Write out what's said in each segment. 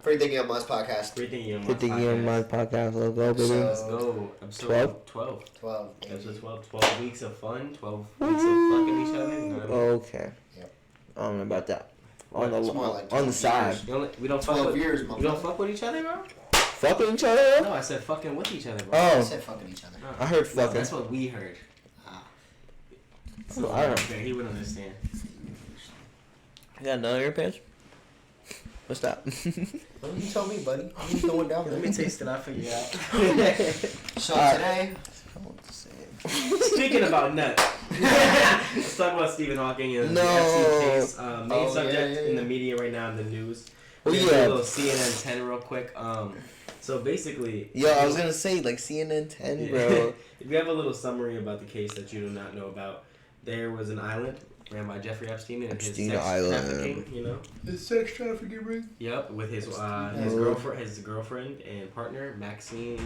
Pretty Thinking of Mud's podcast. Pretty Thinking of Mud's podcast. Let's go, baby. Let's go. Episode 12. 12. Episode 12. 12 weeks of fun. 12 weeks of fucking each other. You know what I mean? Okay. Yep. I don't know about that. On the side. We don't fuck with each other, bro? Fucking each other? No, I said fucking with each other, bro. Oh. I said fucking each other. I heard fucking. No, that's what we heard. So, I don't know. He would understand. You got none of your pants? What's that? What did you tell me, buddy? I'm going down. Let me taste it. I'll figure it out. So today, I want to say it. Speaking about nuts, let's talk about Stephen Hawking and the Epstein case. Main subject in the media right now in the news. Well, a little CNN 10 real quick. So basically, I was gonna say like CNN 10, bro. If you have a little summary about the case that you do not know about, there was an island ran by Jeffrey Epstein and his sex trafficking, you know. His sex trafficking ring? Yep, with his girlfriend and partner Maxine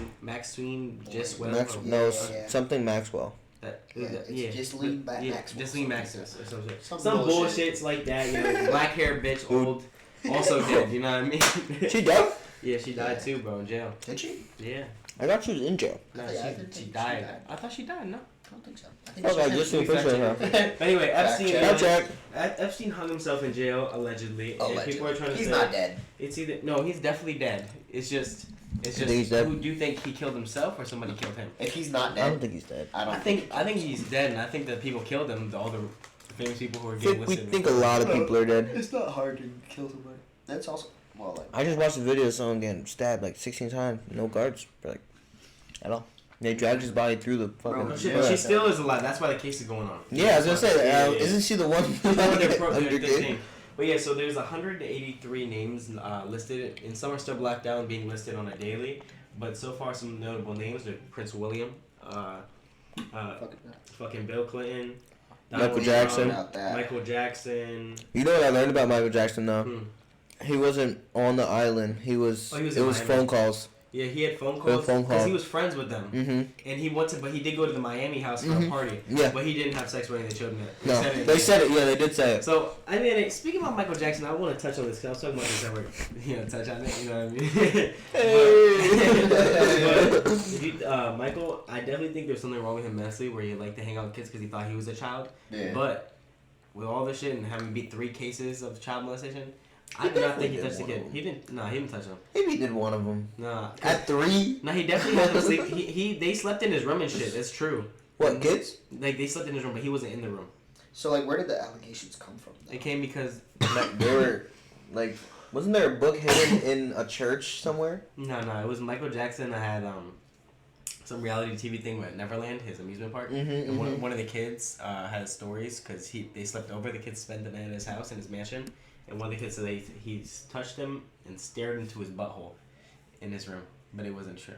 Giswell. Something Maxwell. Ghislaine Maxwell or some bullshits like that. You know, black hair bitch, old, also dead. You know what I mean? She died? Yeah, she died too, bro, in jail. Did she? Yeah. I thought she was in jail. No, she died. I thought she died. No. I don't think so. I just seen a picture of her. Anyway, Epstein hung himself in jail allegedly. And people are trying to he's say not dead. It's either he's definitely dead. It's just who do you think he killed himself or somebody killed him? If he's not dead, I don't think he's dead. I think he's dead, and I think that people killed him. All the famous people who are getting listed. We think a lot of people are dead. It's not hard to kill somebody. That's also I just watched a video of someone getting stabbed like 16 times, no guards, like at all. They dragged his body through the fucking. She still is alive. That's why the case is going on. Yeah, I was gonna say, isn't she the one? But yeah, so there's 183 names listed, and some are still blacked out and being listed on a daily. But so far, some notable names are Prince William, fucking Bill Clinton, Michael Jackson. Michael Jackson. You know what I learned about Michael Jackson though? He wasn't on the island. It was phone calls. Yeah, he had phone calls because he was friends with them, and he but he did go to the Miami house for a party. Yeah, but he didn't have sex with any of the children. They said it. Yeah, they did say it. So I mean, speaking about Michael Jackson, I want to touch on this because I was talking about this at work. Touch on it. You know what I mean? Michael, I definitely think there's something wrong with him mentally, where he liked to hang out with kids because he thought he was a child. Yeah. But with all this shit and having beat 3 cases of child molestation. I do not think he touched the kid. He didn't touch him. Maybe he did one of them. Nah. At 3? No, he definitely had them sleep. They slept in his room and shit. That's true. What, kids? Like, they slept in his room, but he wasn't in the room. So, like, where did the allegations come from, though? It came because... they were, like... Wasn't there a book hidden in a church somewhere? No. It was Michael Jackson that had, some reality TV thing with Neverland, his amusement park. And one of the kids had stories because they slept over. The kids spent the night at his house in his mansion. And one of the kids said he touched him and stared into his butthole in his room, but it wasn't true.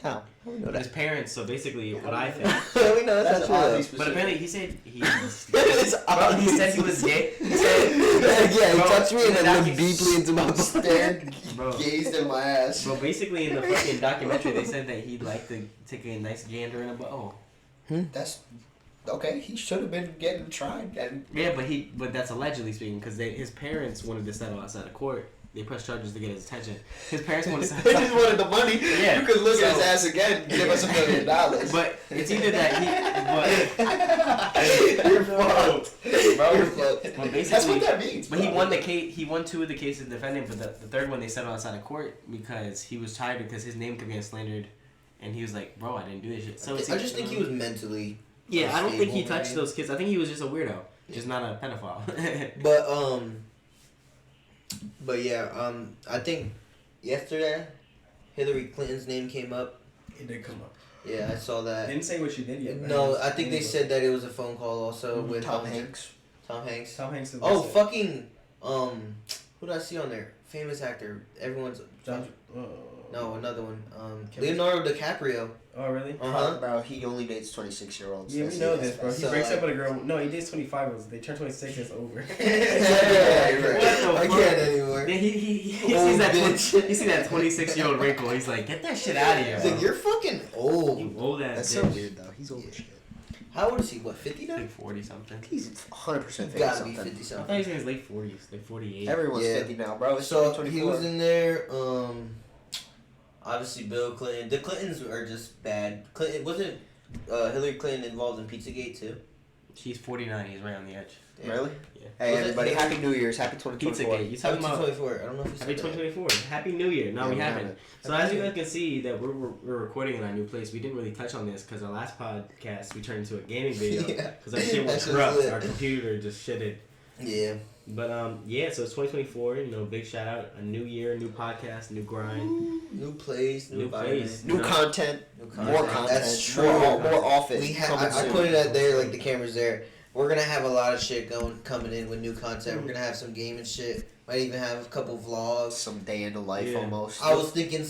How? How we know that? His parents. So basically, what I think. We know that's true. But apparently, he said he. He said he was gay. He touched me and then looked deeply into my butthole. Gazed in my ass. But basically, in the fucking documentary, they said that he'd like to take a nice gander in a butthole. That's. Okay, he should have been getting tried. Yeah, but that's allegedly speaking, because his parents wanted to settle outside of court. They pressed charges to get his attention. His parents wanted to settle. They just wanted the money. Yeah. You could look at his ass again and give us $1 million. But it's either that You're fucked. You're fucked. Well, that's what that means. But he won the case. He won 2 of the cases defending, but the third one they settled outside of court because he was tired because his name kept getting slandered, and he was like, "Bro, I didn't do this shit." So I just think he was mentally. Yeah, I don't think he touched those kids. I think he was just a weirdo, just not a pedophile. But yeah, I think yesterday Hillary Clinton's name came up. It did come up. Yeah, I saw that. Didn't say what she did yet. Right? No, I think they said that it was a phone call also with Tom Hanks. Tom Hanks. Tom Hanks. Oh, fucking who did I see on there? Famous actor. Everyone's no, another one. Leonardo DiCaprio. Oh, really? Bro, he only dates 26-year-olds. Yeah, we know this, bro. He breaks up with a girl. No, he dates 25-year-olds. They turn 26, it's over. I can't anymore. Yeah, he sees that 26-year-old wrinkle. He's like, get that shit out of here. He's like, you're fucking old. You old ass. That's so weird, though. He's old as shit. How old is he? What, 50 now? Like 40 something. He's 100% 50 Gotta be something. 50 I something. thought he was in his late 40s, like 48. Everyone's 50 now, bro. It's So 2024. he was in there. Obviously Bill Clinton. The Clintons are just bad. Clinton wasn't Hillary Clinton involved in Pizzagate too? She's 49. He's right on the edge. Damn. Really? Yeah. Hey, Was it everybody, Hillary- Happy New Year's. Happy 2024. Pizzagate. You talking about 2024. I don't know if you said Happy that. 2024. Happy New Year. No, Yeah, we we haven't. haven't. So as you guys can see that we're recording in our new place. We didn't really touch on this because our last podcast we turned into a gaming video Yeah. because our shit That was shit's corrupt. lit. Our computer just shitted. Yeah. But yeah, so it's 2024. You know, big shout out, a new year, new podcast, new grind, New place, new place. New content. New More content. That's true. More often. We coming I soon. put it out there like the camera's there. We're gonna have a lot of shit coming in with new content. We're gonna have some gaming shit. Might even have a couple vlogs. Some day in the life Yeah. almost. I was thinking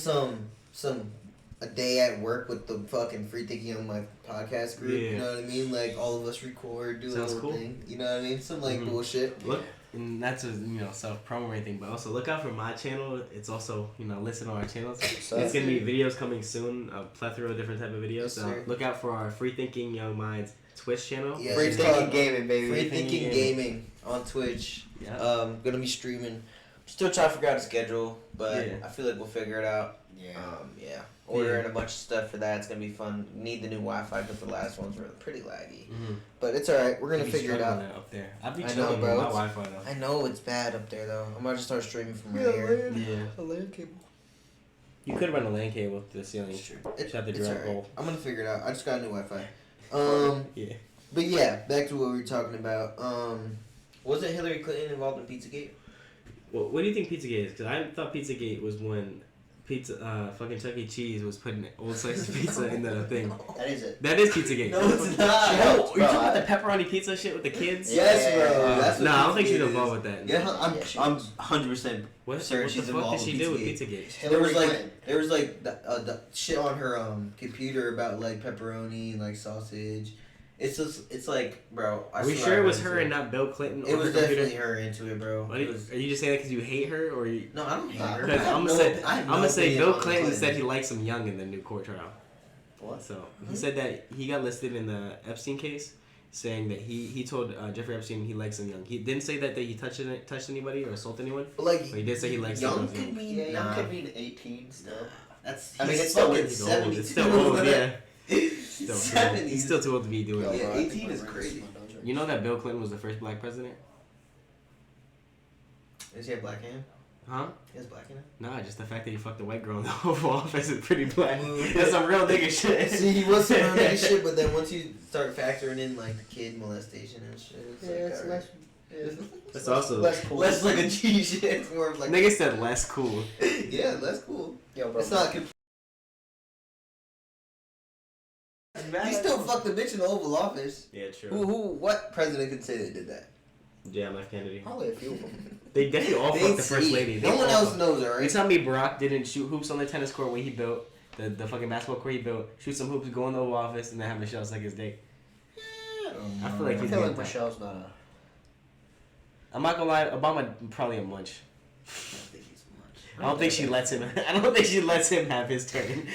a day at work with the fucking free thinking on my podcast group. Yeah. You know what I mean? Like all of us record, do Sounds a little cool. thing. You know what I mean? Some like Mhm. bullshit. Look, and that's a self promo or anything, but also look out for my channel. It's also listed on our channels. So, It's gonna be videos coming soon, a plethora of different type of videos. Yes, So sir. look out for our Free Thinking Young Minds Twitch channel. Yeah, free it's thinking called gaming, baby. Free Thinking Thinking Gaming. Gaming on Twitch. Yeah. Gonna be streaming. Still trying to figure out a schedule, but Yeah. I feel like we'll figure it out. Yeah. Yeah. Ordering a bunch of stuff for that. It's gonna be fun. Need the new Wi-Fi because the last ones were pretty laggy. Mm-hmm. But it's alright. We're gonna figure it out. Up there. I'd be I know, chilling with bro. my It's- Wi-Fi though. I know it's bad up there though. I'm gonna just start streaming from right here. Yeah. A LAN cable. You could run a LAN cable to the ceiling. It's true. Just have the It's direct alright. hole. I'm gonna figure it out. I just got a new Wi-Fi. Yeah. But yeah, back to what we were talking about. Wasn't Hillary Clinton involved in Pizzagate? Well, what do you think Pizzagate is? Because I thought Pizzagate was when fucking Chuck E. Cheese was putting old slice of pizza in the thing. That is it. That is Pizzagate. No, it's not. Oh, you Bro, talking about the pepperoni pizza shit with the kids? Yes, bro. Yeah. That's what No, I don't think she's Pizzagate involved is. with that. Yeah, I'm Yeah, she I'm is. 100% What, Sir, what she's the fuck did involved she with do with Pizzagate. Pizzagate? There was like Clinton. the shit on her computer about like pepperoni and like sausage. It's like, bro. I Are we swear sure I it was went her into and not Bill Clinton It on was her computer? definitely her into it, bro. What, It was, are you just saying that because you hate her, or you? no, I don't hate Nah, her. Because I have I'm no- gonna say I have I'm no gonna say opinion Bill on Clinton Clinton. said he likes him young in the new court trial. What? So he said that he got listed in the Epstein case, saying that he told Jeffrey Epstein he likes him young. He didn't say that he touched anybody or assaulted anyone, But like, but he did say he likes young girls could be Yeah, young nah. could mean 18 still. That's I mean, he's it's still fucking old. He's old. 72. It's still old, yeah. He's Still, 70. he's still too old to be doing Yo, it. Yeah, bro, I think 18 my is brain's crazy. my nose right You know that Bill Clinton was the first black president? Does he have black hair? Huh? He has black hair. Nah, just the fact that he fucked a white girl in the Oval Office is pretty black. That's some real nigga shit. See, he was some real shit, but then once you start factoring in like the kid molestation and shit, it's Yeah, like it's alright. That's also less cool. Less like a G shit. It's more of like nigga said less cool. yeah, that's cool. Yo, bro. It's not. He still fucked the bitch in the Oval Office. Yeah, true. What president could say they did that? John F. Kennedy. Probably a few of them. They definitely all They fucked the first see. lady. No They one all else fucked. knows, You alright? tell me Barack didn't shoot hoops on the tennis court when he built the fucking basketball court he built, shoot some hoops, go in the Oval Office, and then have Michelle suck his dick. I feel like I he's feel getting like that. Michelle's not a. I'm not gonna lie, Obama probably a munch. I don't think he's much. I don't think she lets him. I don't think she lets him have his turn.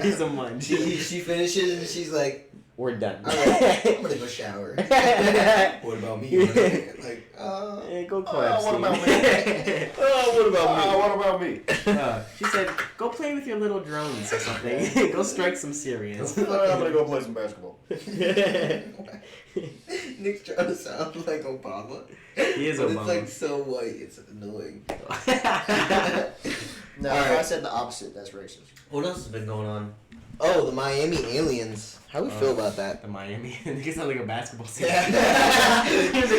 He's a munch. She finishes and she's like, We're done. alright, I'm gonna go shower. What about me? Like, Hey, go collapse. what about me? what about what about me? She said, "Go play with your little drones or something. Go strike some Syrians." I'm gonna go play some basketball. Nick's trying to sound like Obama. He is But Obama. it's like so white, it's annoying. No, All if I right. said the opposite, that's racist. What else has been going on? Oh, the Miami aliens. How we feel about that? The Miami. It sounds like a basketball team.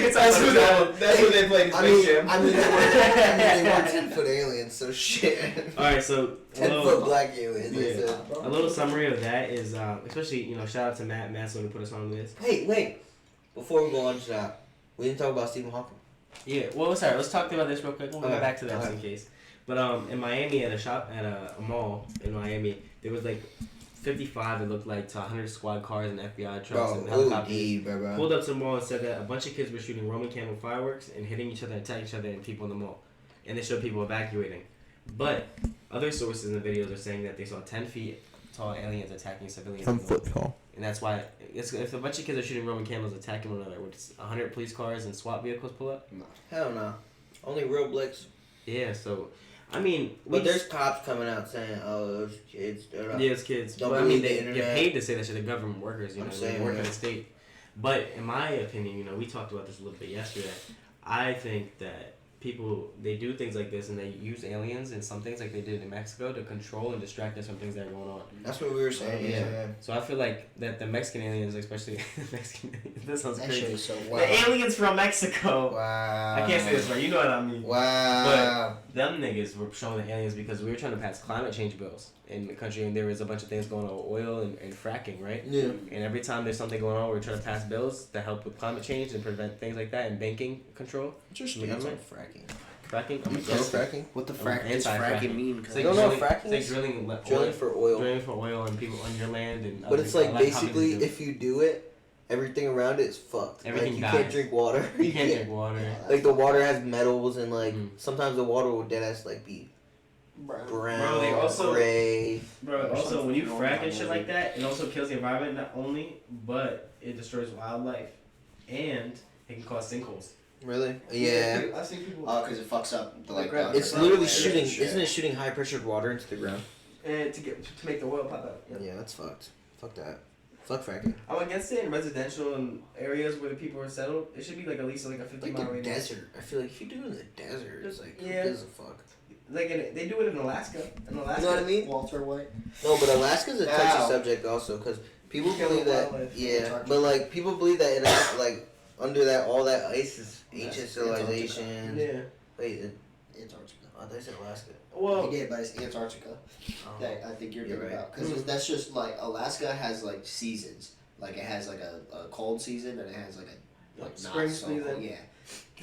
That's who they played in I mean, Space Jam. they were 10-foot aliens, so shit. All right, so 10-foot black aliens. they Yeah. said. a little summary of that is, especially shout out to Matt's one who put us on this. Hey, wait. Before we go on to that, we didn't talk about Stephen Hawking. Yeah, well, sorry. Let's talk about this real quick. We'll go Okay, back to that go just in case. But in Miami, at a mall in Miami, there was like 55. It looked like to 100 squad cars and FBI trucks and helicopters. bro. Pulled up to the mall and said that a bunch of kids were shooting Roman candle fireworks and hitting each other and attacking each other and people in the mall. And they showed people evacuating. But other sources in the videos are saying that they saw 10 feet tall aliens attacking civilians. 10 foot tall. And and that's why if a bunch of kids are shooting Roman candles, attacking one another, would 100 police cars and SWAT vehicles pull up? No. Hell no. Only real blicks. Yeah, so I mean, but there's cops coming out saying, "Oh, those kids." Yeah, it's kids. Don't but I mean, the they internet. get paid to say that shit. The government workers, you know, saying, they work in the state. But in my opinion, you know, we talked about this a little bit yesterday. I think that people, they do things like this and they use aliens and some things like they did in Mexico to control and distract us from things that are going on. That's what we were saying. Yeah. So I feel like that the Mexican aliens, especially Mexican, this sounds That crazy. shit is so wild. The aliens from Mexico. Wow. I can't say this right. You know what I mean. Wow. But them niggas were showing the aliens because we were trying to pass climate change bills in the country, and there was a bunch of things going on with oil and fracking, right? Yeah. And every time there's something going on, we're trying to pass bills that help with climate change and prevent things like that and banking control. Interesting. That's That's fracking. Fracking? I'm Fracking? What the I'm frack does anti-fracking. fracking mean? It's Cause like You don't know drilling, what fracking it's like is? drilling For oil. Drilling for oil and people on your land and But it's like other basically, companies do. if you do it, everything around it is fucked. Everything like, you dies. can't drink water. You can't drink water. Like the water has metals and like Mm. sometimes the water will deadass like be brown, Bro, they also- gray. Bro, also when you frack and shit like that, it also kills the environment not only, but it destroys wildlife, and it can cause sinkholes. Really? Yeah. I've seen people. because it fucks up the ground. It's Right. literally Yeah. shooting. Shit. Isn't it shooting high pressured water into the ground? And to make the oil pop out. Yeah, that's fucked. Fuck that. Fuck fracking. I'm against it in residential and areas where the people are settled. It should be like at least like a 50 Like mile the radius. desert. I feel like if you do it in the desert, it's like Yeah. who gives a fuck? Like they do it in Alaska. In Alaska. You know what I mean? Walter White. No, but Alaska's a touchy Ow. subject also because people Killing believe that. wildlife. Yeah, Antarctica. but like people believe that in like under that all that ice is ancient That's civilization. Yeah. Wait, Antarctica. I thought you said Alaska. Well, He did, but it's Antarctica Oh. that I think you're You're thinking right. about. Because that's just like Alaska has like seasons. Like it has like a cold season and it has like a like Spring not so season. cold. Yeah.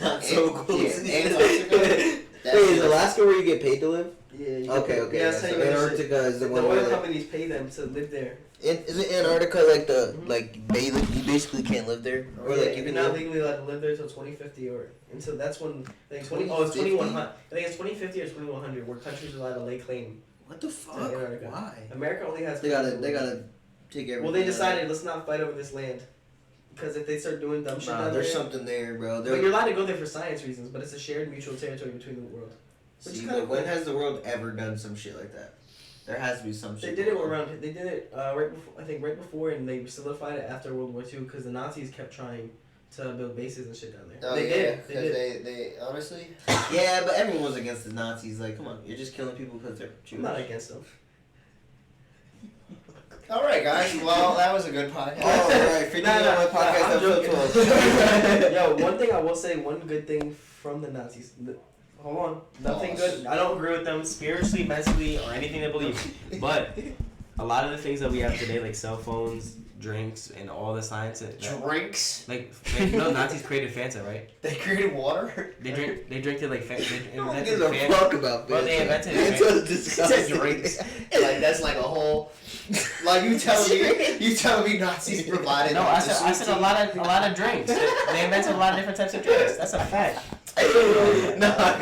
Not so cool. Yeah, Antarctica. Wait, is Alaska where you get paid to live? yeah. You Okay, get- okay. Yeah, so so you Antarctica is the the one oil where. companies pay them to live there. Isn't Antarctica like the like you basically can't live there, or Yeah, like you you're can not live? legally allowed to live there until 2050 or until that's when I think 20. Oh, it's 2100. I think it's 2050 or 2100 where countries are allowed to lay claim. What the fuck? Antarctica. Why? America only has. They gotta take everything. Well, they decided let's not fight over this land, because if they start doing dumb shit Nah, down there's there, something there, bro. but you're allowed to go there for science reasons, but it's a shared mutual territory between the world. Which is See, kinda but when cool. has the world ever done some shit like that? There has to be some They shit. did it going on. around. They did it right before. I think right before, and they solidified it after World War II because the Nazis kept trying to build bases and shit down there. Oh, they yeah, did. They because did. they honestly. Yeah, but everyone was against the Nazis. Like, come on, you're just killing people because they're I'm Jewish. not against them. All right, guys. Well, that was a good podcast. Oh, alright, for Nah, nah, my podcast I'm episode joking. 12. Yo, one thing I will say, one good thing from the Nazis. Hold on, nothing good. I don't agree with them spiritually, mentally, or anything they believe. But a lot of the things that we have today, like cell phones, drinks, and all the science, Drinks. like you know, Nazis created Fanta, right? They created water. They drink it like Fanta. No one They gives invented a Fanta. fuck about Bro, they Fanta. invented Fanta's it. disgusting. Drinks. Like that's like a whole. Like you telling me Nazis provided. No, like, I the said sweet a lot of drinks. They invented a lot of different types of drinks. That's a fact. No, I'll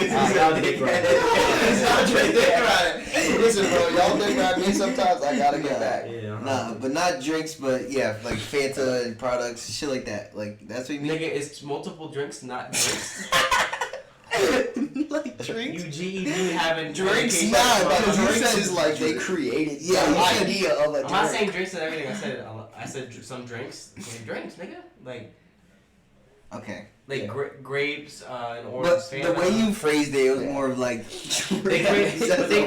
dig right. It's not just think about it. Listen, bro, y'all think about me sometimes. I gotta get back. Yeah. Nah, but not drinks, but yeah, like Fanta and products, shit like that. Like that's what you mean. Nigga, it's multiple drinks, not drinks. Like drinks. You GED having Drinks, education nah, about but drinks. drinks is like they created Yeah, the you said- idea of a drink. I'm not saying drinks and everything. I said some drinks. Like drinks, nigga. Okay. Like Yeah. grapes and But oranges. the way you phrased it, it was Yeah. more of like. They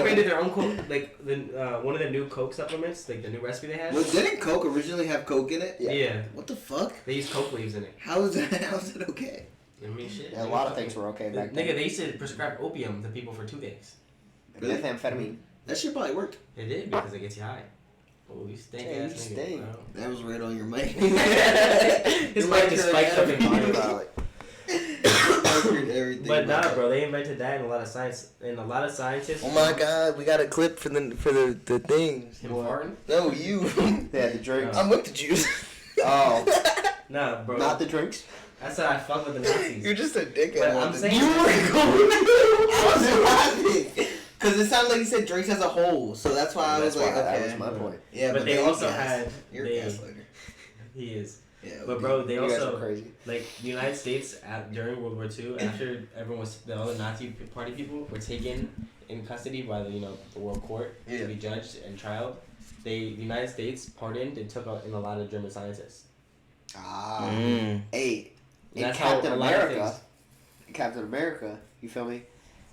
created their own Coke, like the one of the new Coke supplements, like the new recipe they had. Well, didn't Coke originally have Coke in it? Yeah. What the fuck? They used Coke leaves in it. How is that? How is that okay? I mean, shit. Yeah, a lot of things were okay back then. Nigga, they used to prescribe opium to people for toothaches. Really? Methamphetamine. That shit probably worked. It did because it gets you high. Oh, you stink Yeah, ass you nigga. stink. Wow. That was right on your mic. His mic just spiked up in mine. Everything. But about nah, that. bro, they invented that and a lot of science and a lot of scientists. Oh my god, we got a clip for the things. Him farting? No, you. Yeah, the drinks. I'm with the Jews. Oh, Nah, bro. not the drinks. I said I fuck with the Nazis. You're just a dickhead. But I'm saying- You were going. I was laughing. Because it sounded like you said drinks as a whole, so that's why I was That's like, why okay. that was my point. Yeah, but they then also you gassed. had You're a they, gaslighter. He is. Yeah, But bro, they you guys also are crazy. like the United States during World War II, after everyone was all the Nazi party people were taken in custody by the the World Court to be judged and trialed. The United States pardoned and took out in a lot of German scientists. Hey, in That's Captain how a lot of America, Captain America, you feel me?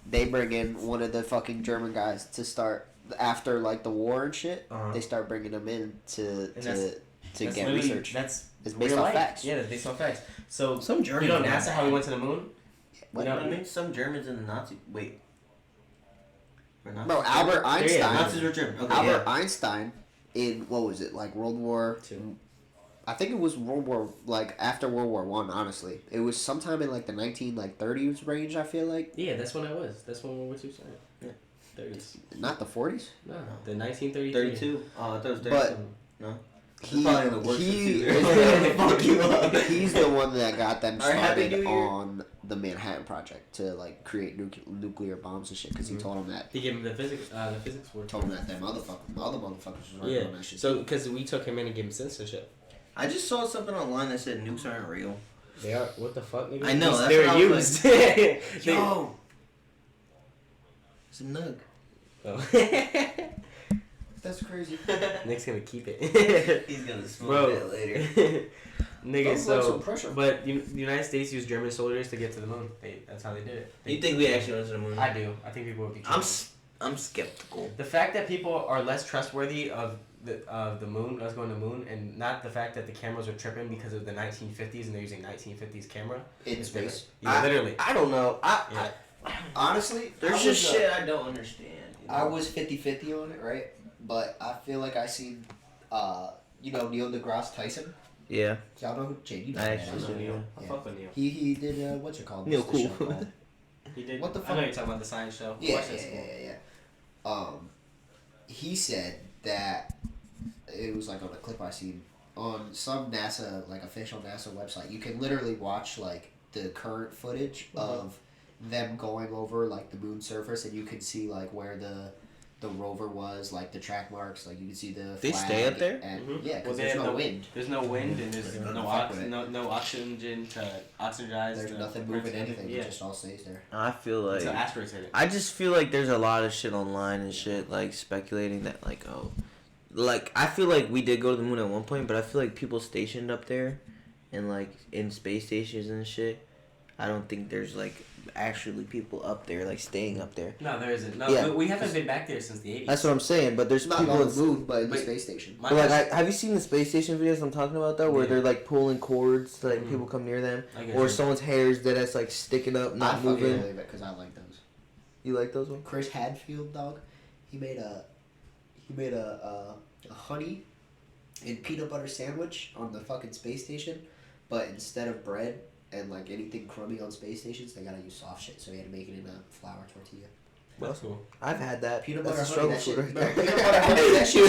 They bring in one of the fucking German guys to start after like the war and shit. They start bringing them in to get research. It's based on facts. Yeah, that's based on facts. So some Germans. You know NASA how we went to the moon? What? You know what I mean? Some Germans in the Nazi. Wait. Bro, Albert Einstein. Nazis were German. Okay, Albert Einstein in what was it like World War II? I think it was World War after World War One. Honestly, it was sometime in like the 1930s range. I feel like. Yeah, that's when I was. That's when World War II started. Yeah, 30s. Not the 40s. No, the 1933. 32. Oh, I thought it was 32. But no. He's the one that got them started on the Manhattan Project to like create nuclear bombs and shit. Because he told them that. He gave him the physics work. Told him that them other motherfuckers was working on that shit. So because we took him in and gave him censorship. I just saw something online that said nukes aren't real. They are. What the fuck? Nigga? I know. That's they what were used. Like. Yo. It's a nug. Oh. That's crazy. Nick's gonna keep it. He's gonna smoke it later. Nigga, but the United States used German soldiers to get to the moon. That's how they did it. You think we actually went to the moon? I do. I think people would be. I'm skeptical. The fact that people are less trustworthy of the moon, us going to the moon, and not the fact that the cameras are tripping because of the 1950s and they're using 1950s camera in space. Yeah, literally. I don't know. Honestly, there's just shit I don't understand. I was 50-50 on it, right? But I feel like I seen, Neil deGrasse Tyson. Yeah. Y'all know who? Jay, you know I actually know Neil. I fuck with Neil. He did what's it called? Neil What's the Cool. show called? He did. What the fuck? I know you're talking about the science show. Yeah. He said that it was like on a clip I seen on some NASA official NASA website. You can literally watch like the current footage of them going over like the moon surface, and you can see like where the rover was, like the track marks, like you can see the they flag, stay up there? And yeah, because there's no wind. There's no wind and there's no oxygen to oxygize. There's nothing moving anything. It just all stays there. I feel like until asteroids hit it. I just feel like there's a lot of shit online and shit like speculating that I feel like we did go to the moon at one point, but I feel like people stationed up there and like in space stations and shit. I don't think there's like actually people up there like staying up there. No, there isn't. No, we haven't been back there since the 80s. That's what I'm saying. But there's not people on the moon, but in the space station. But like, have you seen the space station videos I'm talking about though, where they're like pulling cords so like people come near them, or someone's hair is that's like sticking up, not moving? I believe it because I like those. You like those ones? Chris Hadfield, dog. He made a honey and peanut butter sandwich on the fucking space station, but instead of bread and like anything crummy on space stations, they gotta use soft shit, so he had to make it in a flour tortilla. That's cool. I've had that. Peanut butter that's honey, a struggle food right Peanut there. butter honey, that shit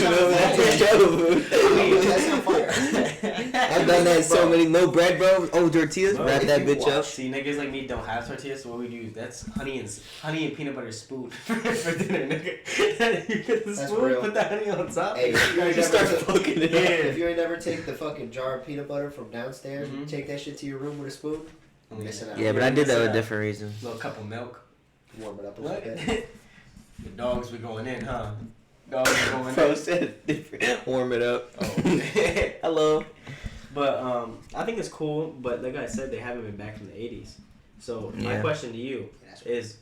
that's not fire. I've done that so many. No bread, bro. Oh, tortillas. Wrap that bitch up. See, niggas like me don't have tortillas, so what we use? That's honey and peanut butter spoon for dinner, nigga. You get the spoon, real. Put the honey on top. Hey, you just start fucking it up. If you ain't never take the fucking jar of peanut butter from downstairs and take that shit to your room with a spoon, I'm missing out. Yeah, but I did that with different reasons. A little cup of milk. Warm it up a little bit. The dogs were going in, huh? Dogs were going in. Bro said different. Warm it up. Oh. Hello. But I think it's cool, but like I said, they haven't been back from the 80s. So my question to you is,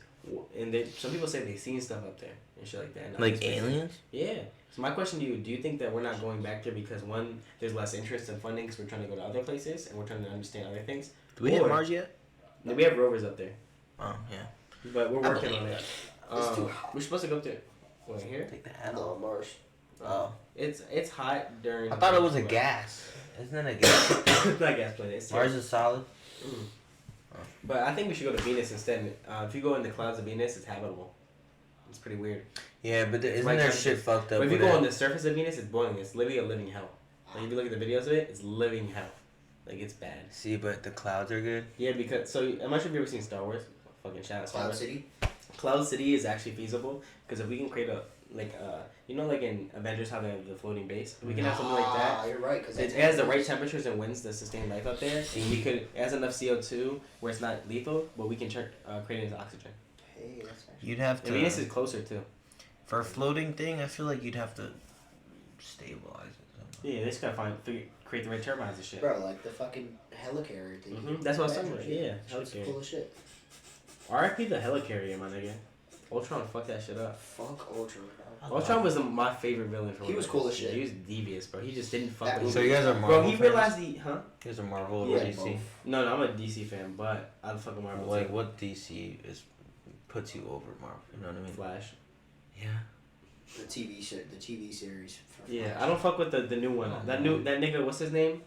some people say they've seen stuff up there and shit like that. Like aliens? Yeah. So my question to you, do you think that we're not going back there because one, there's less interest in funding because we're trying to go to other places and we're trying to understand other things? Do we have Mars yet? No, we have rovers up there. Oh, yeah. But we're working on it. We're supposed to go up there. What, here? Take the hat on Mars. Oh. It's hot during... I thought it was a gas. Isn't it a gas? It's not a gas planet. Mars is solid. But I think we should go to Venus instead. If you go in the clouds of Venus, it's habitable. It's pretty weird. Yeah, but isn't there shit fucked up? But if you go on the surface of Venus, it's boiling. It's literally a living hell. Like if you look at the videos of it, it's living hell. Like it's bad. See, but the clouds are good. Yeah, because I'm not sure if you ever seen Star Wars. Fucking shout out Star Wars. Cloud City. Cloud City is actually feasible because if we can create a like you know like in Avengers how they have the floating base, we can have something like that. You're right, because It has the right temperatures and winds to sustain life up there. And we could it has enough CO2 where it's not lethal, but we can create it as oxygen. Hey, that's actually... You'd have to. And Venus is closer too. For a floating thing, I feel like you'd have to stabilize it. Yeah, they just gotta create the right turbines and shit. Bro, like the fucking helicarrier thing. That's what I was talking about. Yeah, Shit's helicarrier. cool as shit. R.I.P. the helicarrier, my nigga. Ultron fucked that shit up. Fuck Ultron. Ultron was my favorite villain for He was cool as shit. He was devious, bro. He just didn't fuck That with So me. you guys are Bro, Marvel he fans? realized You guys are Marvel or Yeah, DC? both. No, I'm a DC fan, but I fucking Marvel Like too. what DC puts you over Marvel? You know what I mean? Flash. Yeah. The TV series. Yeah, I don't fuck with the new one. That nigga, what's his name?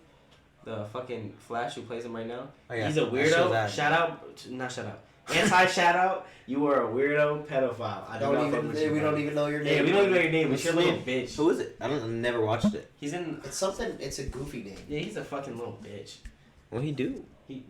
The fucking Flash who plays him right now. Oh, yeah. He's a I saw weirdo. that. Not shout out. Anti-shout out. You are a weirdo pedophile. I We don't even know your name. Yeah, we don't even know your name. But you're a little name? bitch. Who is it? I never watched it. He's in. It's something. It's a goofy name. Yeah, he's a fucking little bitch. What he do? He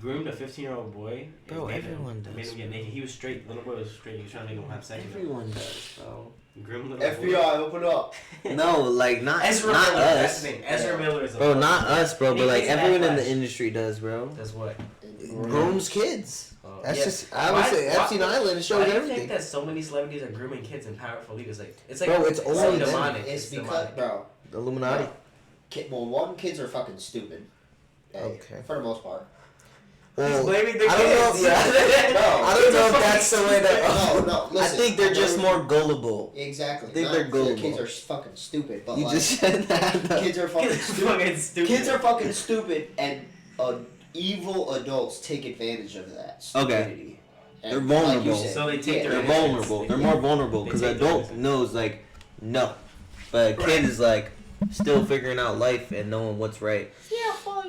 groomed a 15-year-old boy. And Bro, made him- everyone does. Made him get naked. He was straight. Little boy was straight. He was trying to make him have sex with him. Everyone does, bro. Groomed little boy. FBI, open up. No, like not Ezra not Miller. That's us, the thing. Ezra Miller is a bro. fucking- Not us, bro. But like Anything everyone in backlash. the industry does, bro. That's what. Grooms kids. Oh. That's Yeah. just I would say Epstein Island. It shows Why do you everything. think that so many celebrities are grooming kids in powerful leaders? Like it's like Bro, it's so only them. demonic. It's because, demonic. bro. The Illuminati. Kids are fucking stupid. Okay. For the most part. He's blaming the I don't know. kids. Yeah. No, I don't know if that's the way that. No, I listen. think they're just more gullible. Exactly. I think Not they're that gullible. Kids are fucking stupid, but You like, just said that. kids are fucking Kids are stupid. fucking stupid. Kids are fucking stupid, and evil adults take advantage of that stupidity. And They're vulnerable. Like you said, So they take their They're innocence. vulnerable. They're more vulnerable because They an take their adult innocence. knows like no, but a kid is like still figuring out life and knowing what's right.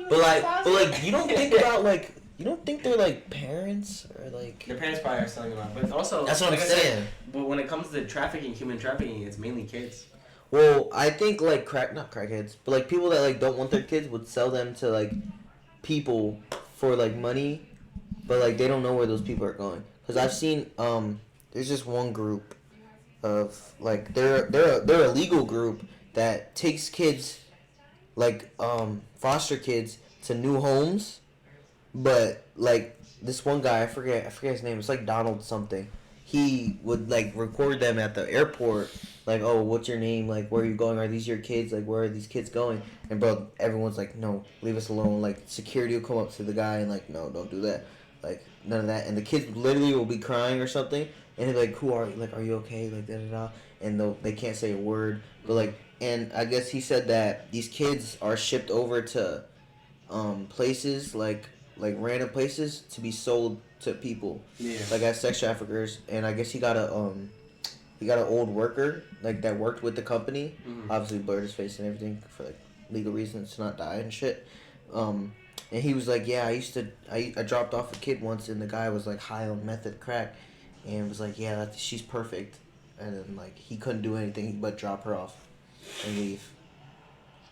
But like you don't think about like you don't think they're like parents or like. Their parents probably are selling them out, but also That's what like I'm I said, saying. But when it comes to trafficking, human trafficking, it's mainly kids. Well, I think like not crackheads, but like people that like don't want their kids would sell them to like people for like money, but like they don't know where those people are going. Cause I've seen there's just one group of like they're a legal group that takes kids like foster kids to new homes, but like this one guy I forget his name. It's like Donald something. He would like record them at the airport, like, oh, what's your name? Like, where are you going? Are these your kids? Like, where are these kids going? And bro, everyone's like, no, leave us alone. Like, security will come up to the guy and like, no, don't do that. Like, none of that. And the kids literally will be crying or something. And he's like, who are you? Like, are you okay? Like, da da da. And they can't say a word. But like, and I guess he said that these kids are shipped over to places like random places to be sold to people. Yeah. Like as sex traffickers. And I guess he got an old worker like that worked with the company. Mm-hmm. Obviously blurred his face and everything for like legal reasons to not die and shit. And he was like, yeah, I dropped off a kid once and the guy was like high on method crack and was like, yeah, she's perfect. And then like he couldn't do anything but drop her off and leave.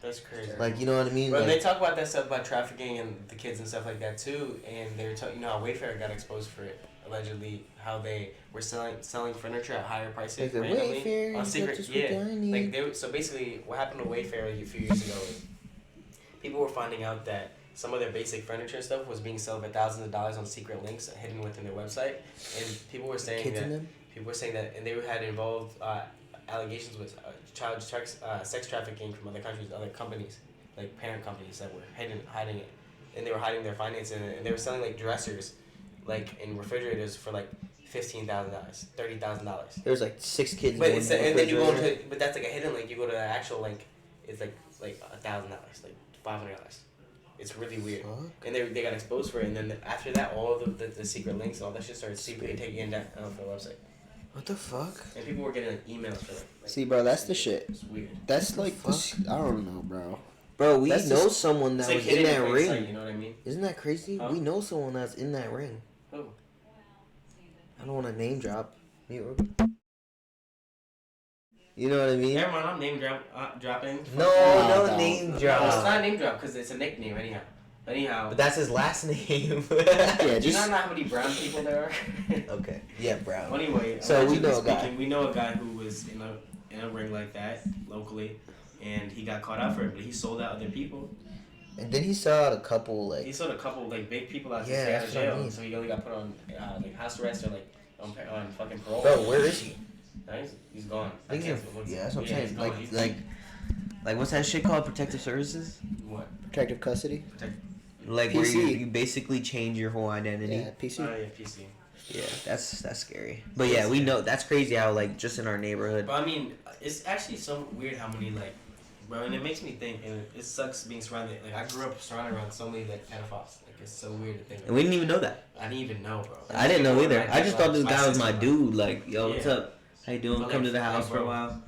That's crazy. Like, you know what I mean? But Like, they talk about that stuff about trafficking and the kids and stuff like that too, and they were talking, how Wayfair got exposed for it allegedly, how they were selling furniture at higher prices like the randomly Wayfair, on you secret. got just what Yeah, I need. like so basically, what happened to Wayfair like, a few years ago is people were finding out that some of their basic furniture and stuff was being sold for thousands of dollars on secret links hidden within their website, and people were saying Kids in that them? people were saying that, and they had involved allegations with child sex trafficking from other countries, other companies, like parent companies that were hiding it, and they were hiding their finances in it, and they were selling like dressers, like in refrigerators for like $15,000, $30,000. There's like 6 kids. But in it's one and then you go refrigerator. into, but that's like a hidden link. You go to the actual link, it's like $1,000, like $500. It's really weird. Fuck. And they got exposed for it, and then after that, all the secret links, all that shit started secretly taking in that for the website. What the fuck? And people were getting like emails for like See, bro, that's the shit. It's weird. That's like fuck? I don't know, bro. Bro, we That's know just- someone It's that like was in hidden that plain ring. sight, you know what I mean? Isn't that crazy? Huh? We know someone that's in that ring. Who? I don't want to name drop. You know what I mean? Never mind, I'm name dropping. No, No, no no. name No, it's drop. not a name drop because it's a nickname anyhow. Anyhow. But that's his last name. Yeah, Do you not know how many brown people there are? Okay. Yeah, brown. Well, anyway, So we know a guy. We know a guy who was in a ring like that locally, and he got caught out for it, but he sold out other people. And then he saw a couple like. He sold a couple like big people out to Yeah, stay out of that's what I jail, mean. so he only got put on like house arrest or like on fucking parole. Bro, where is he? He's gone. I think yeah, that's what I'm saying. He's gone. Like what's that shit called? Protective services? What? Protective custody. Like PC. where you basically change your whole identity. Yeah, PC. Oh yeah, PC. Yeah, that's scary. But yeah, we know that's crazy how like just in our neighborhood. But I mean, it's actually so weird how many like, bro, and it makes me think, and it sucks being surrounded. Like I grew up surrounded around so many like pedophiles. Like it's so weird to think. And we didn't even know that. I didn't even know, bro. I didn't know either. I just thought this guy was my sister, dude. Like, yo, what's Yeah. up? How you doing? But, Come like, to the house for a bro. while.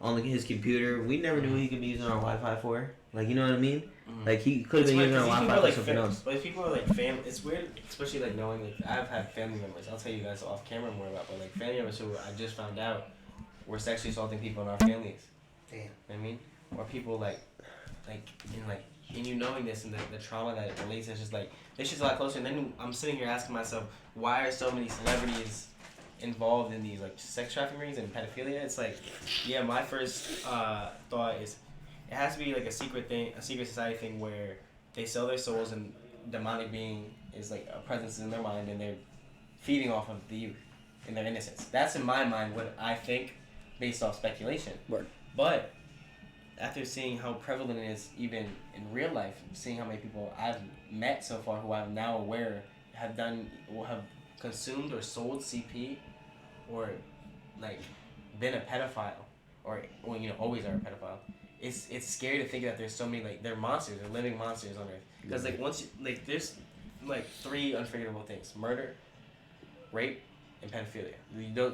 On like his computer. We never knew he could be using our Wi-Fi for. Like, you know what I mean? Mhm. Like he could have been using our Wi-Fi for something else. But if people are like family, it's weird, especially like knowing like I've had family members. I'll tell you guys off camera more about, but like family members who I just found out were sexually assaulting people in our families. Damn. You know what I mean? Or people and you knowing this and the trauma that it relates, it's just like this shit's a lot closer. And then I'm sitting here asking myself, why are so many celebrities involved in these like sex trafficking rings and pedophilia? It's like, yeah, my first thought is it has to be like a secret thing, a secret society thing where they sell their souls and demonic being is like a presence in their mind and they're feeding off of the youth in their innocence. That's in my mind what I think based off speculation. Word. But after seeing how prevalent it is even in real life, seeing how many people I've met so far who I'm now aware have consumed or sold CP or like been a pedophile or always are a pedophile. It's scary to think that there's so many like they're monsters, they're living monsters on earth. Because like once there's like 3 unforgivable things: murder, rape, and pedophilia.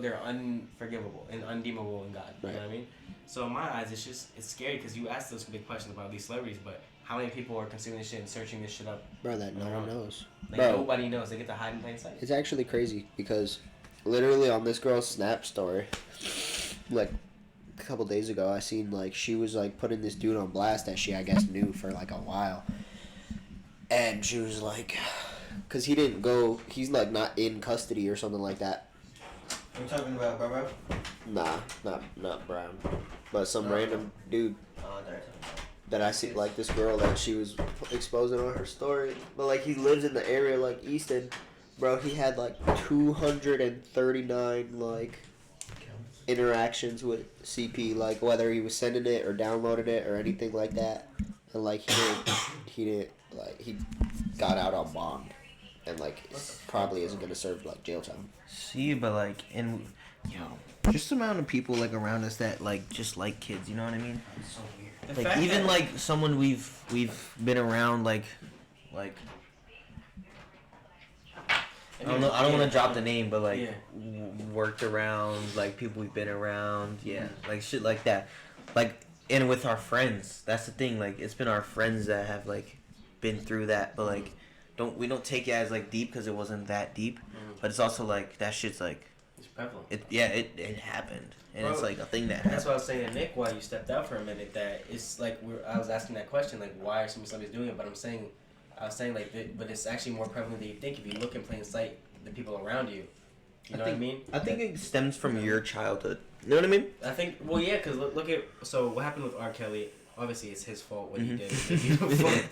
They're unforgivable and undeemable in God. Right. You know what I mean? So in my eyes, it's scary because you ask those big questions about these celebrities, but how many people are consuming this shit and searching this shit up? Bro, that no one knows. Like Bro. nobody knows. They get to hide in plain sight. It's actually crazy because literally on this girl's Snap story, like a couple days ago, I seen like she was like putting this dude on blast that she I guess knew for like a while, and she was like, cause he's like not in custody or something like that. I'm talking about bro. Nah, not Brown, but some random dude that I see, like this girl that she was exposing on her story. But like he lives in the area like Easton, bro. He had like 239 like interactions with CP, like whether he was sending it or downloading it or anything like that, and like he didn't like he got out on bond, and like probably isn't gonna serve like jail time. See, but like just the amount of people like around us that like just like kids, you know what I mean? It's so weird. Like even like someone we've been around like I don't know. I don't want to drop the name, but like worked around, like people we've been around, like shit like that, like and with our friends. That's the thing. Like it's been our friends that have like been through that, but like we don't take it as like deep because it wasn't that deep, but it's also like that shit's like It's prevalent. It happened, and Bro, it's like a thing that happened. That's what I was saying to Nick while you stepped out for a minute. That it's like I was asking that question, like why are some celebrities doing it? But I was saying like, but it's actually more prevalent than you think if you look in plain sight. The people around you. You know what I mean? I think it stems from your childhood. You know what I mean? I think, well, yeah, because look at, so what happened with R. Kelly, obviously it's his fault what he did.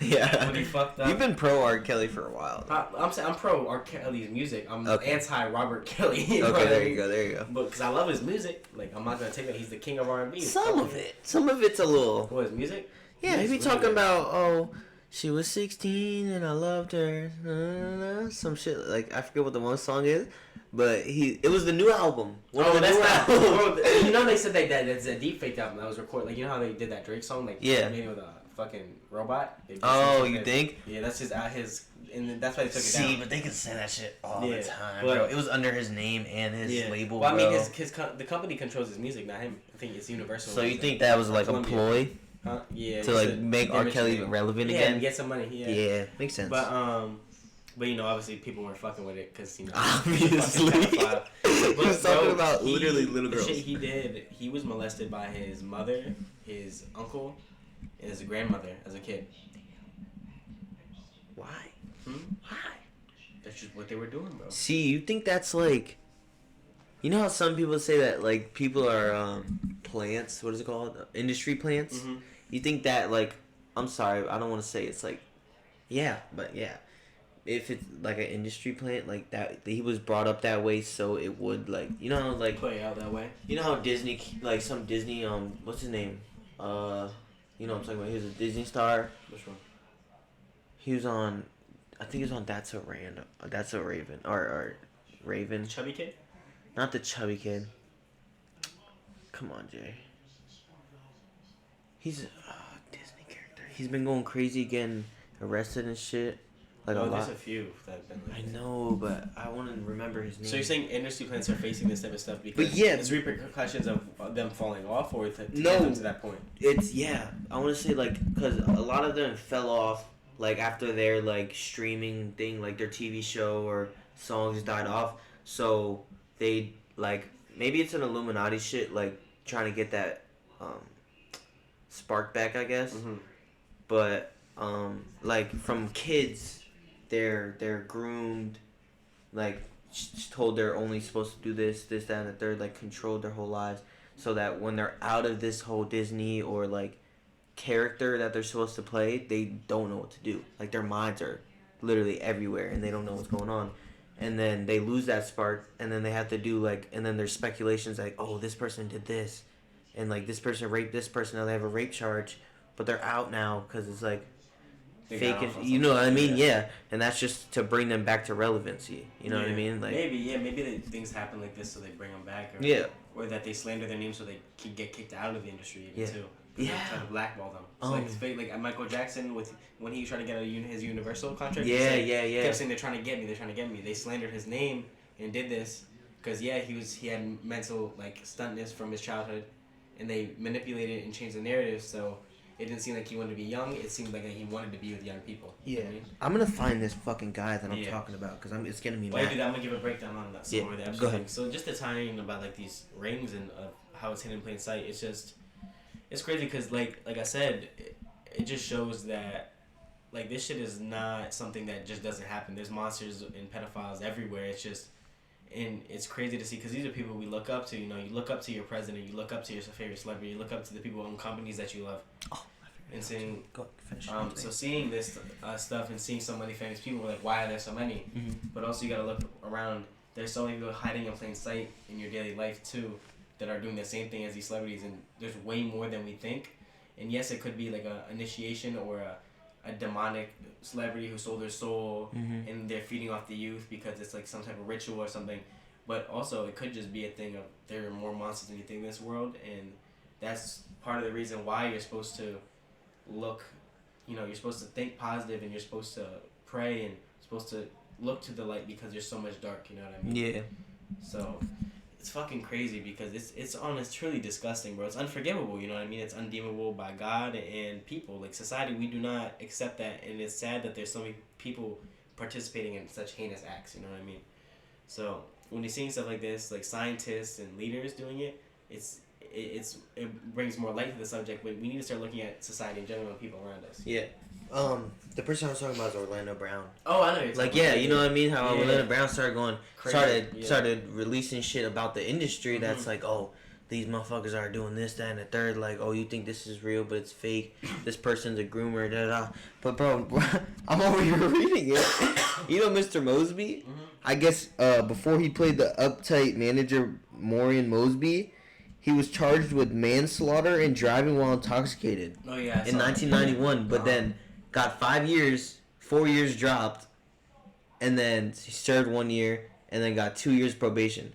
Yeah. When he fucked up. You've been pro R. Kelly for a while. I'm pro R. Kelly's music. I'm Okay. anti Robert Kelly. Okay, there you go. But because I love his music, like I'm not gonna take that. He's the king of R&B. Some of it's a little. What, his music? Yeah, he be It's talking really about she was 16 and I loved her. Some shit like I forget what the one song is, but it was the new album. That's not. Bro, you know they said that's a deep fake album that was recorded. Like you know how they did that Drake song, like Yeah. made it with a fucking robot. You think? Yeah, that's his, and that's why they took it See, down. but they can say that shit all Yeah, the time, but- bro. It was under his name and his label, Well, I mean, bro. the company controls his music, not him. I think it's Universal. So you think that was like a Columbia. ploy Huh? Yeah. to like make R. Kelly relevant Yeah, again? and get some money. Yeah. Yeah, makes sense. But you know, obviously people weren't fucking with it because you know. Obviously. He was talking about literally little girls. The shit he did, he was molested by his mother, his uncle, and his grandmother as a kid. Why? Why? That's just what they were doing, bro. See, you think that's like, you know how some people say that like people are plants? What is it called? Industry plants. Mm-hmm. You think that like, I'm sorry, I don't want to say it's like, yeah, but yeah, if it's like an industry plant like that, he was brought up that way, so it would like, you know, how, like Play out that way. you know how Disney, like some Disney, what's his name? You know what I'm talking about? He was a Disney star. Which one? He was on, I think he was on That's a Random, That's a Raven, or Raven. Chubby kid? Not the chubby kid. Come on, Jay. He's a Disney character. He's been going crazy, getting arrested and shit. Like a lot. There's a few that have been like I know, but I want to remember his name. So you're saying industry plants are facing this type of stuff because But yeah, it's repercussions of them falling off, or to No. get them to that point? It's, yeah. I want to say, like, because a lot of them fell off, like, after their, like, streaming thing, like, their TV show or songs died off. So they, like, maybe it's an Illuminati shit, like, trying to get that spark back, I guess. Mm-hmm. But, like, from kids, they're groomed, like, told they're only supposed to do this, that, and the third, like, controlled their whole lives. So that when they're out of this whole Disney or, like, character that they're supposed to play, they don't know what to do. Like, their minds are literally everywhere, and they don't know what's going on. And then they lose that spark, and then they have to do, like, and then there's speculations like, oh, this person did this, and, like, this person raped this person, now they have a rape charge, but they're out now because it's, like, They fake, got off on you know what I something. mean? Yeah. And that's just to bring them back to relevancy. You know what I mean? Like, maybe things happen like this so they bring them back, or yeah. or that they slander their name so they can get kicked out of the industry even Yeah. too. Yeah. Try to blackball them. So like it's fake, like Michael Jackson with when he was trying to get his Universal contract. Yeah, he said, yeah. He kept saying they're trying to get me. They slandered his name and did this because he had mental like stuntness from his childhood, and they manipulated and changed the narrative so it didn't seem like he wanted to be young. It seemed like he wanted to be with young people. Yeah. You know what I mean? I'm going to find this fucking guy that I'm talking about because it's getting me While you mad. do that, I'm gonna give a breakdown on that. Yeah, Of the Epstein go ahead. thing. So just the tying about like these rings and how it's hidden in plain sight, it's crazy because like I said, it just shows that like this shit is not something that just doesn't happen. There's monsters and pedophiles everywhere. And it's crazy to see because these are people we look up to. You know, you look up to your president, you look up to your favorite celebrity, you look up to the people who own companies that you love. Oh, and seeing, go finish. so seeing this stuff and seeing so many famous people, we're like, why are there so many? Mm-hmm. But also you gotta look around. There's so many people hiding in plain sight in your daily life too, that are doing the same thing as these celebrities, and there's way more than we think. And yes, it could be like a initiation or a demonic celebrity who sold their soul, and they're feeding off the youth because it's like some type of ritual or something. But also, it could just be a thing of there are more monsters than you think in this world, and that's part of the reason why you're supposed to look, you're supposed to think positive, and you're supposed to pray, and supposed to look to the light because there's so much dark, you know what I mean? Yeah. So, it's fucking crazy because it's truly disgusting, bro. It's unforgivable, you know what I mean? It's undeemable by God and people. Like, society, we do not accept that, and it's sad that there's so many people participating in such heinous acts, you know what I mean? So, when you're seeing stuff like this, like scientists and leaders doing it, it brings more light to the subject, but we need to start looking at society in general and people around us. Yeah. The person I was talking about is Orlando Brown. Oh, I know you're Like, talking about. you know what I mean? How Yeah. Orlando Brown started Crazy, started releasing shit about the industry that's like, oh, these motherfuckers are doing this, that, and the third. Like, oh, you think this is real, but it's fake. This person's a groomer, da da. But bro, I'm over here reading it. You know, Mr. Mosby. I guess before he played the uptight manager Maureen Mosby, he was charged with manslaughter and driving while intoxicated. Oh yeah. In 1991, but then got 5 years, 4 years dropped, and then he served 1 year, and then got 2 years probation.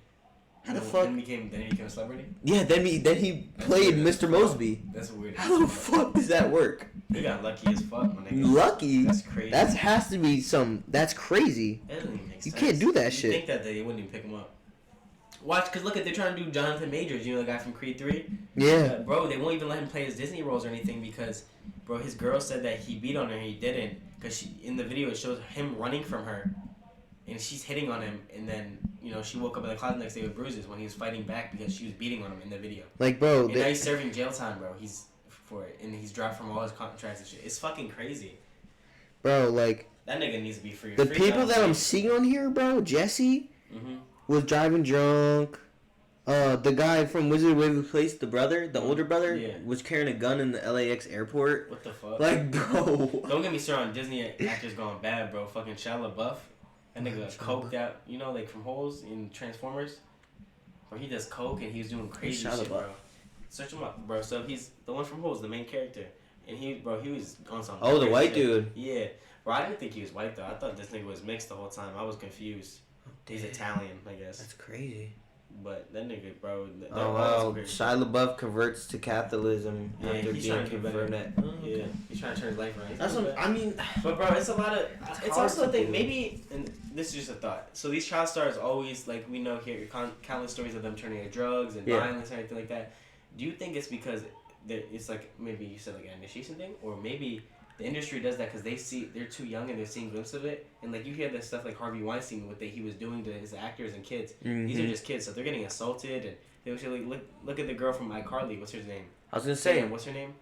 How the fuck? Then he became a celebrity? Yeah, then he played Mr. Mosby. That's weird. How the fuck does that work? He got lucky as fuck, my nigga. Lucky? That's crazy. That has to be that's crazy. That doesn't even make You sense. can't do that You shit. think that they wouldn't even pick him up. Watch, because look, they're trying to do Jonathan Majors, you know, the guy from Creed 3? Yeah. Bro, they won't even let him play his Disney roles or anything because, bro, his girl said that he beat on her and he didn't. Because in the video, it shows him running from her and she's hitting on him. And then, she woke up in the closet the next day with bruises when he was fighting back because she was beating on him in the video. Like, bro. And now he's serving jail time, bro. He's for it. And he's dropped from all his contracts and shit. It's fucking crazy. Bro, like, That nigga needs to be free. The people that I'm seeing on here, bro, Jesse was driving drunk. The guy from Wizard of Waverly Place, the brother, the older brother, was carrying a gun in the LAX airport. What the fuck? Like, bro. Don't get me started on Disney actors going bad, bro. Fucking Shia LaBeouf. That nigga coked out, you know, like from Holes in Transformers. Where he does coke and he was doing crazy shit, bro. Search him up, bro. So he's the one from Holes, the main character. And he was on some. Oh, the white shit. Dude. Yeah. Bro, I didn't think he was white, though. I thought this nigga was mixed the whole time. I was confused. He's Italian, I guess. That's crazy. But that nigga, bro. Oh, wow. Shia LaBeouf converts to Catholicism after he's being converted. Yeah, he's trying to turn his life around. That's what I mean. But, bro, it's a lot of... It's also a thing. Maybe... And this is just a thought. So these child stars always, like, we know here, countless stories of them turning to drugs and violence and everything like that. Do you think it's because it's like, maybe you said, like, an initiation thing? Or maybe... The industry does that because they're too young and they're seeing glimpses of it, and like you hear that stuff like Harvey Weinstein, what he was doing to his actors and kids. These are just kids, so they're getting assaulted, and they actually look at the girl from iCarly. What's her name? I was gonna say, what's her name?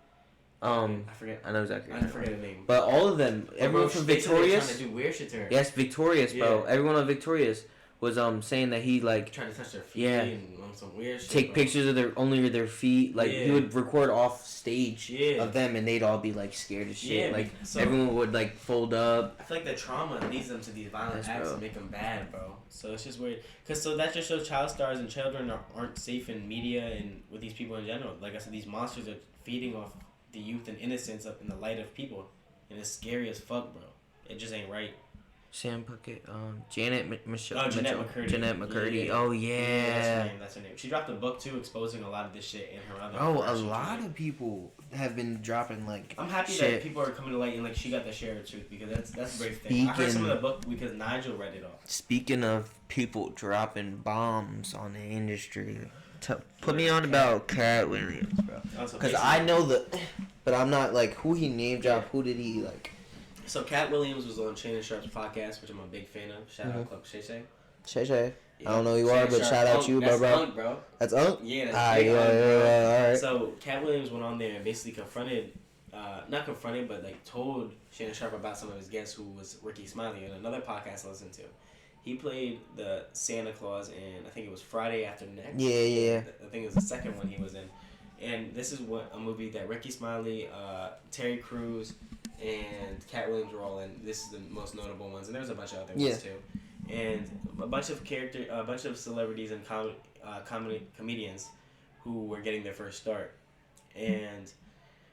I forget. I know exactly. I forget her name. But all of them, everyone from Victorious. Trying to do weird shit to her. Yes, Victorious, bro. Everyone on Victorious was saying that he like trying to touch their feet and some weird shit. Take pictures of their feet. Like he would record off stage of them, and they'd all be like scared as shit. Like everyone would like fold up. I feel like the trauma leads them to these violent acts and make them bad, bro. So it's just weird. So that just shows child stars and children aren't safe in media and with these people in general. Like I said, these monsters are feeding off the youth and innocence up in the light of people, and it's scary as fuck, bro. It just ain't right. Sam Puckett, Jeanette McCurdy. Jeanette McCurdy. Yeah. Oh yeah. That's her name. She dropped a book too, exposing a lot of this shit in her other. Oh, a lot of people have been dropping like. I'm happy that people are coming to light and like she got the share of truth because that's a great thing. I heard some of the book because Nigel read it all. Speaking of people dropping bombs on the industry, put me on about Katt Williams, bro. Because I know but I'm not like who he name dropped. Who did he like? So Katt Williams was on Shannon Sharp's podcast, which I'm a big fan of. Shout out Club Shay Shay. Shay Shay. Yeah. I don't know who you are, but shout out you, bro. That's Unk, bro. That's Unk? Yeah, that's all right. So Katt Williams went on there and basically not confronted, but like told Shannon Sharp about some of his guests, who was Ricky Smiley, in another podcast I listened to. He played the Santa Claus in, I think it was Friday After Next. Yeah. I think it was the second one he was in. And this is a movie that Ricky Smiley, Terry Crews, and Katt Williams were all in. This is the most notable ones, and there's a bunch of other ones too. And a bunch of celebrities and comedians who were getting their first start. And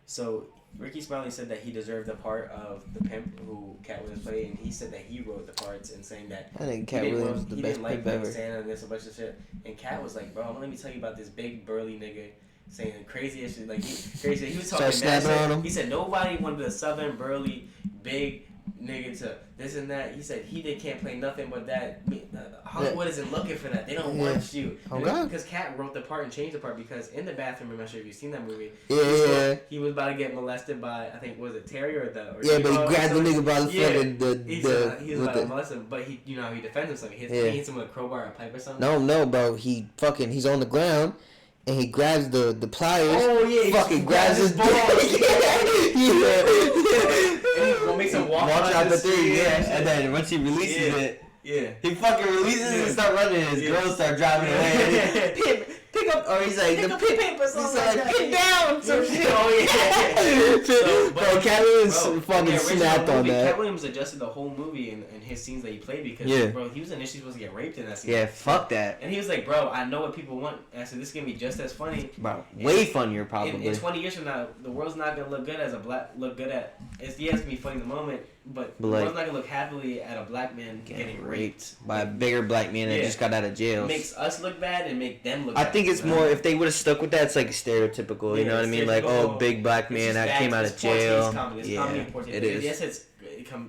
so Ricky Smiley said that he deserved the part of the pimp who Katt Williams played, and he said that he wrote the parts and saying that I think Katt Williams is the best pimp ever. Santa and this a bunch of shit. And Katt was like, bro, let me tell you about this big burly nigga saying crazy shit. Like he was talking mad. He said nobody wanted a southern burly big nigga to this and that. He said they can't play nothing but that. Hollywood isn't looking for that. They don't want you. Because Katt wrote the part and changed the part because in the bathroom, I'm not sure if you've seen that movie. He was about to get molested by, I think, was it Terry or the? Or but he grabbed the nigga by the foot he was about to molest him, but he defends himself. He hits him with a crowbar or a pipe or something. No, bro. He's on the ground. And he grabs the pliers. Oh yeah, he fucking grabs his balls. And he makes him walk out the thing. And then once he releases it, he fucking releases it and start running. And his girls start driving away. Pick up, or he's like, the pip or something like that. Pick down some shit. Oh yeah. Bro, Katt Williams fucking snapped on that. Katt Williams adjusted the whole movie and his scenes that he played because bro, he was initially supposed to get raped in that scene. Yeah, fuck that. And he was like, bro, I know what people want. And I said, this is gonna be just as funny. Bro, way funnier probably. In 20 years from now, the world's not gonna look good as a black. It's gonna be funny in the moment, but the world's not gonna look happily at a black man getting raped by a bigger black man that just got out of jail. It makes us look bad and make them look bad. I think it's more, if they would have stuck with that, it's like stereotypical, you know what I mean? Like, big black man that came out of jail. It is. Yes, it's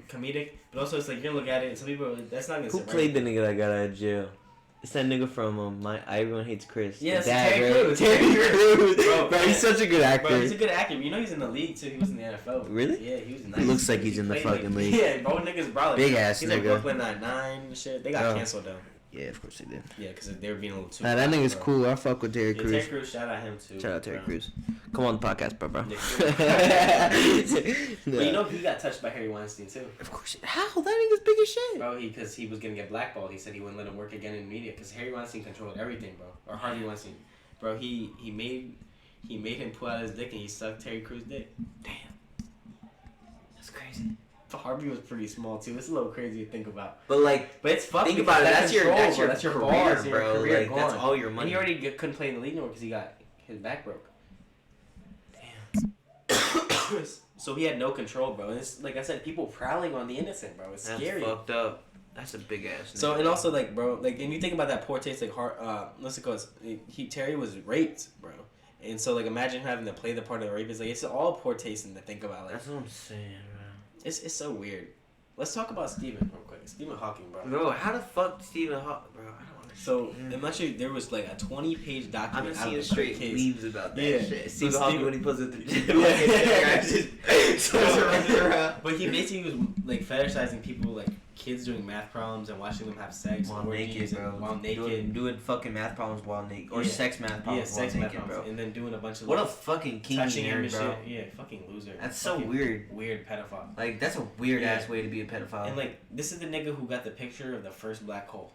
comedic, but also it's like, you're gonna look at it and some people, that's not gonna Who played the nigga that got out of jail? It's that nigga from Everyone Hates Chris. Yeah, Terry Crews. Terry Crews. Bro, he's such a good actor. Bro, he's a good actor. You know he's in the league too. He was in the NFL. Really? Yeah, he was nice. He looks like he's in the fucking league. Yeah, bro, niggas bro. Big ass he's nigga. He's in Brooklyn Nine-Nine and shit. They got canceled though. Yeah, of course they did. Yeah, because they were being a little too. Nah, that nigga's cool. I fuck with Terry Crews. Terry Crews, shout out him too. Shout out Terry Crews. Come on the podcast, bro. But you know he got touched by Harry Weinstein too. Of course. How? That nigga's big as shit. Bro, because he was gonna get blackballed. He said he wouldn't let him work again in media because Harry Weinstein controlled everything, bro. Or Harvey Weinstein, bro. He made him pull out his dick and he sucked Terry Crews' dick. Damn. That's crazy. But Harvey was pretty small too. It's a little crazy to think about. But like, But it's fucked. think about it. That's your career, career, your bro. career Like, that's gone. all your And money. he already couldn't play in the league anymore because he got his back broke. Damn. So he had no control, bro. And it's like I said, people prowling on the innocent, bro. It's That's scary. fucked up. That's a big ass. So nigga. and also like, bro, like, and you think about that poor taste, like, let's go. Terry was raped, bro. And so like, imagine having to play the part of the rapist. Like, it's all poor taste to think about. Like, That's what I'm saying, bro. it's so weird. Let's talk about Stephen real quick. Stephen Hawking, bro. Bro, how the fuck Stephen Hawking, bro? I don't understand. So I'm not sure there was like a 20-page I've document been out seeing of the straight case. memes about that Yeah. shit. So Stephen Hawking Stephen- when he puts it to But he basically was like fetishizing people, like kids doing math problems and watching them have sex while orgies naked, bro. and while naked. Doing fucking math problems while naked. Or Yeah. sex math problems Sex while math naked, problems, bro. and then doing a bunch of What a like, fucking kinky touching him and nerd, bro. shit. Yeah, fucking loser. That's so Fucking weird. Weird pedophile. Like, that's a weird Yeah. ass way to be a pedophile. And like, this is the nigga who got the picture of the first black hole.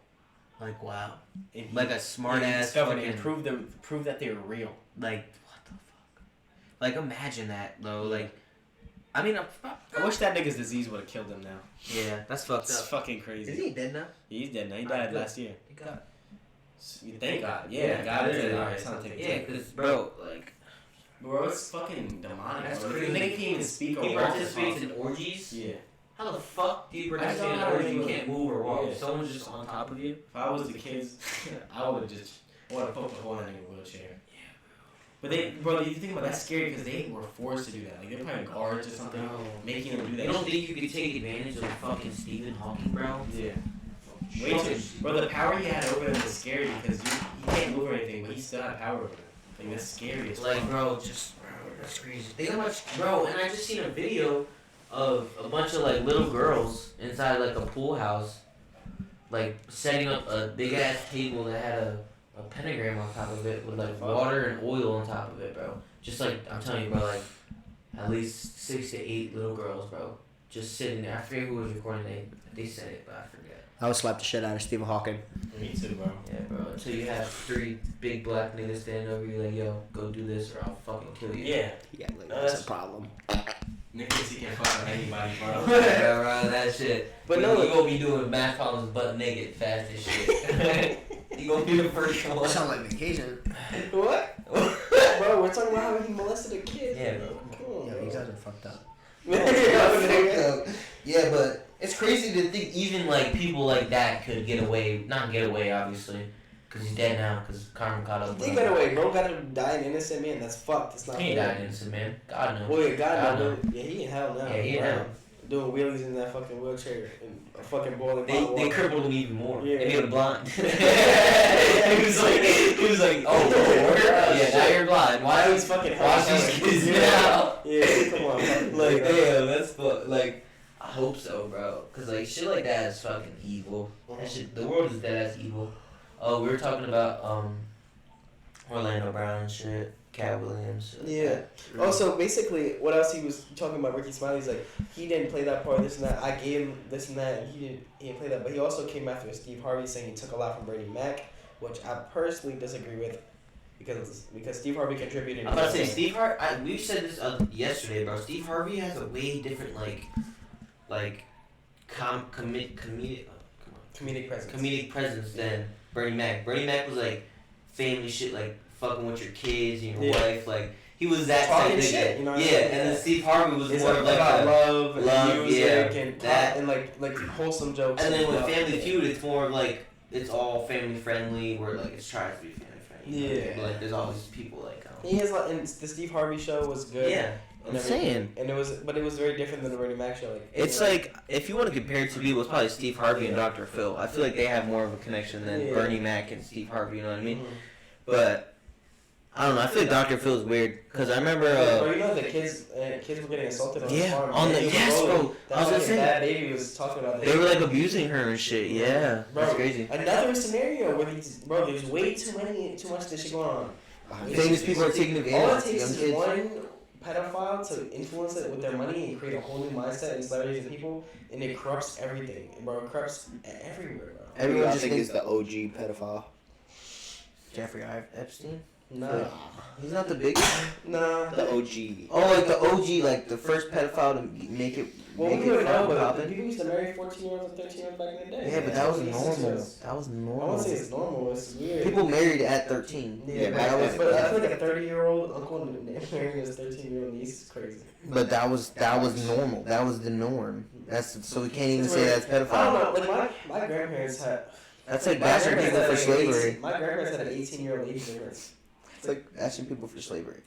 Like, wow. And he, Like a smart he ass discovered fucking... it and proved that they were real. Like, what the fuck? Like, imagine that, though. Like, I mean, I wish that nigga's disease would have killed him now. yeah, that's fucked It's up. fucking crazy. Is he dead now? He's dead now. He Alright, died good. last year. Thank God. Thank God. Yeah, God is it. Alright, sounds like Yeah, because, bro, like... Bro, it's fucking demonic. That's bro. crazy. The nigga can't even speak He or walk. participates in orgies? Yeah. How the fuck do you I participate don't in know an how orgy? to You do can't it. move or walk. Yeah. Someone's just on top of you? If I was the kids, I would have just would have poked a hole in a wheelchair. But they, bro, you think about that's scary because they were forced to do that. Like they're probably guards or something, making them do that. You don't think you could take advantage of fucking Stephen Hawking, bro? Yeah. Way too. Bro, the power he had over them is scary because he can't move or anything, but he still had power over them. Like that's scary. As Like, fuck. bro, that's crazy. Think how much, bro, and I just seen a video of a bunch of, like, little girls inside, like, a pool house, like, setting up a big-ass table that had a pentagram on top of it with, like, water and oil on top of it, bro. Just, like, I'm telling you, bro, like, at least 6 to 8 little girls, bro, just sitting there. I forget who was recording. They said it, but I forget. I would slap the shit out of Stephen Hawking. Me too, bro. Yeah, bro. Until you have 3 big black niggas standing over you like, yo, go do this or I'll fucking kill you. Yeah. Yeah, like, No, that's that's- a problem. Niggas, he can't fuck with anybody, bro. Yeah, bro, that shit. But you, no, you gonna be doing math problems butt naked fast as shit. You gonna be the first one. Sound like vacation. What? Bro, we're talking about how he molested a kid. Yeah, bro. Come on, Yeah, bro. you guys are fucked up. Yeah, but it's crazy to think even like people like that could get away. Not get away, obviously, because he's dead now. Because karma caught up. with Think him. that way, bro. Gotta die an innocent man. That's fucked. It's not. He ain't fair. died innocent, man. God knows. Well, yeah, God God knows. Yeah, he in hell now. Yeah, he in bro. hell. Doing wheelies in that fucking wheelchair and a fucking boiling They pot of water. crippled him even more. Yeah. They made him blind. he was like, oh, yeah, now you're blind. Why Why was fucking watch hell? these kids now? Yeah, come on. Like, damn, that's like, I hope so, bro. Cause like shit like that is fucking evil. That shit, the world is dead ass evil. Oh, we were talking about Orlando Brown and shit, Cat Williams. Shit like Yeah. that. Oh, so basically, what else he was talking about? Ricky Smiley's like he didn't play that part, this and that. I gave him this and that, and he didn't play that. But he also came after Steve Harvey, saying he took a lot from Bernie Mac, which I personally disagree with, because Steve Harvey contributed. I'm about to say Steve Harvey. We said this yesterday, bro. Steve Harvey has a way different comedic comedic presence. than Bernie Mac. Bernie Mac was like family shit, like fucking with your kids and your Yeah. wife, like. He was that Talking type of shit, nigga. you know what Yeah, I'm saying? and then Steve Harvey was It's more like of like about a, love and music yeah, and that. and like wholesome jokes. and then with love. Family Feud, it's more of like it's all family friendly, where like it tries to be family friendly. you know? Yeah. But like there's always people like. He has like, and the Steve Harvey show was good. Yeah. And I'm saying. and it was very different than the Bernie Mac show. Like, It's like if you want to compare two people, it's probably Steve Harvey and Dr. Phil. I feel like they have more of a connection than Yeah. Bernie Mac and Steve Harvey. You know what I mean? Mhm. But I I don't know. I feel like Dr. Phil is weird because I remember. Bro, you know the kids were getting assaulted on the farm. On the bro. I was gonna say that baby was talking about. They were like abusing her and shit. Yeah, bro, that's crazy. Another scenario where there's way too much this shit going on. Famous people are taking advantage All it of takes young is kids. one pedophile to influence it with their money and create a whole new mindset in celebrities and people, and it corrupts everything, bro. It corrupts everywhere, bro. Everyone I think is the OG pedophile. Jeffrey Epstein. Nah. He's not the biggest. Nah. The OG. Oh, like the OG, like the first pedophile to make it. Well, make we don't it know, but poppin'. people used to marry 14-year-olds and 13-year-olds back in the day. Yeah, but that was Yeah, normal. That was I normal. won't say it's normal. It's weird. People married at 13. Yeah, back but, then. but I feel like a 30-year-old uncle marrying his 13-year-old niece is crazy. But that was normal. That was the norm. That's so we can't even say that's I don't pedophile. know. Like my grandparents had. That's like bashing people for slavery. My grandparents had an 18-year-old age difference. It's like bashing people for slavery.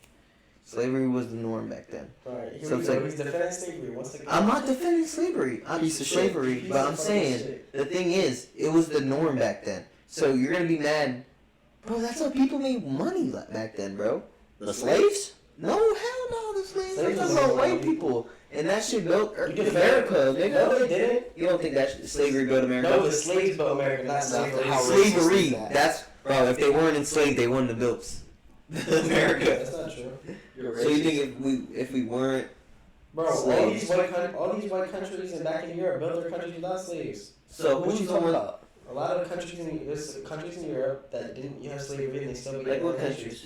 Slavery was the norm back then. Right. Here So we it's go. like- He's defending slavery. What's the I'm not defending slavery. I'm Piece of shit. slavery, Piece but of I'm fucking saying shit. the thing is, it was the norm back then. So you're gonna be mad, bro. That's how people made money back then, bro. The slaves? No, hell no, the slaves. I'm Slaves talking was about white money. people, and that shit built You defend- America. Nigga. No, they didn't. You don't think that slavery built America? No, the slaves built America, not slavery. How racist Slavery. is that? That's bro. If they weren't enslaved, they wouldn't have built America. That's not true. You're So you racist. think if we weren't Bro, all Slaves. these white countries and back in Europe built their countries without slaves. so What who's you the talking one? about? A lot of there's countries in Europe that didn't have slavery and they still be Like what countries?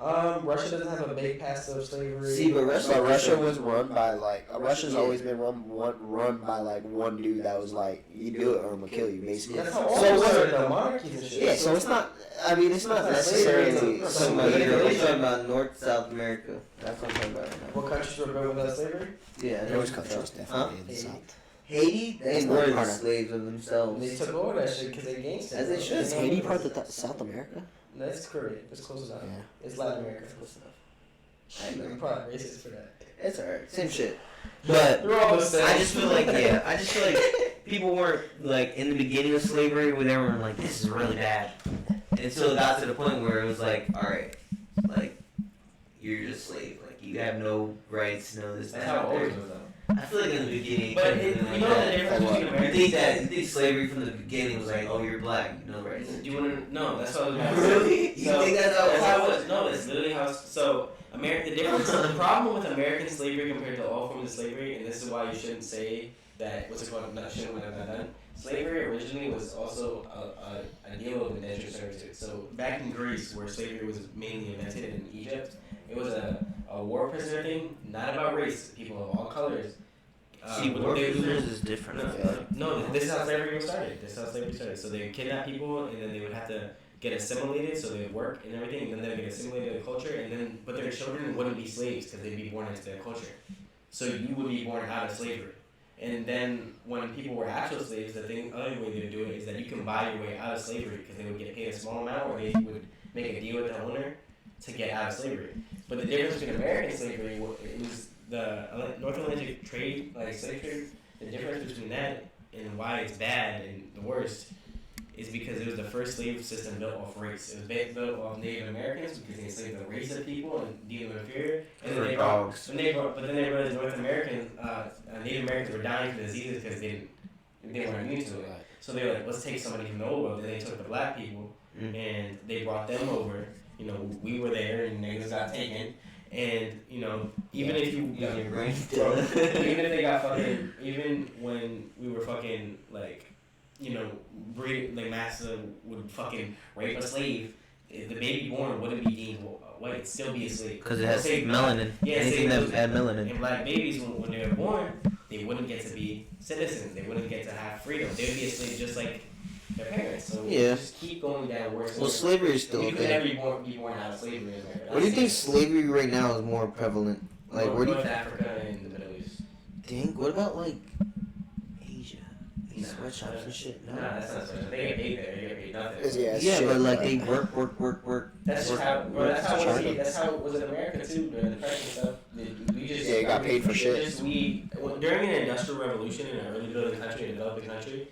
Russia doesn't have a big past of slavery. See, but Russia was run by Russia's always been run by like one dude that was like, you do it or I'm gonna kill you, basically. That's how all So so what? the monarchies and shit. Yeah, so it's not. I mean, it's not That's not slavery, necessarily. it's I'm not talking about slavery. Europe. I'm talking about North South America. That's what I'm talking about right now. What countries were built without slavery? Yeah, Those countries Huh? definitely in the south. Haiti, they It's were not the part of- slaves of They themselves. took over that shit because they gangsta. As they should. Is Haiti part of South America? No, it's Caribbean. It's close enough. Yeah. It's Latin America. Close enough. I'm probably racist for that. It's alright, same shit. But They're all the same. I just feel like people weren't like in the beginning of slavery when they were like, this is really bad. Until it got to the point where it was like, alright, like you're just a slave. Like you have no rights, no this, That's that. how it always there. was though. I feel like in the beginning, But it could've been you know like the that. difference between You Americans. think slavery from the beginning was like, oh, you're black, no rights. Do you want to? No, that's what I was going to Really? You think that's how it was? No, it's literally how. So, the difference, the problem with American slavery compared to all forms of slavery, and this is why you shouldn't say that what's it called? Not shouldn't have done. Slavery originally was also a deal of indentured servitude. So back in Greece, where slavery was mainly invented in Egypt, it was a war prisoner thing, not about race. People of all colors. See, war they- prisoners is different. I feel like. No, this is how slavery started. This is how slavery started. So they would kidnap people, and then they would have to get assimilated, so they would work and everything, and then they would get assimilated to the culture, and then but their children wouldn't be slaves because they'd be born into their culture. So you would be born out of slavery. And then when people were actual slaves, the other way they would do it is that you can buy your way out of slavery because they would get paid a small amount, or they would make a deal with the owner to get out of slavery. But the difference between American slavery, it was the North Atlantic trade, like slave trade. The difference between that and why it's bad and the worst is because it was the first slave system built off race. It was built off Native Americans because they enslaved the race of people and deemed them inferior. And then but then they realized North Americans, Native Americans were dying from diseases because they weren't immune to it. So they were like, let's take somebody from the old world. Then they took the black people and they brought them over. You know, we were there and niggas got taken. And, you know, even if you got your brain bro, even if they got fucking, even when we were fucking, like, you know, like master would fucking rape a slave, the baby born wouldn't be deemed white, it'd still be a slave. Because it has Say melanin. Yeah, Anything that had melanin. And black babies, when they were born, they wouldn't get to be citizens. They wouldn't get to have freedom. They would be a slave just like their parents. So Yeah. just keep going down worse. Well, slavery is still you a could never thing. be born out of slavery in America. What do you think slavery right now is more prevalent? Like, where do you North Africa and the Middle East. think? What about like Asia? These Nah, sweatshops and shit. No. Nah, that's not social. They get paid there. They get paid nothing. It's Yeah, shit, but like bro. they work. That's work, how. Bro, work that's how it hard. was. That's how it was in America too during the depression stuff. We just Yeah, you got paid for shit. During an industrial revolution in an early building country, a developing country,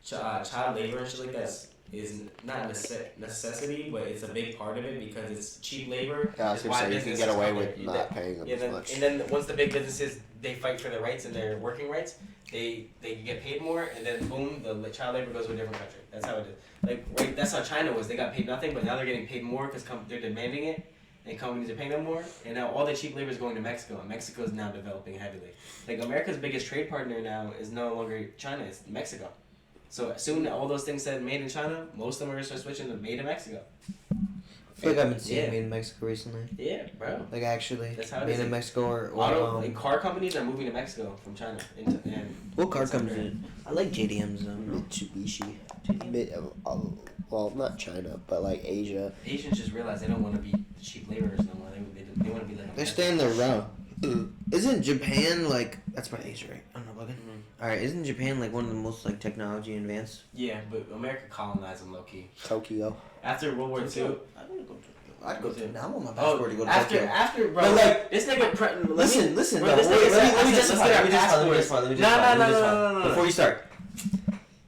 child labor and shit like that is not necessity, but it's a big part of it because it's cheap labor. Yeah, I was It's gonna why say you can businesses get away come with there. not paying them Yeah, as then, much. and then once the big businesses they fight for their rights and their working rights, they get paid more, and then boom, the child labor goes to a different country. That's how it is. Like right, that's how China was. They got paid nothing, but now they're getting paid more because they're demanding it, and companies are paying them more. And now all the cheap labor is going to Mexico, and Mexico is now developing heavily. Like America's biggest trade partner now is no longer China; it's Mexico. So soon, all those things said made in China, most of them are gonna start switching to made in Mexico. I feel like I've been seeing Yeah. made in Mexico recently. Yeah, bro. Like actually, That's how it made is. in Mexico or Like car companies are moving to Mexico from China. what car comes in? I like JDMs though. Mitsubishi. Well, not China, but like Asia. Asians just realize they don't want to be cheap laborers no more. They want to be like. They're staying their route. Isn't Japan like that's probably Asia, right? I'm not looking. All right, isn't Japan like one of the most like technology advanced? Yeah, but America colonized them low key. Tokyo. After World War II. I'd go to. I want my Oh, passport to go to after Tokyo. bro, But, like, this nigga. Listen. bro, No, this wait, nigga said, let me let's justify. get our Let me passports. No. Before you start,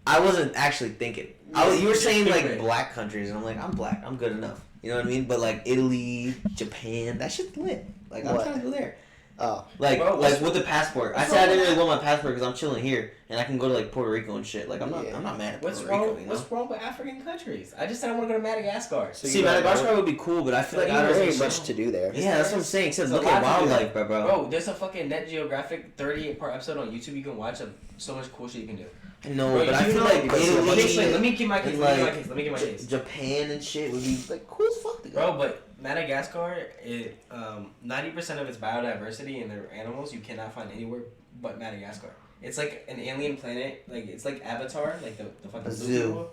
I wasn't actually thinking. You were saying like black countries, and I'm like, I'm black, I'm good enough. You know what I mean? But like Italy, Japan, that shit's lit. Like I'm What? trying to go there. Oh. Like, Bro, like with the passport. I said I didn't really want my passport because I'm chilling here and I can go to like Puerto Rico and shit. Like I'm not mad at What's Puerto wrong? Rico. You know? What's wrong with African countries? I just said I want to go to Madagascar. So See, you got Madagascar would be cool, but I feel like I There's don't very much to do there. Yeah, that's what I'm saying. Except There's look a at lot to do wildlife, bro. Bro, there's a fucking Net Geographic 38-part episode on YouTube you can watch of so much cool shit you can do. No, Bro, but I you feel know- like Italy, Let me get my case. and, Let me get my case. Japan and shit would be like cool as fuck to go. Bro, but Madagascar, 90% of its biodiversity and their animals you cannot find anywhere but Madagascar. It's like an alien planet. Like it's like Avatar, like the fucking A blue zoo. people.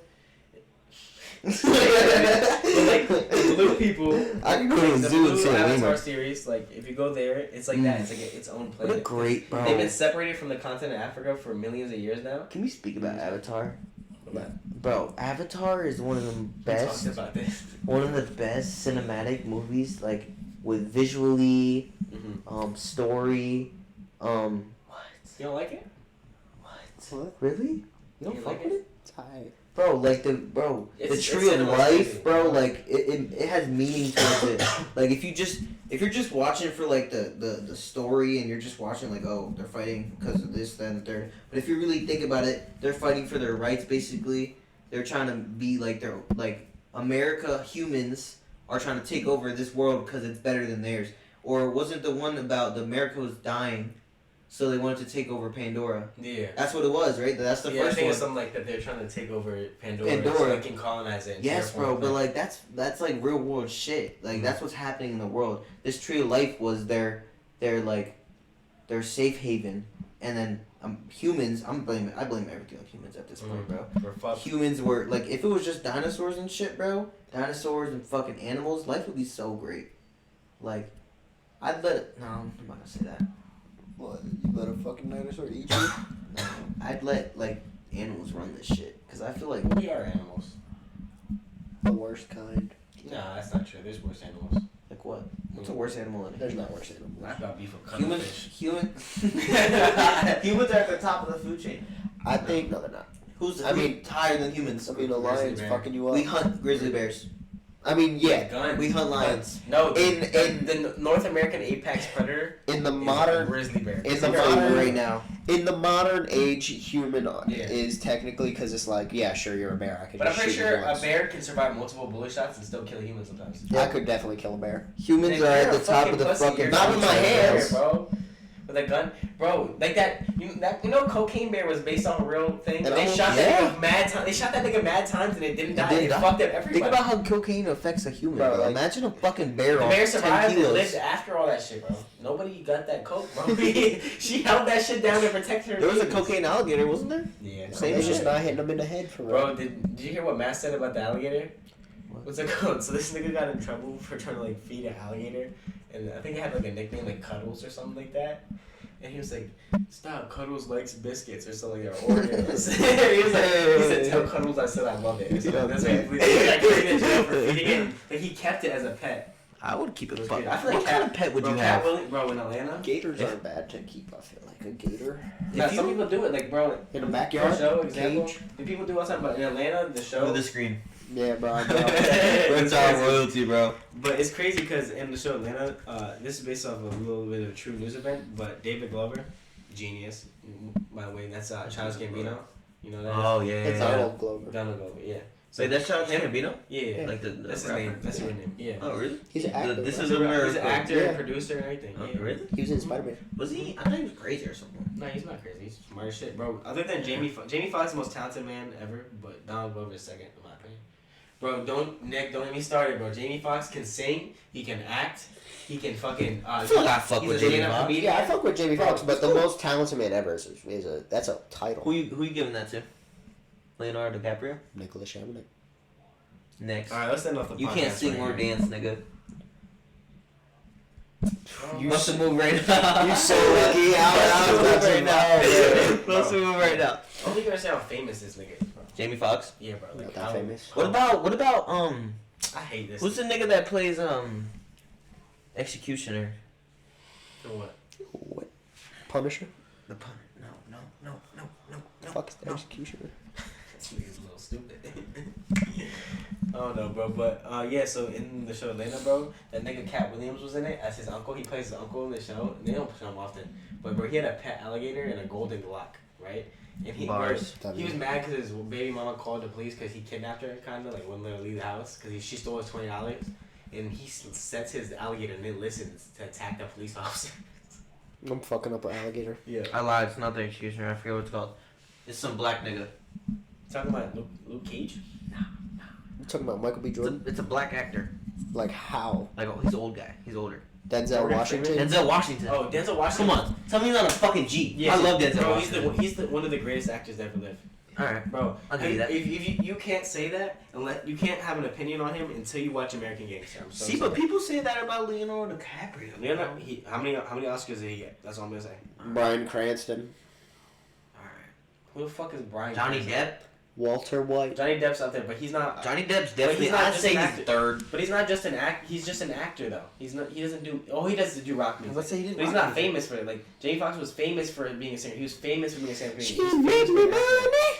Like the blue people. I can go to a the zoo and blue see a Avatar lemur. series. Like if you go there, it's like that. It's like its own What a planet. great bro. They've been separated from the continent of Africa for millions of years now. Can we speak about Avatar? What? Bro, Avatar is one of the We best, talked about this. one of the best cinematic movies, like with visually, story, what? You don't like it? What? Really? You don't You fuck like with it? it? Tight. Bro, like the It's tree of cinema's life, crazy. bro. Like it has meaning towards it. Like if you're just watching for like the story and you're just watching like oh they're fighting because of this that and the third. But if you really think about it, they're fighting for their rights. Basically, they're trying to be like they're like America humans are trying to take over this world because it's better than theirs. Or wasn't the one about the America was dying, so they wanted to take over Pandora. Yeah. That's what it was, right? That's the Yeah, I first think one. it's something like that. They're trying to take over Pandora, Pandora. so they can colonize it. and Yes, terraform bro, it. but like that's like real world shit. Like that's what's happening in the world. This tree of life was their safe haven, and then humans. I blame everything on humans at this point, bro. We're fucked. Humans were like if it was just dinosaurs and shit, bro. Dinosaurs and fucking animals, life would be so great. Like, I'd let it. No, I'm not gonna say that. What? You let a fucking dinosaur eat you? No, I'd let like animals run this shit because I feel like We are animals. The worst kind. Nah, that's not true. There's worse animals. like what? What's the worst animal in it? There's not worse animals. I got beef with cuttlefish. Humans are at the top of the food chain. I think no, they're not. Who's I mean- higher than humans? I mean, a Grizzly lion's bear. fucking you up. We hunt grizzly bears. I mean, yeah. Gun. We hunt lions. No, In- the North American apex predator In the is a modern, grizzly bear. in the I'm telling you modern, right now. in the modern age, human Yeah. is technically because it's like, yeah, sure, you're a bear. I can But I'm just pretty shoot you sure a once. bear can survive multiple bullet shots and still kill a human sometimes. I could definitely kill a bear. Humans Like, are you're at a the top of the pussy. fucking. You're Not with my a bear, hands. bro. With a gun, bro. Like that. You know, Cocaine Bear was based on a real thing. And They I'm- shot yeah. that nigga mad time. They shot that nigga mad times and it didn't die. didn't It die. fucked up everybody. Think about how cocaine affects a human, Bro, bro. like- Imagine a fucking bear the on bear 10 survived and kilos. lived after all that shit, bro. Nobody got that coke, bro. She held that shit down to protect her. There was a babies. cocaine alligator, wasn't there? Yeah, Same They're shit. just not hitting them in the head for real. Bro, did you hear what Matt said about the alligator? What's it called? So this nigga got in trouble for trying to like feed an alligator, and I think it had like a nickname like Cuddles or something like that. And he was like, "Stop, Cuddles likes biscuits or something like that, or Oreos." he said, "Tell Cuddles I said I love it." Or something. That's why he got in jail for feeding it. Like he kept it as a pet. I would keep it It was fun. good. I feel like What kind of pet would bro, you Katt have? Bro, in Atlanta. Gators aren't bad to keep. I feel like a gator Nah, If some you- people do it, like bro. in a The backyard show example. cage. The people do it all the time, but in Atlanta, the show. Over the screen. Yeah, bro. I know. That's our royalty, bro. But it's crazy because in the show Atlanta, this is based off of a little bit of a true news event. But David Glover, genius. By the way, that's Childish Gambino. You know that? Oh yeah. It's yeah. Donald Glover. Donald Glover, yeah. Wait, that's Childish Gambino? Yeah. Like the That's his rapper? name. That's his real name. Yeah. Oh really? He's an actor. This bro. is America. He's an actor, Yeah. and producer, and everything. Oh, Yeah. really? He was in Spider-Man. Was he? I thought he was crazy or something. No, he's not crazy. He's smart as shit, bro. Other than Jamie Foxx is the most talented man ever, but Donald Glover is second in my opinion. Bro, don't get me started, bro. Jamie Foxx can sing, he can act, he can fucking. I feel like I fuck he's with a Jamie stand-up Foxx. comedian. Yeah, I fuck with Jamie Bro, Foxx, but it's the cool. most talented man ever is a that's a title. Who you giving that to? Leonardo DiCaprio? Nicholas Chamonix. Next. All right, let's end off the You podcast can't sing right or here. dance, nigga. You Must have so- moved right now. you so lucky. Must have moved right now. Bro. Must have moved right now. I don't think you understand how famous this nigga is, bro. Jamie Foxx. Yeah, bro. Not Like, that how famous. What about I hate this. who's the nigga that plays Executioner? What? What? Punisher? The pun. No. Fuck the executioner. This nigga's a little stupid. I don't know, bro, but yeah. So in the show Atlanta, bro, that nigga Katt Williams was in it as his uncle. He plays his uncle in the show. They don't show him often, but bro, he had a pet alligator and a golden Glock, right? And he Bars. he was mad because his baby mama called the police because he kidnapped her, kind of like wouldn't let her leave the house because she stole his $20, and he sets his alligator and then listens to attack the police officer. I'm fucking up an alligator. Yeah. I lied. It's not the Executioner. I forget what it's called. It's some black nigga. Talking about Luke Cage. You talking about Michael B. Jordan? It's a black actor. Like how? Like he's an old guy. He's older. Denzel Morgan Washington? Denzel Washington. Oh, Denzel Washington. Come on. Tell me he's not a fucking G. Yeah, I love Denzel bro, Washington. he's one of the greatest actors that ever lived. Alright. Bro, I'll give you that. If you can't say that unless you can't have an opinion on him until you watch American Gangster. I'm so See, sorry. but people say that about Leonardo DiCaprio. Leonardo, how many Oscars did he get? That's all I'm gonna say. Bryan Cranston. Alright. Who the fuck is Brian? Johnny Cranston? Depp. Walter White. Johnny Depp's up there, but he's not. Johnny Depp's But definitely. he's not I'd just say an he's actor. third. But he's not just an act. He's just an actor though. He's not. He doesn't do. Oh, he does do rock music. Let's say he did. But he's rock not music. famous for it. Like Jamie Foxx was famous for being a singer. He was famous for being a singer. She He was famous made for me being an actor. money.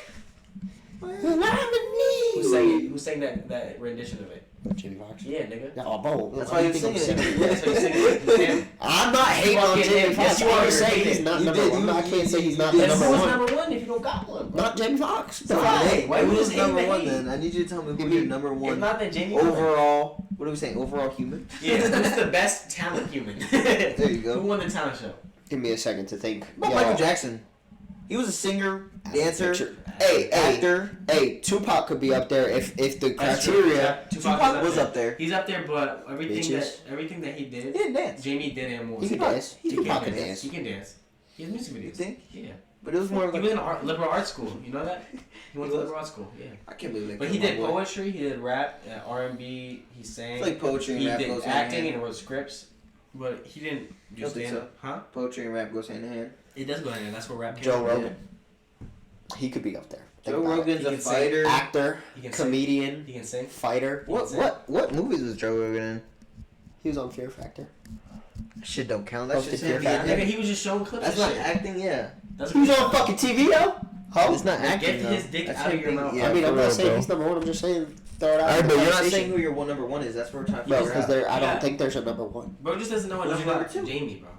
Who sang it? Who sang that rendition of it? Jamie Foxx. Yeah, nigga. Oh, bro. That's why why you you think I'm singing singing? it. That's what he's singing. It's him. I'm not hating on Fucking Jamie him. Foxx. Yes, you I'm are. just saying You're he's not You number did. one. I can't say he's not the did. number Who's one. number one if you don't got one? Bro? Not Jamie Foxx. Why? Why would Who's you number hate one me? then? I need you to tell me If who's you- your number If one not, then Jamie. overall. What are we saying? Overall human. Yeah, who's the best talent human? There you Who go. won the talent show? Give me a second to think. What about Michael Jackson? He was a singer, dancer, Hey, actor. Hey, Tupac could be up there if the That's true. criteria. Tupac was up there. He's up there, but Bitches. everything that he He did, didn't dance. Jamie did him more. He can Tupac- dance. he Tupac can can dance. He can dance. He has music You videos. think? Yeah. But it was more of He like. was in liberal art school. You know that? He went to He was? liberal art school. Yeah. I can't believe that. But he did poetry. He did rap, R&B. He sang. It's like poetry and He rap did goes hand in acting hand. and wrote scripts. But he didn't do Don't think stand up. Huh? Poetry and rap goes hand in hand. It does go hand in hand. That's where rap came Joe from. Rogan. He could be up there. Think Joe about it. Rogan's He a can sing. fighter. Actor, He can sing. comedian, He can sing. fighter. What movies was Joe Rogan in? He was on Fear Factor. Shit don't count. That's Hosted just Fear him. Factor. Nigga, he was just showing clips. That's of not shit. acting. Yeah. That's He was on fucking TV though. Huh? It's not Get acting. though. his dick That's out of him your being- mouth. Yeah, I mean, for I'm real, not saying bro. he's number one. I'm just saying throw it out. Alright, in but the you're not conversation. saying who your one number one is. That's what we're trying to No, figure because out. there. I Yeah. don't think there's a number one. Bro just doesn't know Who's enough your number about two? Jamie, bro.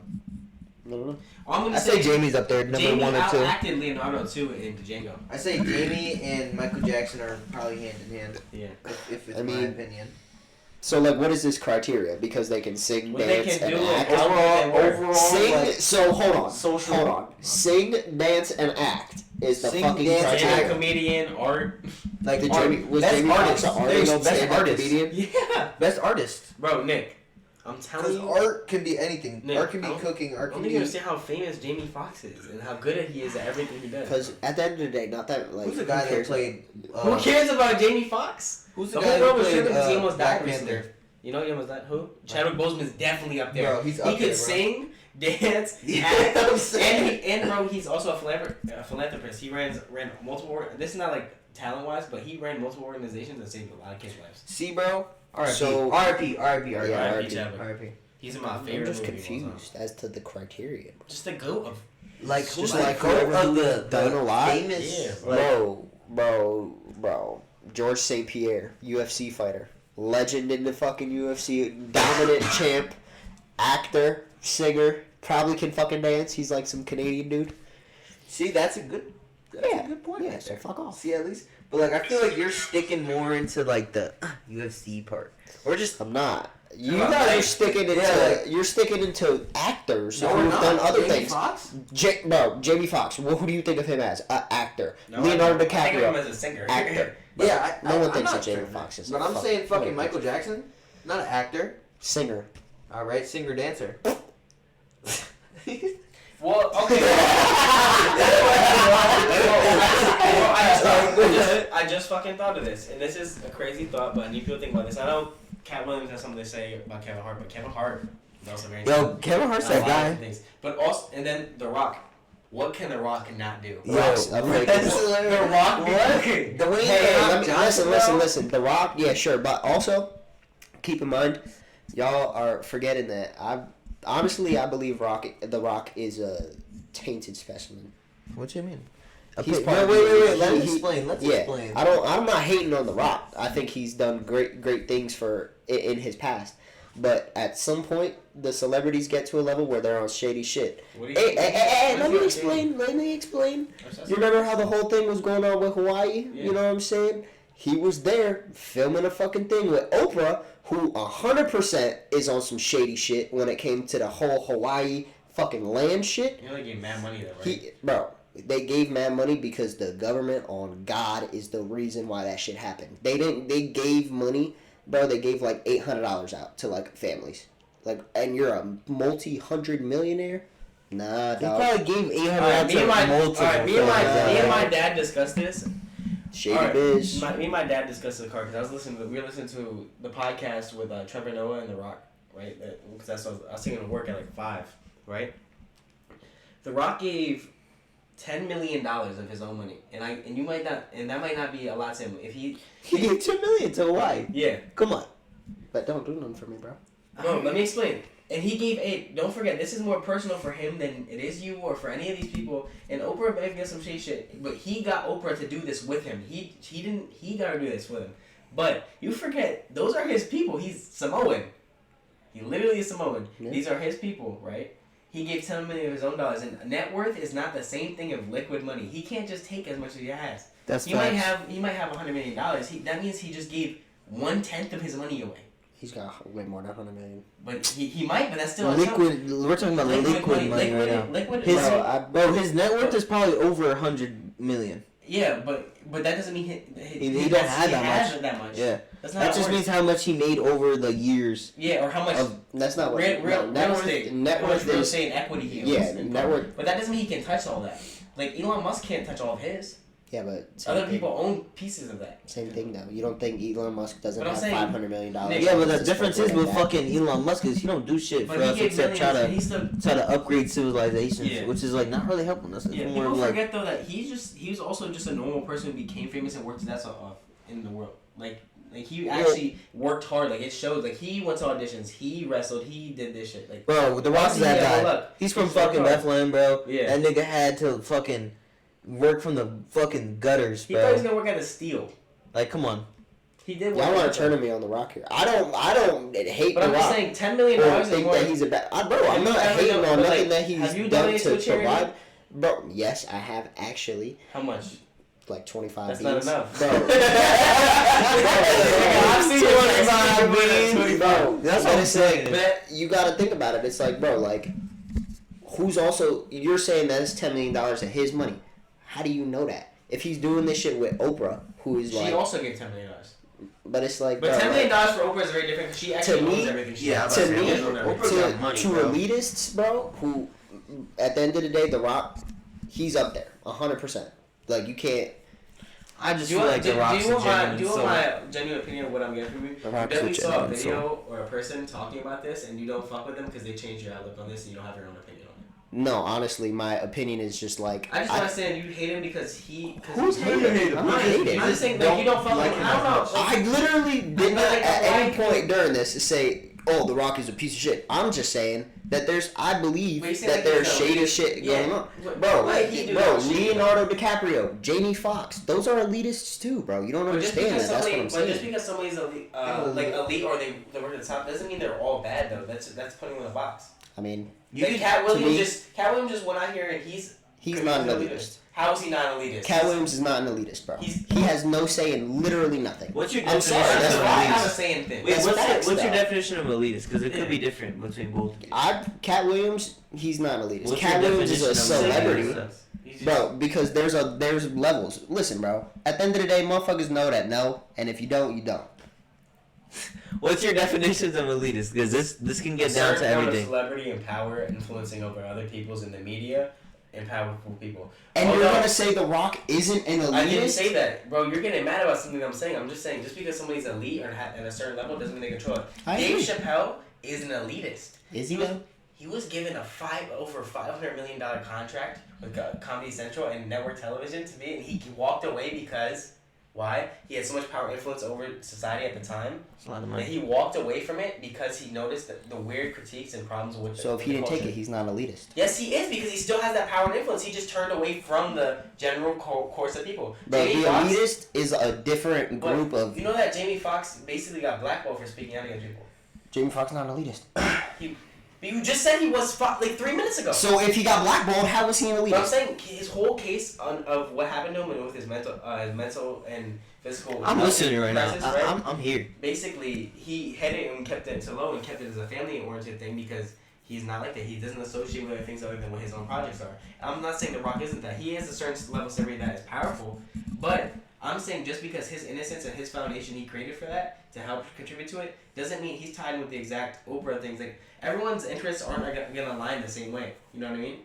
I don't know. All I'm gonna I say Jamie's up there, number Jamie one or two. out-acted Leonardo too in Django. I say Jamie and Michael Jackson are probably hand in hand. Yeah. If it's I my mean, opinion. So like, what is this criteria? Because they can sing, What they dance, can and do act. is Overall, Sing. like, So hold on. social- Hold on. Sing, dance, and act is the Sing, fucking dance, Stand-up criteria. comedian, art. like Did art- Jamie, was best Jamie artist. Foxx an There you artist? go, best stand-up artist. comedian? Yeah. Best artist. Bro, Nick, I'm telling Because you. art can be anything. Nick, art can I be don't- cooking. I Art don't can think you be. understand how famous Jamie Foxx is and how good he is at everything he does. Because at the end of the day, not that like. Who's the guy who that cares? played? Who cares about Jamie Foxx? Who's The the whole guy who world was played tripping because he almost Black died recently. Panther? You know he almost died? Who? Chadwick Boseman's definitely up there. Bro, he's he up could there, bro. sing, dance, Yeah, act, I'm saying. and bro, he's also a philanthropist. He ran multiple. This is not like talent wise, but he ran multiple organizations and saved a lot of kids' lives. See, bro, R.I.P. So- R.I.P. Yeah, R.I.P. RIP. Chadwick. R.I.P. He's in my I'm favorite just movie of all time. confused as to the criteria. Just the goat of. Like Just who's like the goat whoever of the done a lot? famous? Yeah, like, Bro. George St. Pierre, UFC fighter. Legend in the fucking UFC. Dominant champ. Actor. Singer. Probably can fucking dance. He's like some Canadian dude. see, that's a good. That's Yeah. a good point. Yeah, right so there. fuck off. See, at least, but like I feel like you're sticking more into like the UFC part. We're just I'm not. You Come on, guys like- are sticking into you're sticking into actors no, who we're have not. done other Jamie things. Foxx? Jamie Foxx. Well, who do you think of him as? Actor. No, Leonardo I think of him DiCaprio. as a singer. Actor. Yeah, No one I'm thinks not that Jamie tripping. Foxx is. But I'm saying fucking Michael Jackson, not an actor. Singer. All right, singer dancer. Well, okay. I just fucking thought of this, and this is a crazy thought, but I need people to think about this. I know Katt Williams has something to say about Kevin Hart, but Kevin Hart is also very. Yo, Kevin Hart's that guy. Things. But also, and then The Rock. What can The Rock not do? Yo, Rock's a fake- The Rock. What? Okay. The way Listen. The Rock, yeah, sure, but also keep in mind, y'all are forgetting that I believe The Rock is a tainted specimen. What you mean? He's Okay, part no, of wait. Let he- him explain. Let's Yeah, explain. I'm not hating on The Rock. I think he's done great things in his past. But at some point, the celebrities get to a level where they're on shady shit. What do you Hey, think? let me explain. You remember how the whole thing was going on with Hawaii? Yeah. You know what I'm saying? He was there filming a fucking thing with Oprah, who 100% is on some shady shit when it came to the whole Hawaii fucking land shit. You only gave mad money though, right? They gave mad money because the government on God is the reason why that shit happened. They gave money, bro. They gave like $800 out to like families, like, and you're a multi-hundred millionaire. Nah, He dog. probably gave $800 Alright, me to and my multiple. me and my dad discussed this. Shady Alright, biz. me and my dad discussed the car because we were listening to the podcast with Trevor Noah and The Rock, right? Because that's what I was taking to work at like 5, right? The Rock gave $10 million of his own money, and that might not be a lot to him. If he gave $10 million to Hawaii. yeah, Come on. But don't do nothing for me, bro. no, let me explain. And he gave don't forget, this is more personal for him than it is you or for any of these people. And Oprah may get some shit, but he got Oprah to do this with him. He got to do this with him. But you forget, those are his people. He's Samoan. He literally is Samoan. Yeah. These are his people, right? He gave $10 million of his own dollars, and net worth is not the same thing of liquid money. He can't just take as much as he has. That's He might have $100 million. That means he just gave 1/10 of his money away. He's got way more than 100 million. But he might, but that's still liquid. We're talking about liquid money right now. Liquid. His, Bro, his net worth is probably over 100 million. yeah, but that doesn't mean He don't have that much. Yeah, That's not that how it just works. means how much he made over the years. Yeah, or how much That's not what real estate. Net How much worth real is. estate and equity he owns. Yeah, and net worth. But that doesn't mean he can touch all that. Like Elon Musk can't touch all of his. Yeah, but Other people own pieces of that. Same thing though. You don't think Elon Musk doesn't But I'm have saying- $500 million? Nick, Yeah, but the difference is with fucking Elon Musk is he don't do shit But for he us gave except millions, and he still. try to upgrade civilizations, Yeah. which is like not really helping us. It's Yeah, more people of like forget though that he was also just a normal person who became famous and worked his ass off in the world. Like he actually worked hard. Like it shows. Like he went to auditions. He wrestled. He did this shit. Like bro, the Rock's that Yeah, guy. look, He's from he's fucking worked hard. Bethlehem, bro. Yeah. That nigga had to fucking work from the fucking gutters, he thought he was bro. gonna work at a steel. Like, come on. He did. Y'all work want at to turn me on the Rock here? I don't hate But the I'm Rock. just saying, $10 million Or is think more. that he's a bad. Bro, I'm Have not you ever hating done- on but, nothing like, that he's have you done donated to to a charity? provide. Bro, yes, I have actually. How much? Like 25 That's beans. not enough. Bro. I've seen you on the Bro, That's but what I'm it's saying. like, but you gotta think about it. It's like, bro, like, who's also, you're saying that it's $10 million of his money. How do you know that? If he's doing this shit with Oprah, who is She like, also gave $10 million. but it's like, But bro, $10 million like, for Oprah is very different because she actually me, owns everything. She yeah, owns. to Oprah me, She owns everything. got money, to bro. elitists, bro, who, at the end of the day, The Rock, he's up there, 100%. Like, you can't, I just Do you feel want, like the Rock's do you want genuine. my genuine opinion of what I'm getting from you? The You Rock's definitely a saw a genuine video or a person talking about this and you don't fuck with them because they changed your outlook on this and you don't have your own opinion on it. No, honestly, my opinion is just like... I just understand you hate him because Who's hating him? I'm not hating him. I'm just saying, like, you don't fuck like him. I don't know. I literally did not at any point during this say, oh, The Rock is a piece of shit. I'm just saying that I believe that there's shady shit going on. Bro, Leonardo DiCaprio, Jamie Foxx, those are elitists too, bro. You don't understand that. That's what I'm saying. But just because somebody's elite or they work at the top doesn't mean they're all bad though. That's putting them in a box. I mean, Katt Williams just went out here and he's not an elitist. How is he not an elitist? Katt Williams is not an elitist, bro. He has no say in literally nothing. What's your I'm definition sorry, of that's why I have a elitist? say in things. Wait, what's your definition of elitist? Because it could be different between both. Katt Williams, he's not an elitist. What's Katt Williams is a celebrity. elitist? Bro, because there's levels. Listen, bro. At the end of the day, motherfuckers know that no, and if you don't, you don't. What's your definitions of elitist? Because this can get down to everything. Celebrity and power influencing over other people's in the media and powerful people. And you're gonna say The Rock isn't an elitist? I didn't say that, bro. You're getting mad about something I'm saying. I'm just saying, just because somebody's elite or at a certain level doesn't mean they control it. Dave Chappelle is an elitist. Is he? He was given a over $500 million contract with Comedy Central and network television to be, and he walked away because why? He had so much power and influence over society at the time. That's a lot of money. And he walked away from it because he noticed the weird critiques and problems with it. So if he didn't take it, he's not an elitist. Yes, he is, because he still has that power and influence. He just turned away from the general course of people. But the elitist is a different group of... You know that Jamie Foxx basically got blackballed for speaking out against people? Jamie Foxx not an elitist. You just said he was like 3 minutes ago. So if he got blackballed, how was he an elitist? But I'm saying his whole case of what happened to him and with his mental and physical. I'm listening right crisis, now. right? I'm here. Basically, he had it and kept it so low and kept it as a family-oriented thing because he's not like that. He doesn't associate with other things other than what his own projects are. I'm not saying The Rock isn't that. He has a certain level of celebrity that is powerful, but I'm saying just because his innocence and his foundation he created for that to help contribute to it doesn't mean he's tied with the exact Oprah things. Like, everyone's interests aren't gonna align the same way. You know what I mean?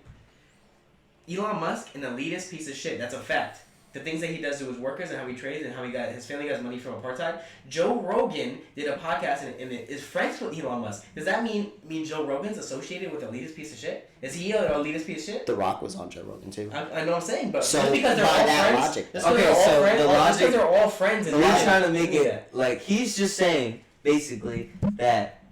Elon Musk, an elitist piece of shit. That's a fact. The things that he does to his workers and how he trades and how his family got his money from apartheid. Joe Rogan did a podcast and is friends with Elon Musk. Does that mean Joe Rogan's associated with elitist piece of shit? Is he an elitist piece of shit? The Rock was on Joe Rogan too. I know what I'm saying, but so just because they're by all that friends, logic, just because they're all friends, and we're trying to make it like he's just saying basically that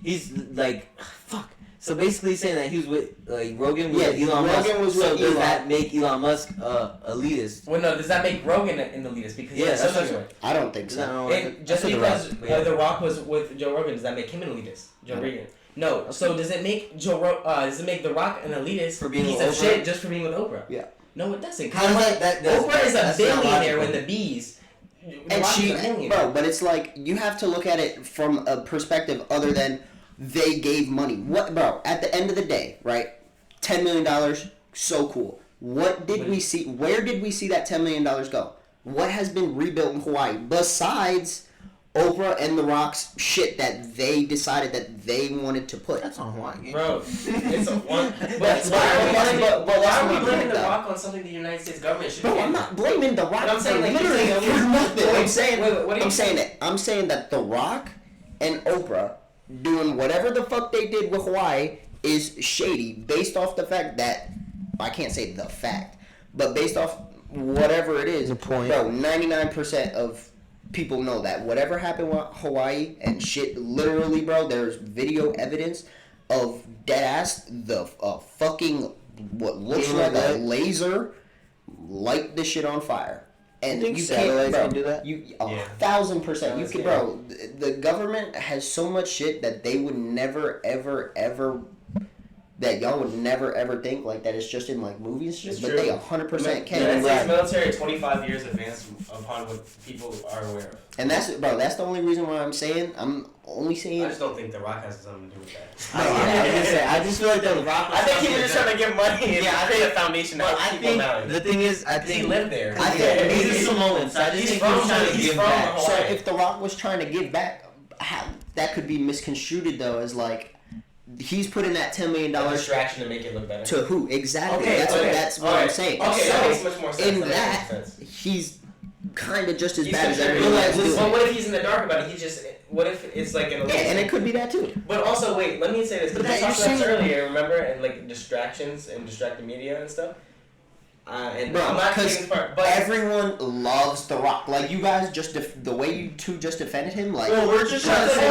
he's like fuck. So basically saying that he was with Rogan was with Elon Musk. Does that make Elon Musk elitist? Well, no. Does that make Rogan an elitist? Because that's true. I don't think so. And just because The Rock was with Joe Rogan, does that make him an elitist? Joe Rogan. No. So does it make does it make The Rock an elitist for being piece with of Oprah? shit just for being with Oprah? Yeah. No, it doesn't. How does that Oprah is a billionaire with the bees. And but it's like you have to look at it from a perspective other than they gave money. What, bro? At the end of the day, right? $10 million, so cool. What did we see? Where did we see that $10 million go? What has been rebuilt in Hawaii besides Oprah and The Rock's shit that they decided that they wanted to put? That's on Hawaii, bro. It's a one. But why are we blaming The Rock on something the United States government should? Bro, I'm not blaming The Rock. I'm saying literally for nothing. I'm saying it. I'm saying that The Rock and Oprah doing whatever the fuck they did with Hawaii is shady based off the fact that I can't say the fact, but based off whatever it is, the point. Bro, 99% of people know that whatever happened with Hawaii and shit, literally, bro, there's video evidence of dead ass the fucking what looks like a laser light this shit on fire. And you can't, bro, do that? 1,000%. You can, bro. The government has so much shit that they would never, ever, ever, that y'all would never, ever think like that. It's just in like movies, shit. But they 100% can. The United States military 25 years advanced upon what people are aware of. And that's, bro. That's the only reason why I'm only saying. I just don't think The Rock has something to do with that. I just feel like The Rock. I think he was just trying to give money and create a foundation. But I think the thing is, I think he lived there. I think these are some moments. I just think he's trying to give back. So if The Rock was trying to give back, that could be misconstrued though as like. He's putting that $10 million distraction to make it look better. To who exactly? Okay, that's what I'm saying. Okay, so that makes much more sense. In that, he's kind of just as He's bad as contributing. everyone else But doing. what if he's in the dark about it? He just. What if it's like an. Yeah, and it could be that too. But also, wait, let me say this. But Because we that talked about you're this saying- earlier, remember? And like distractions and distracted media and stuff. And Bro, I'm not taking because this part, but everyone loves The Rock. Like, you guys just, the way you two just defended him, like... Well, we're just trying to say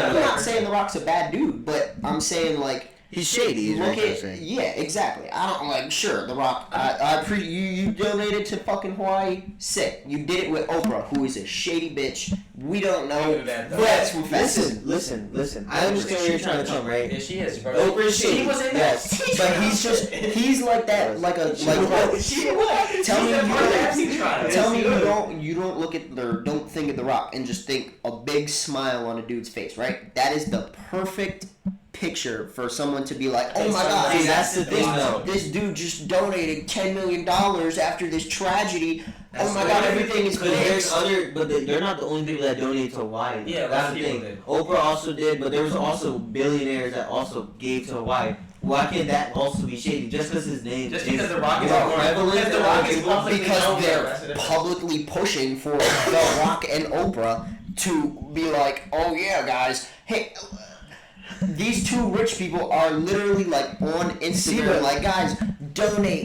I'm not saying The Rock's a bad dude, but I'm saying, like... He's shady. Is what Look I'm at, saying. yeah, exactly. I don't, like, sure, The Rock, you donated to fucking Hawaii, sick. You did it with Oprah, who is a shady bitch. We don't know. That's from Listen. I understand where you're trying to come, right? Yeah, she is, bro. Oprah's shady. She was in Yes. that. But he's like that, like a, like, She was. Tell me She's you a part of don't- Epstein trial. tell me you don't look at or don't think of The Rock and just think a big smile on a dude's face, right? That is the perfect picture for someone to be like, oh my god, See, that's the thing, though. this dude just donated $10 million after this tragedy. Oh my That's god, what everything is But there's fixed. other, but they're not the only people that donate to Hawaii. Yeah, a lot that's of the people thing. did. Oprah also did, but there was also billionaires that also gave to Hawaii. Why can't that also be shady? Just because his name Just is because The Rock is more more prevalent because The than Rock other is people? publicly Because known, they're that's the difference. publicly pushing for The Rock and Oprah to be like, oh yeah, guys, hey, these two rich people are literally like on Instagram, like, guys,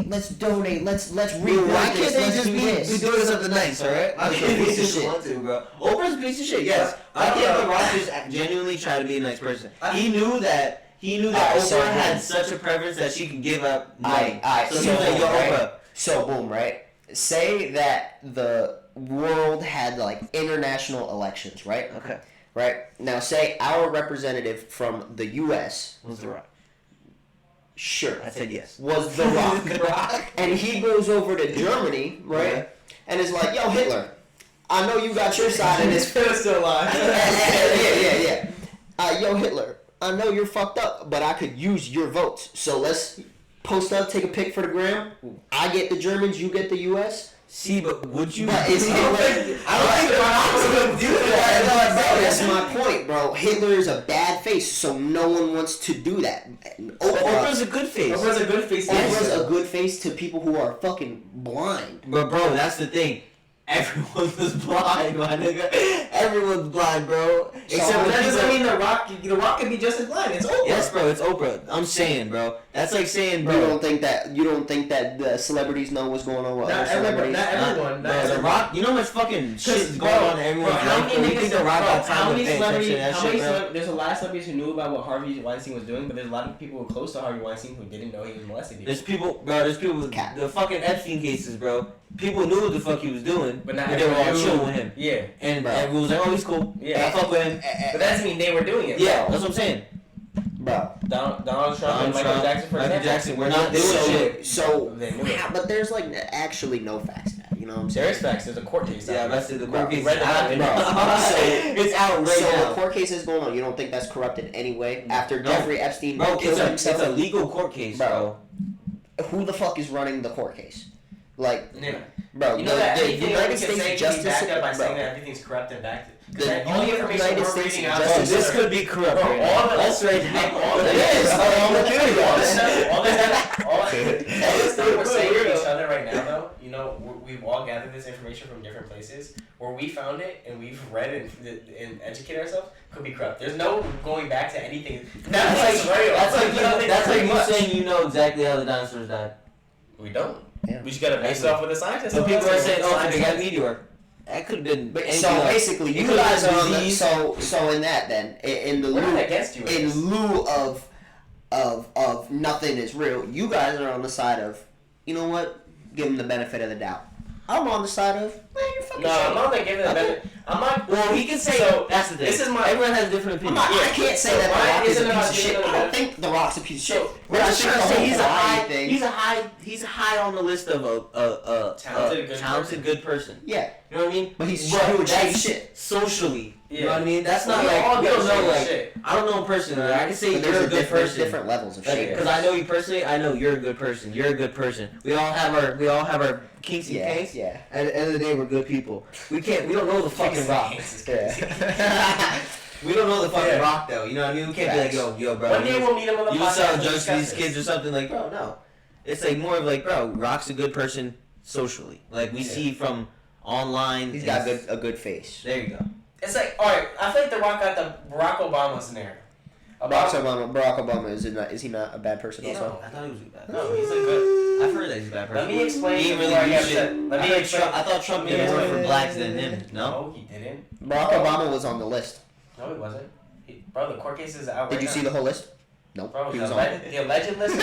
let's donate, let's read. Why can't they let's just do be this. doing something nice, alright? Why can't they just want to, bro? Oprah's a piece of shit, yes. I can't The Rock just genuinely try to be a nice person. He knew that Alright, so Oprah had then- such a preference that she could give up money. Alright, So he was like, yo, Oprah. So boom, right? Say that the world had like international elections, right? Okay. Right? Now say our representative from the US, Was The Rock? sure, I said yes. was The Rock. And he goes over to Germany, right? Yeah. And is like, yo, Hitler, I know you got your side of this. Hitler's still alive. yeah. Yo, Hitler, I know you're fucked up, but I could use your votes. So let's post up, take a pic for the gram. I get the Germans, you get the US. See, but would you? But is Hitler? I don't think The Rock would do that. Bro, that's my point, bro. Hitler is a bad face, so no one wants to do that. Oprah's a good face. Oprah's a good face. Oprah's a good face to people who are fucking blind. But bro, that's the thing. Everyone was blind, my nigga. Everyone's blind, bro. Except But for that doesn't people. mean The Rock can be just as blind. It's Oprah. Yes, bro. It's Oprah. I'm saying, bro. That's like saying, You bro. don't think that the celebrities know what's going on with Not other everyone. celebrities? Not everyone. Bro, The Rock. You know how much fucking shit is going bro, on in everyone's how life? many You think The Rock got how time to many pay attention to celebrities? that How shit, many bro? there's a lot of celebrities who knew about what Harvey Weinstein was doing, but there's a lot of people who were close to Harvey Weinstein who didn't know he was molesting people. There's people, bro. There's people. Katt. The fucking Epstein cases, bro. People knew what the fuck he was doing, But not they were all everyone knew. chill with him. Yeah. And Bro. everyone was like, "Oh, he's cool. Yeah. I fuck with him." But that doesn't mean they were doing it. Yeah, bro. that's what I'm saying. Bro. Donald Trump and Donald Michael Trump, Jackson, for Michael example. Jackson, we're not doing shit. So, They knew it. but there's like actually no facts to that. You know what I'm saying? There is facts. There's a court case. Yeah, out that's it. The Bro, court case is read out. it, bro. It's out right So now. the court case is going on. You don't think that's corrupt in any way? After No. Jeffrey Epstein Bro, killed it's himself, a legal court case, bro. who the fuck is running the court case? Like, Yeah. bro, You know that the anything United we can States say can be Justice, backed up by bro, saying that everything's corrupt and backed. The All the information United we're States reading out. Justice- Bro, this could be corrupt. Bro, right all now. the That's right now. all the It is. all this stuff we're saying to each other right now, though, you know, we've all gathered this information from different places where we found it and we've read and educated ourselves. Could be corrupt. There's no going back to anything. That's like real. that's like Nothing that's like pretty you much. saying you know exactly how the dinosaurs died. We don't. Yeah. We just gotta base it off with the scientists. So people are saying, "Oh, Science they got a says. meteor." That could have been. But anything so else. basically, It you could've guys been are on the, disease. so in that then in the We're not lieu against you. in lieu of nothing is real, you guys are on the side of, you know what, give them the benefit of the doubt. I'm on the side of, man, you're fucking No, shady. I'm not gonna give it a benefit. I'm not. Well, he can say. So, that's the thing. this is my- Everyone has different I'm opinions. not, I can't say So that The mine Rock is a isn't piece about of shit. giving them I a don't think The Rock's a piece of shit. So, We're just trying to say he's a high. thing. He's high on the list of a talented, good person. Yeah, You know what I mean? but he's But doing shady that's shit. Socially, you know Yeah. what I mean? That's Well, not we all like we do don't know. shady Like shit. I don't know him personally. I can say But you're a there's good person. different levels of shit. Because I know you personally, I know you're a good person. You're a good person. We all have our kinks and Yeah, kinks. yeah. At the end of the day, we're good people. We don't know the fucking Rock. Yeah. We don't know the fucking Yeah. Rock though. You know what I mean? We can't be like, yo, bro. One day we'll meet him on the You podcast. sell and drugs to discuss these this. kids or something like, bro, no. It's like more of like, bro, Rock's a good person. socially. Like we Yeah. see from online. He's things. got a good face. There you go. It's like, alright, I feel like The Rock got the Barack Obama scenario. Barack Obama is he not a bad person Yeah, also? I thought he was a bad. No, he's a good. I've heard that he's a bad person. Let me explain. He didn't before I really get do shit. upset. Let me explain. I thought Trump did more for blacks than him. No. he didn't. Barack Obama was on the list. No, he wasn't. Bro, the court case is out. Did right you now. see the whole list? No, Bro, he the, was on. the alleged list.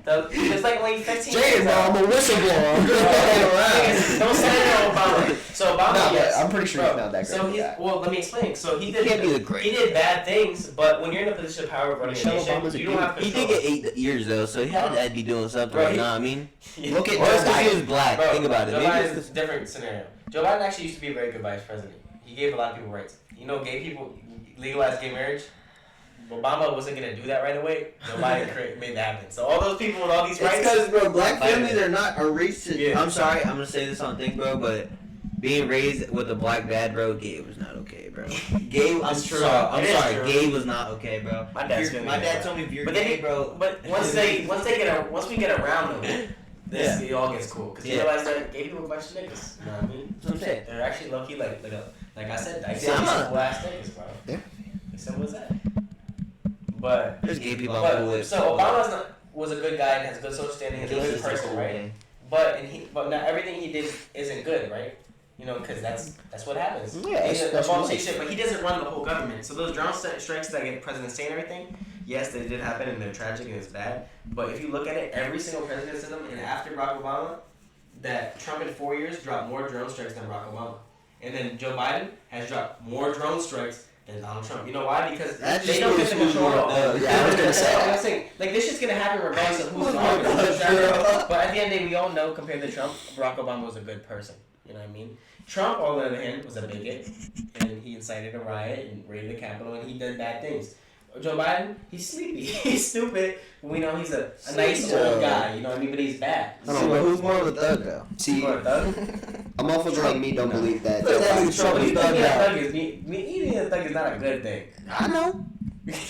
There's like only 15 Jaden, days bro, out. I'm a whistleblower. Don't say it on Obama. So Obama, No, yes. I'm pretty sure Bro, he's not that great. So Yeah. well, let me explain. So he did. Can't be the great. He did bad things, but when you're in a position of power of running a Michelle nation, Obama's a you don't have He control. did get 8 years though, so he had to be doing something. Bro, You know what I mean? Look at Or it's Joe because he Biden. was black. Bro, Think about it. Joe Maybe Biden it's is a different scenario. Joe Biden actually used to be a very good vice president. He gave a lot of people rights. You know, gay people legalized gay marriage. Obama wasn't gonna do that right away. Joe Biden made that happen. So all those people with all these rights. because, bro, black Biden. families are not racist. Yeah. I'm sorry, I'm gonna say this on thing, bro, but being raised with a black dad, bro, gay was not okay, bro. Gay, I'm It's true. sorry, I'm It is sorry, true. gay was not okay, bro. My dad's gonna My be dad gay, told me if you're But gay, they- bro. But once we get around them, this it all gets cool because you Yeah. realize that gay people are a bunch of niggas. You know what I mean? That's what I'm saying. They're actually low key like I said, I See, see I'm not- simple ass niggas, bro. Yeah. As simple as that. But There's gay people I'm cool with. so Obama was a good guy and has good social standing and is a good person, right? But not everything he did isn't good, right? You know, because that's what happens. Yeah, He's that's a boss life. shit, but he doesn't run the whole government. So those drone strikes that get President say and everything, yes, they did happen and they're tragic and it's bad. But if you look at it, every single president system and after Barack Obama, that Trump in 4 years dropped more drone strikes than Barack Obama, and then Joe Biden has dropped more drone strikes than Donald Trump. You know why? Because That they just don't get proves the who's control. more dumb. Yeah, I was gonna say that. I'm saying, like, this shit's gonna happen regardless of who's Who's on more dumb, bro? But at the end of the day, we all know, compared to Trump, Barack Obama was a good person. You know what I mean? Trump, on the other hand, was a bigot, and he incited a riot and raided the Capitol, and he did bad things. Joe Biden, he's sleepy, he's stupid, but we know he's a nice old guy, you know what I mean? But he's bad. I don't So, know. who's more of a thug though? See, For a thug? a motherfucker like me don't believe that. Look at that nigga Trump What do is you think thugged being a out. thug is? Being a thug is not a good thing. I know.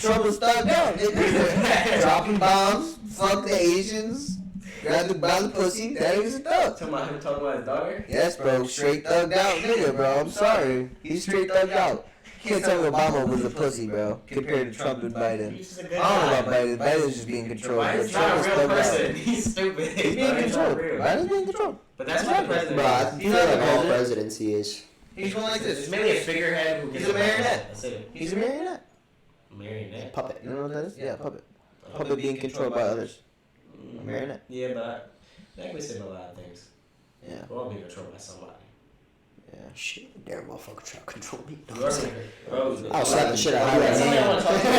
Trump was thugged out. Dropping bombs, fuck the Asians, grab the by the pussy. That nigga's a thug. Talking about him talking about his daughter? Yes, bro. Straight thugged out nigga, bro. I'm sorry. He's straight thugged out. Can't tell me Obama was a pussy, bro, compared to Trump and Biden. He's just a I good don't know guy. about Biden. Biden's just being controlled. Biden's Trump not is a real thugged out. person. He's stupid. He's being Biden's not controlled. real. Biden's being controlled. But that's what the president Bro, I is. feel He's not like the all president. presidents he is. He's going like It's this. mainly a figurehead who He's gets a marionette. That's it. He's a marionette. Marionette. Puppet. You know what that is? Yeah, puppet. Puppet being controlled by others. A marionette. Yeah, but that can be said a lot of things. Yeah. We're all being controlled by somebody. Yeah. Shit, dare motherfucker try to control me. I'll slap the shit out of you. Somebody want to talk to you.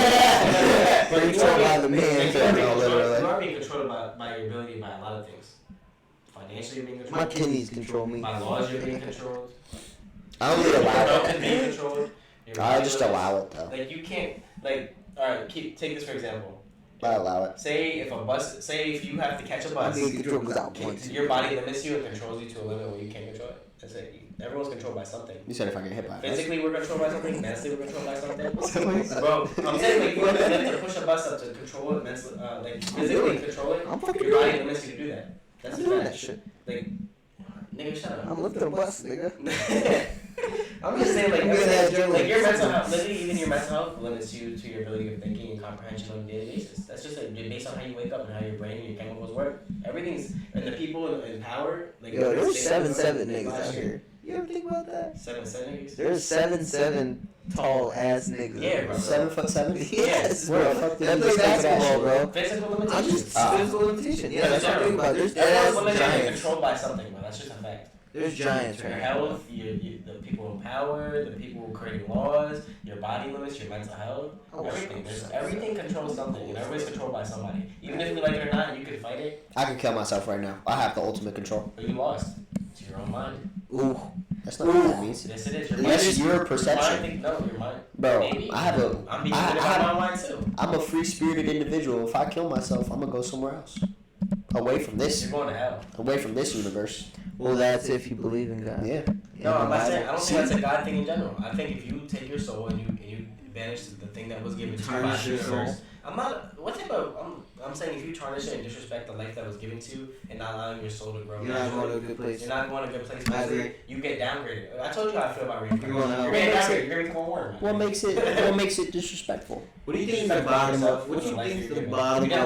But you are by the man, being so, no, controlled- literally. you are being controlled by your ability by a lot of things. Financially, you're being My controlled. kidneys control me. By laws, you're being controlled. I only allow Health is it. being controlled. Your I just body allow it though. limits. Like you can't alright, take this for example. I allow it. Say if you have to catch a I'm bus, being controlled because I want to. your body limits you and controls you to a limit where you can't control it. That's it. Everyone's controlled by something. You said if I get hit by a bus. Physically, we're controlled by something. Mentally, we're controlled by something. Bro, I'm saying like you have to push a bus up to control it. Mentally, like physically control it. I'm fucking Your doing body it. limits you to do that. That's I'm a doing fact. that shit. Like, nigga, shut up. I'm lifting a bus, nigga. I'm just saying, like, I'm getting that adrenaline. like your mental health, literally, even your mental health limits you to your ability of thinking and comprehension on a daily basis. That's just like, based on how you wake up and how your brain and your chemicals work. Everything's, and the people in power, like, Yo, there's they- 7'7" niggas last out year. here. You ever think about that? 7'7" niggas? There's 7'7" tall ass niggas. Yeah, bro. 7'7"? Yes, Where bro. the fuck did That you plays just think of that basketball, shit? bro. Physical I'm limitations. just physical limitation. Yeah, that's what I'm thinking about. There's Everyone's ass limited and giants. controlled by something, bro. That's just a fact. There's giants Your right health, the people in power, the people creating laws, your body limits, your mental health, Oh, everything. shit. Everything controls something, and everybody's controlled by somebody. Even if you like it or not, you could fight it, I can kill myself right now. I have the ultimate control. but you lost. It's your own mind. Ooh. That's not what that means. Yes, it is. Your Yes, mind is your perception. Mind, no, your mind. Bro, Maybe. I have a. I'm being I- limited I- by my mind too. I'm a free-spirited individual. If I kill myself, I'm gonna go somewhere else, away from You're this, going to hell. away from this universe. Well, that's if you believe in God. Yeah. No, I'm not Bible. saying. I don't think that's a God thing in general. I think if you take your soul and you banish the thing that was given to you by Tarnish the your universe, soul. I'm not. What type of? I'm saying if you tarnish it and disrespect the life that was given to you and not allowing your soul to grow. You're not going to a good place. You're not going to a good place. I agree. You get downgraded. I told you how I feel about reincarnation. You're getting downgraded. You're becoming more. What makes it disrespectful? What do you think is the bottom of? What do you think is the bottom of? You didn't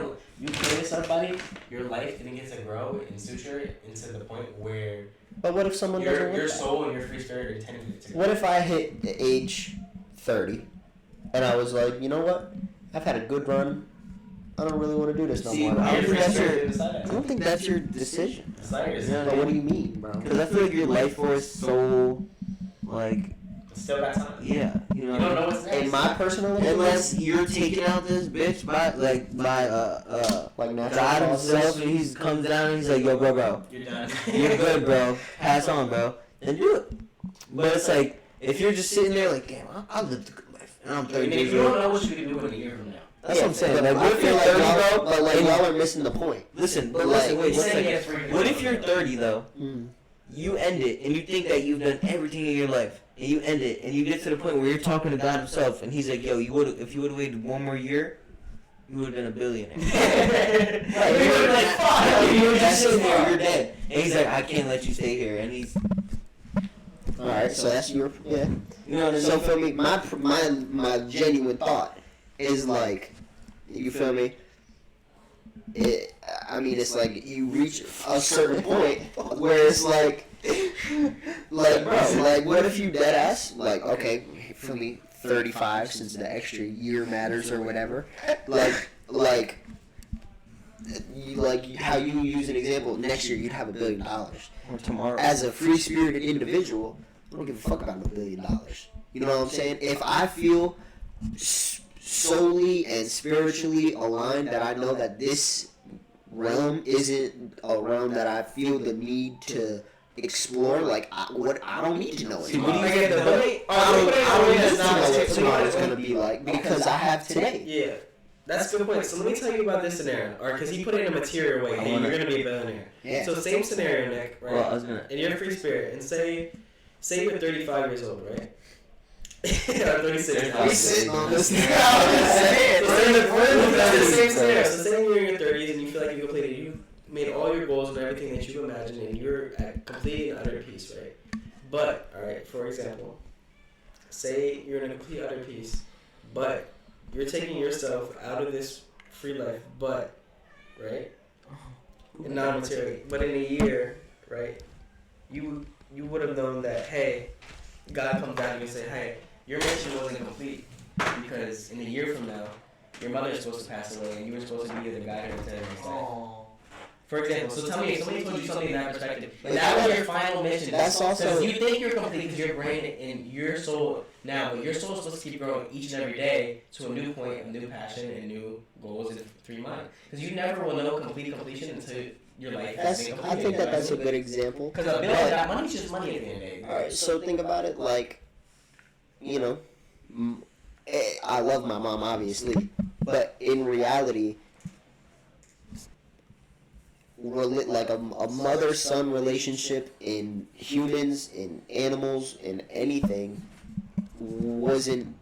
allow you created somebody. Your life didn't get to grow and suture into the point where. But what if someone doesn't want your that? soul and your free spirit are intended to? What if I hit age 30 and I was like, you know what? I've had a good run. I don't really want to do this no more. I don't think that's your decision. But what do you mean, bro? Because I feel like your life force so, like... Still got time. Yeah. You don't know what's next. In my personal opinion... Unless you're taking out this bitch by God himself, and he comes down and he's like, yo, bro. You're done. You're good, bro. Pass on, bro. Then do it. But it's like, if you're just sitting there like, damn, I lived a good life. And I'm 30 years You old. don't know what you can do in a year from now. That's what I'm saying. But Like, what if you're 30, bro? But like, y'all are missing the point. Listen, but Like, listen, wait, say listen. What if you're 30, though? You end it, and you think that you've done everything in your life, and you end it, and you get to the point where you're talking to God himself, and he's like, yo, if you would have waited one more year, you would have been a billionaire. Right, you would have been like, fuck! You were just sitting there, you're dead. And he's like, I can't let you stay here, and he's... Alright, so that's your... Yeah. You know what I mean? So for me, my genuine thought is like, you feel me? It's like you reach a certain point where it's like bro, like what if you dead ass? Like, okay, for me, 35 since the extra year matters or whatever. Like how you use an example. Next year you'd have $1 billion. Or tomorrow. As a free spirited individual, I don't give a fuck about $1 billion. You know what I'm saying? If I feel solely and spiritually aligned that I know that this realm isn't a realm that I feel the need to explore, like I don't need to know it. What do you get the I don't need to know what tomorrow's gonna be like because I have today. Yeah, that's a good point. So let me tell you about this scenario, or because he put it in a material way. Hey, you're gonna be a billionaire. Yeah. So same scenario, Nick. Right? Well, I was gonna. And you're a free spirit, and say you're 35 years old, right? Or 36. We sitting on this now. The same scenario. So say you're in your 30s and you feel like you made all your goals and everything that you imagined, and you're at complete and utter peace, right? But, alright, for example, say you're in a complete utter peace, but you're taking yourself out of this free life, but, right? And non-material. But in a year, right, you would have known that, hey, God comes down and say, hey, your mission wasn't complete because in a year from now, your mother is supposed to pass away and you were supposed to be the guy who returned his life. For example, so tell me, if somebody told you something in that perspective, and that was your final mission. That's also... Because you think you're complete because your brain and your soul now, but your soul is supposed to keep growing each and every day to a new point, a new passion, and new goals and through your mind. Because you never will know completion until your life has been completed. I think that's a good example. Because $1 billion, money's just money at the end of the day. Alright, so think about it like, you know, I love my mom, obviously, but in reality, like a mother-son relationship in humans, in animals, in anything, wasn't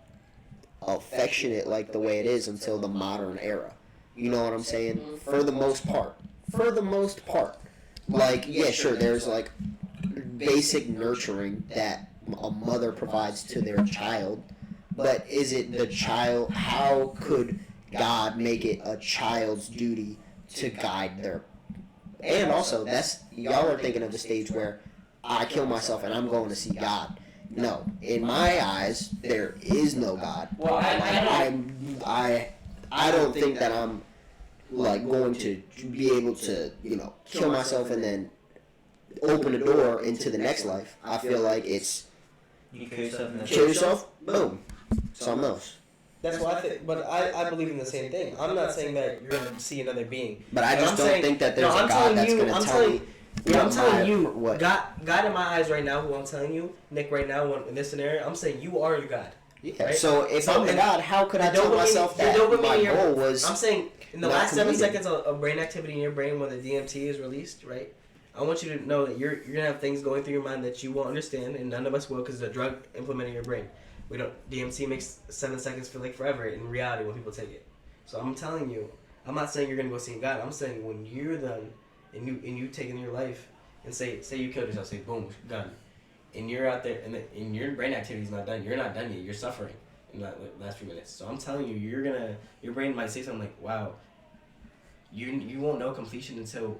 affectionate like the way it is until the modern era. You know what I'm saying? For the most part. Like, yeah, sure, there's like basic nurturing that a mother provides to their child, but is it the child? How could God make it a child's duty to guide their? And also, y'all are thinking of the stage where I kill myself and I'm going to see God. No, in my eyes, there is no God. Well, I don't think that I'm like going to be able to, you know, kill myself and then open a door into the next life. I feel like it's You kill yourself, boom, something else. That's what I think, but I believe in the same thing. I'm not saying that you're going to see another being. But I just don't think that there's a God that's going to tell me. I'm telling you, what? God in my eyes right now, who I'm telling you, Nick, right now, in this scenario, I'm saying you are your God. Yeah. Right? So if I'm the God, how could I tell myself that my goal was? I'm saying in the not last 7 completed. seconds of brain activity in your brain when the DMT is released, right? I want you to know that you're gonna have things going through your mind that you won't understand, and none of us will, because it's a drug implementing your brain. we don't. DMT makes 7 seconds feel like forever in reality when people take it. So I'm telling you, I'm not saying you're gonna go see God. I'm saying when you're done, and you taking your life, and say you killed yourself, say boom, done, and you're out there, and your brain activity's not done. You're not done yet. You're suffering in that last few minutes. So I'm telling you, your brain might say something like, wow. You won't know completion until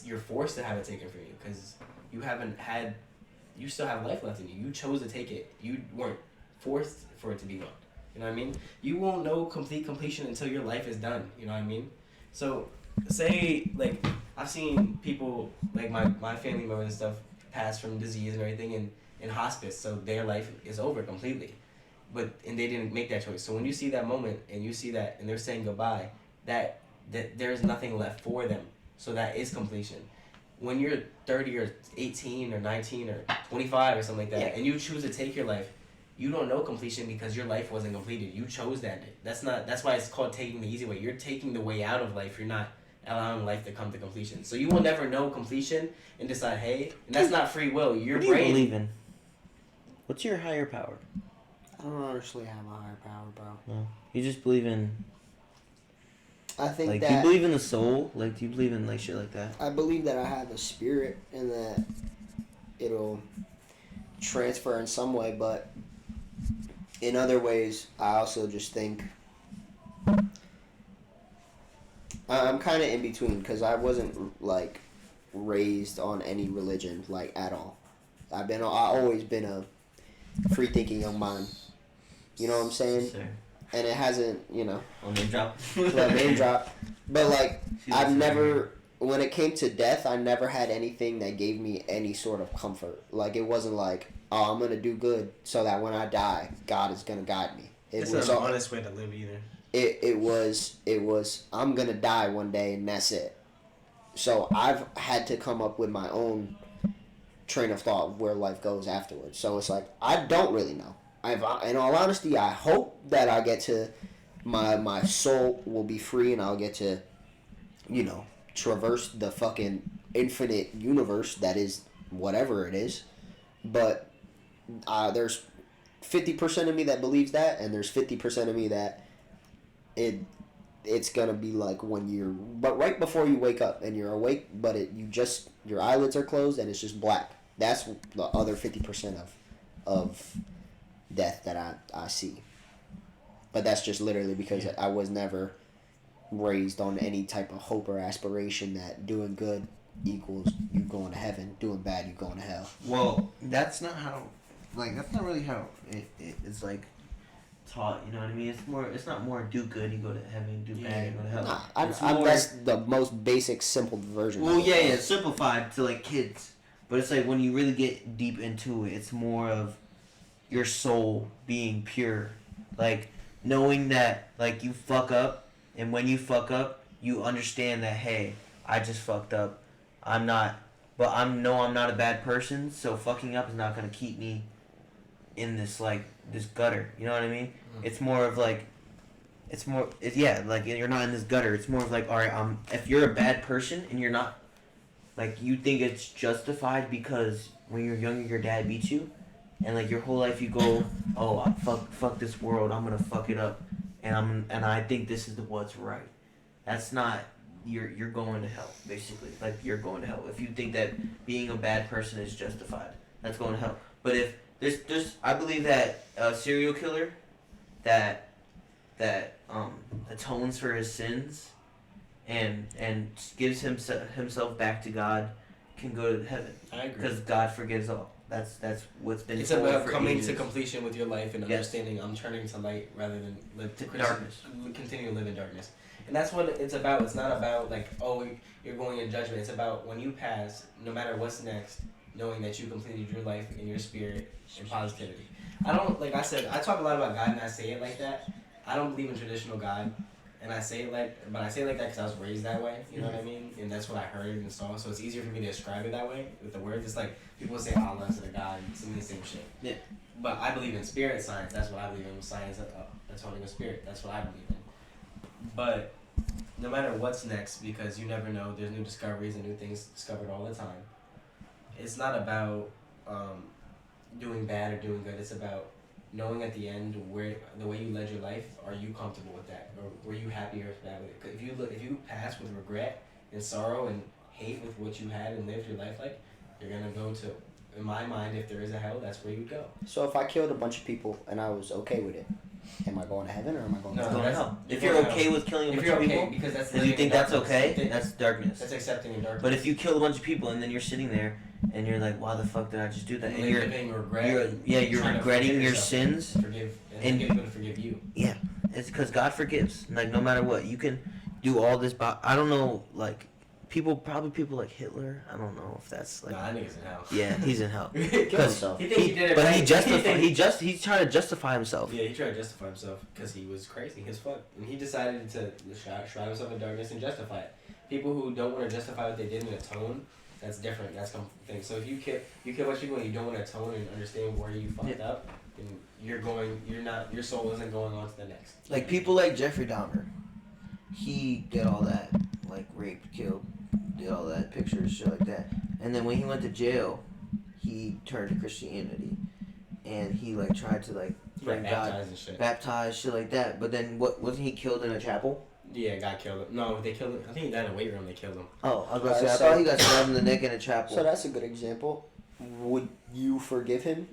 you're forced to have it taken from you, because you still have life left in you. You chose to take it. You weren't forced for it to be gone. You know what I mean? You won't know completion until your life is done. You know what I mean? So say, like, I've seen people, like my family members and stuff, pass from disease and everything in hospice, so their life is over completely. And they didn't make that choice. So when you see that moment and you see that and they're saying goodbye, that there's nothing left for them. So that is completion. When you're 30 or 18 or 19 or 25 or something like that, and you choose to take your life, you don't know completion because your life wasn't completed. You chose that. That's why it's called taking the easy way. You're taking the way out of life. You're not allowing life to come to completion. So you will never know completion and decide, hey, and that's not free will. Your what do brain. You believe in? What's your higher power? I don't honestly have a higher power, bro. No. You just believe in. I think like, that. do you believe in the soul? Like, do you believe in like shit like that? I believe that I have a spirit and that it'll transfer in some way, but in other ways, I also just think I'm kind of in between because I wasn't like raised on any religion like at all. I always been a free thinking young mind. You know what I'm saying? Sure. And it hasn't, Name drop. name drop. But like, I've never, when it came to death, I never had anything that gave me any sort of comfort. Like, it wasn't like, oh, I'm gonna do good so that when I die, God is gonna guide me. It's not an honest way to live either. It was I'm gonna die one day and that's it. So I've had to come up with my own train of thought of where life goes afterwards. So it's like, I don't really know. In all honesty, I hope that I get to, my soul will be free and I'll get to, traverse the fucking infinite universe that is whatever it is. But there's 50% of me that believes that, and there's 50% of me that it's gonna be like but right before you wake up and you're awake, but your eyelids are closed and it's just black. That's the other 50% of death that I see. But that's just literally because I was never raised on any type of hope or aspiration that doing good equals you going to heaven, doing bad you going to hell. Well, that's not really how it's like taught. You know what I mean? It's not more do good you go to heaven, do bad you go to hell. That's the most basic, simple version. Well, yeah, simplified to like kids, but it's like when you really get deep into it, it's more of your soul being pure, like knowing that like you fuck up, and when you fuck up, you understand that, hey, I just fucked up. I'm not a bad person, so fucking up is not gonna keep me in this gutter. You know what I mean? Mm-hmm. It's more of like, like you're not in this gutter. It's more of like, all right, if you're a bad person and you're not, like, you think it's justified because when you're younger your dad beat you, and like your whole life you go, oh, fuck this world, I'm gonna fuck it up, and I think this is what's right. That's not. You're going to hell, basically. Like, you're going to hell if you think that being a bad person is justified. That's going to hell. But if there's I believe that a serial killer that atones for his sins and gives himself back to God can go to heaven. I agree. Because God forgives all. That's what's been. It's about coming to completion with your life and understanding. I'm turning to light rather than live to darkness. Continue to live in darkness. And that's what it's about. It's not about like, oh, you're going in judgment. It's about when you pass, no matter what's next, knowing that you completed your life in your spirit and positivity. I don't, like I said, I talk a lot about God and I say it like that. I don't believe in traditional God, and I say it like that because I was raised that way. You know what I mean? And that's what I heard and saw. So it's easier for me to describe it that way with the words. It's like people say Allah instead of God. It's the same shit. Yeah. But I believe in spirit science. That's what I believe in. Science, atoning of spirit. That's what I believe in. But no matter what's next, because you never know, there's new discoveries and new things discovered all the time. It's not about doing bad or doing good. It's about knowing at the end where the way you led your life, are you comfortable with that, or were you happy or bad with it? 'Cause if you pass with regret and sorrow and hate with what you had and lived your life like, you're gonna go to. In my mind, if there is a hell, that's where you would go. So if I killed a bunch of people and I was okay with it, am I going to heaven or am I going to hell? If you're okay with killing a bunch of people, because that's if you think that's okay, that's darkness. That's accepting in darkness. But if you kill a bunch of people and then you're sitting there and you're like, why the fuck did I just do that? And you're regretting your sins. And people to forgive you. Yeah, it's because God forgives. Like no matter what, you can do all this. I don't know, like. People like Hitler. I don't know if that's like. Nah, that nigga's in hell. Yeah, he's in hell. He killed himself. He thinks he did it but right. he's trying to justify himself. Yeah, he tried to justify himself because he was crazy as fuck, and he decided to shroud himself in darkness and justify it. People who don't want to justify what they did and atone, that's different. That's some thing. So if you kill a bunch of people and you don't want to atone and understand where you fucked up, then your soul isn't going on to the next. Like people like Jeffrey Dahmer, he did all that, like raped, killed. Did all that, pictures, shit like that. And then when he went to jail, he turned to Christianity. And he, like, tried to, like, bring God, baptize, shit like that. But then, wasn't he killed in a chapel? Yeah, God killed him. No, they killed him. I think he died in a weight room, they killed him. Oh, I was about to say, I thought he got stabbed in the neck in a chapel. So that's a good example. Would you forgive him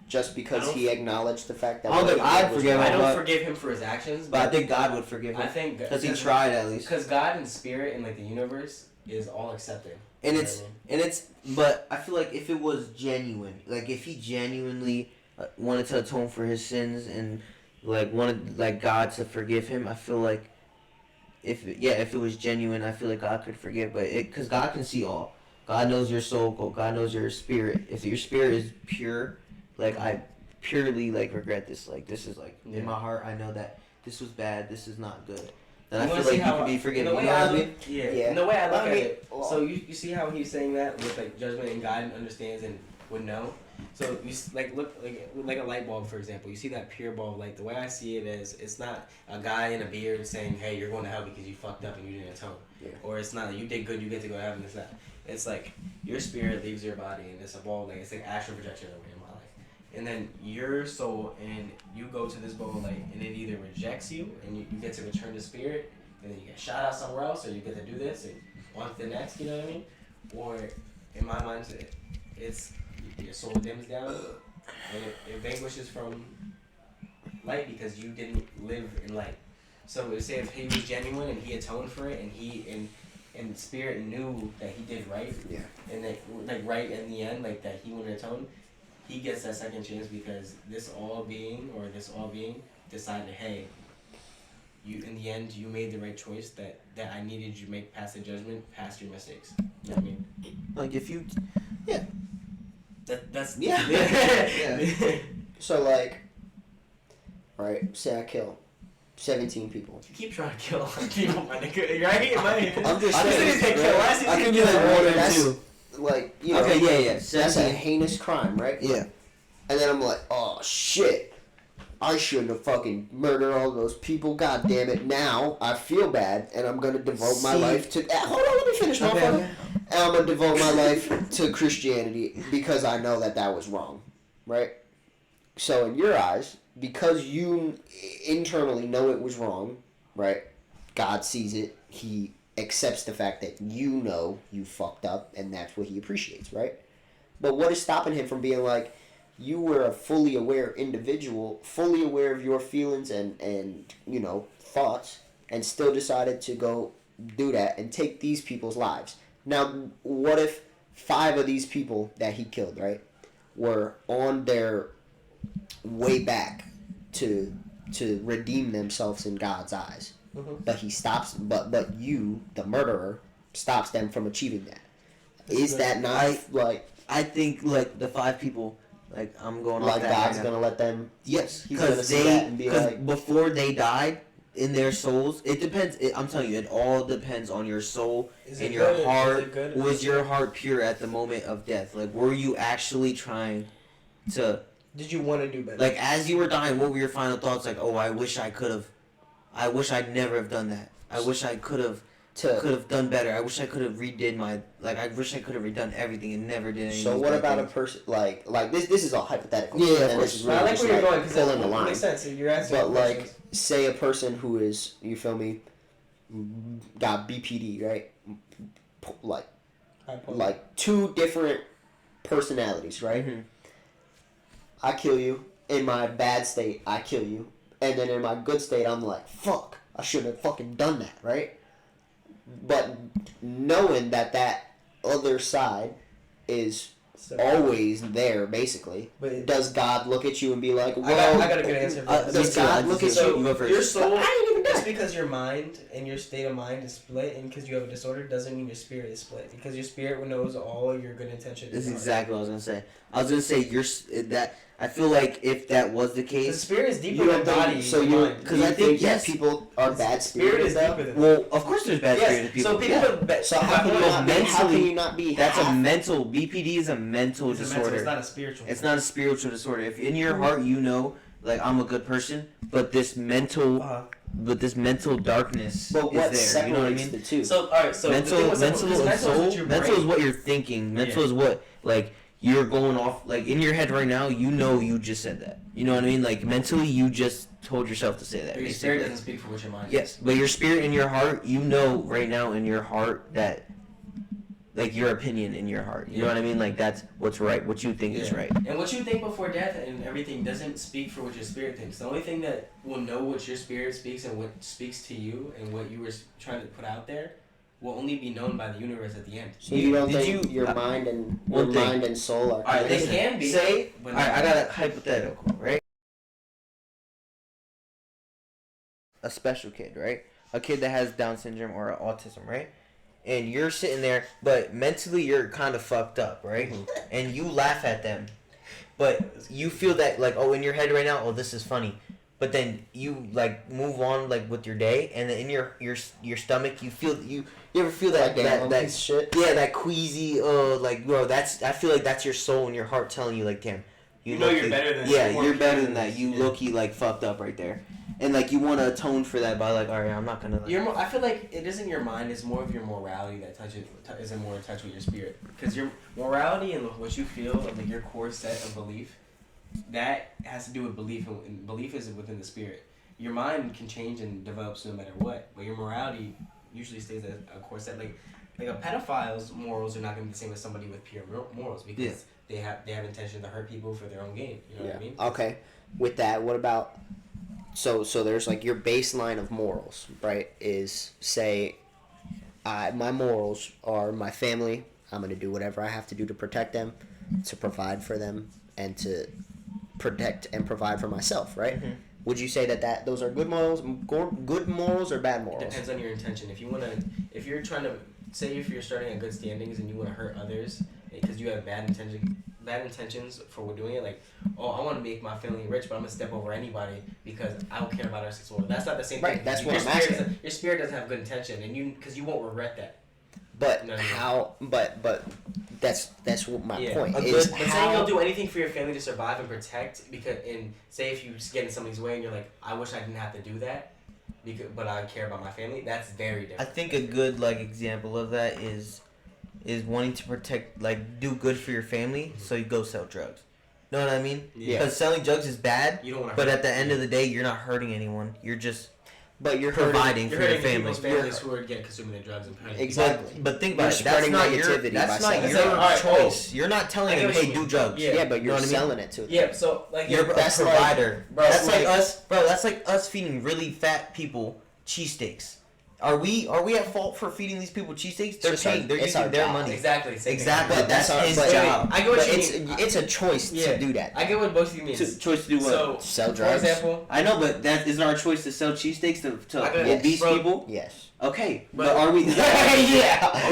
just because he acknowledged the fact that... I don't think I'd forgive him. I don't forgive him for his actions. But I think God would forgive him. I think... Because he tried, at least. Because God and spirit and, like, the universe... is all accepting. But I feel like if it was genuine, like if he genuinely wanted to atone for his sins and like wanted like God to forgive him, I feel like if it was genuine, I feel like God could forgive. But because God can see all, God knows your soul, God knows your spirit. If your spirit is pure, like I purely like regret this. Like this is like in my heart, I know that this was bad. This is not good. And I feel like you can be forgiven. In the way I look at it, so you see how he's saying that with like judgment and God understands and would know. So you look like a light bulb, for example. You see that pure bulb light. The way I see it is, it's not a guy in a beard saying, "Hey, you're going to hell because you fucked up and you didn't atone," or it's not like you did good, you get to go to heaven. It's that. It's like your spirit leaves your body and it's a ball light. It's like astral projection in my life. And then your soul, and you go to this ball light, and it either rejects you, and you get to return to spirit, and then you get shot out somewhere else, or you get to do this, and on to the next, you know what I mean? Or, in my mind, it's your soul dims down, and it vanquishes from light because you didn't live in light. So, say if he was genuine, and he atoned for it, and spirit knew that he did right, and that, like, right in the end, like, that he wouldn't atone, he gets that second chance because this all being decided, hey, you in the end you made the right choice that I needed you to make past the judgment, past your mistakes. You know what I mean? Like if you, that's So like, right? Say I kill 17 people. You keep trying to kill people, my nigga, right? I'm just saying. I can be like one or two. Like, you know, okay, that's a heinous crime, right? Yeah. And then I'm like, oh shit, I shouldn't have fucking murdered all those people. God damn it! Now I feel bad, and I'm gonna devote my life to. Hold on, let me finish, motherfucker. And I'm gonna devote my life to Christianity because I know that was wrong, right? So in your eyes, because you internally know it was wrong, right? God sees it. He accepts the fact that you know you fucked up, and that's what he appreciates, right? But what is stopping him from being like, you were a fully aware individual, fully aware of your feelings and you know, thoughts, and still decided to go do that and take these people's lives? Now, what if 5 of these people that he killed, right, were on their way back to redeem themselves in God's eyes? Mm-hmm. But he stops. But you, the murderer, stops them from achieving that. Is that not like? I think like the 5 people. Like I'm going like God's gonna let them. Yes, because like, before they died in their souls, it depends. I'm telling you, it all depends on your soul and your heart. Was your heart pure at the moment of death? Like, were you actually trying to? Did you want to do better? Like, as you were dying, what were your final thoughts? Like, oh, I wish I could have. I wish I'd never have done that. I wish I could have could have done better. I wish I could have redid my I wish I could have redone everything and never did anything. So what about a person like this? This is all hypothetical. Yeah, of and course. this is But I really like just where you're like going because pulling the it line. makes sense. You're asking. But like, questions. say a person who is, you feel me, got BPD, right? Like two different personalities, right? Mm-hmm. I kill you. In my bad state, I kill you. And then in my good state, I'm like, fuck, I shouldn't have fucking done that, right? But knowing that other side is always there, basically, But does God look at you and be like, well... I got a good answer for that. does God look at you? You go first. Your soul, I ain't even just done. because your mind and your state of mind is split, and because you have a disorder, doesn't mean your spirit is split. Because your spirit knows all your good intentions. This is exactly what I was gonna say. I was gonna say that. I feel like if that was the The case, spirit is deeper You than don't body. think, so and you, mind. because I think yes, people are bad Spirit is spirited. deeper than well, of course there's bad spirited yes. people. So people. Yeah. So how can, mentally, you not be That's a half- mental. BPD is a mental It's a disorder. mental, it's not a spiritual. It's not a spiritual disorder. If in your heart you know, like I'm a good person, but this mental, darkness But what is there. You know what I separates mean? the two? So alright, so mental, the thing mental, was, and soul. is your Mental brain. is what you're thinking. Mental Yeah. is what you're going off. Like in your head right now, you know you just said that. You know what I mean? Like mentally, you just told yourself to say that. But your spirit doesn't speak for what your mind. Yes, but your spirit in your heart, you know right now in your heart that, like your opinion in your heart. You know what I mean? Like that's what's right. What you think is right. And what you think before death and everything doesn't speak for what your spirit thinks. The only thing that will know what your spirit speaks and what speaks to you and what you were trying to put out there will only be known by the universe at the end. So you don't Did think you- your mind and one thing. mind and soul are Alright, they connected? can be. Say, but I got a hypothetical, right? A special kid, right? A kid that has Down syndrome or autism, right? And you're sitting there, but mentally you're kind of fucked up, right? And you laugh at them, but you feel that like, oh, in your head right now, oh, this is funny. But then you like move on like with your day, and then in your stomach you feel you ever feel that Like that shit. yeah, that queasy like bro, that's I feel like that's your soul and your heart telling you like, damn, You know you're better than yeah, more you're better people than that. You yeah. low-key like fucked up right there, and like you want to atone for that by like, all right, I'm not gonna. Like, I feel like it isn't your mind; it's more of your morality that isn't more in touch with your spirit. Because your morality and what you feel, like your core set of belief, that has to do with belief, and belief is within the spirit. Your mind can change and develop no matter what, but your morality usually stays at a core set. Like a pedophile's morals are not going to be the same as somebody with pure morals because they have intention to hurt people for their own gain. You know what I mean? Okay. With that, what about so there's like your baseline of morals, right? Is say, my morals are my family. I'm gonna do whatever I have to do to protect them, to provide for them, and to protect and provide for myself, right? Mm-hmm. Would you say that those are good morals or bad morals? It depends on your intention. If you're trying to say if you're starting at good standings and you want to hurt others because you have bad intentions for doing it, like, oh, I want to make my family rich, but I'm gonna step over anybody because I don't care about our sexual. That's not the same Right, thing. that's your what I'm spirit asking. Your spirit doesn't have good intention, and because you won't regret that. But No. how? But that's what my point A is. good- But saying you'll do anything for your family to survive and protect, say if you get in somebody's way and you're like, I wish I didn't have to do that, but I care about my family. That's very I different. think a good like example of that is wanting to protect, like do good for your family, so you go sell drugs. Know what I mean? Yeah. Because selling drugs is bad, You don't want to. but at the end of the day, you're not hurting anyone. You're just But you're providing you're for your hurting family. people's families who are consuming the drugs and hurting. Exactly. But think You're about it. That's spreading not your. negativity That's by not selling your it. Alright, choice. You're not telling I get them, what hey, you do mean. drugs. Yeah, but You know you're what I mean? selling it to them. Yeah, so like You're a That's like- provider. bro, that's like like- us, bro. That's like us feeding really fat people cheesesteaks. Are we at fault for feeding these people cheesesteaks? They're just our- paying. They're it's using our their job. money. Exactly. same thing. Exactly. But That's our- his but- job. I get what But you it's mean. it's a choice Yeah. to do that. I get what both of you mean. Choice to do what? So, Sell for drugs. example, I know, but that isn't our choice to sell cheesesteaks to I gotta- obese bro. people. Yes. Okay, But- but are we? Yeah.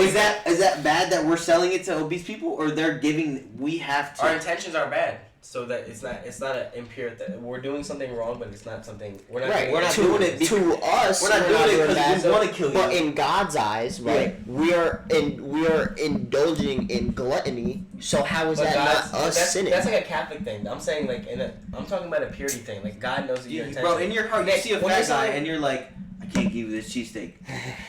Is that bad that we're selling it to obese people, or they're giving? We have to. our intentions are bad, so that it's not an impure. We're doing something wrong, but it's not something. We're not. Right. We're not to, doing it to us. We're not doing it because that. we want to kill you. But in God's eyes, right, we are indulging in gluttony. So how is that not us sinning? That's like a Catholic thing. I'm saying I'm talking about a purity thing. Like God knows that your intention. Bro, in your heart, you Nick, see a when fat you're guy, saying- and you're like, I can't give you this cheesesteak.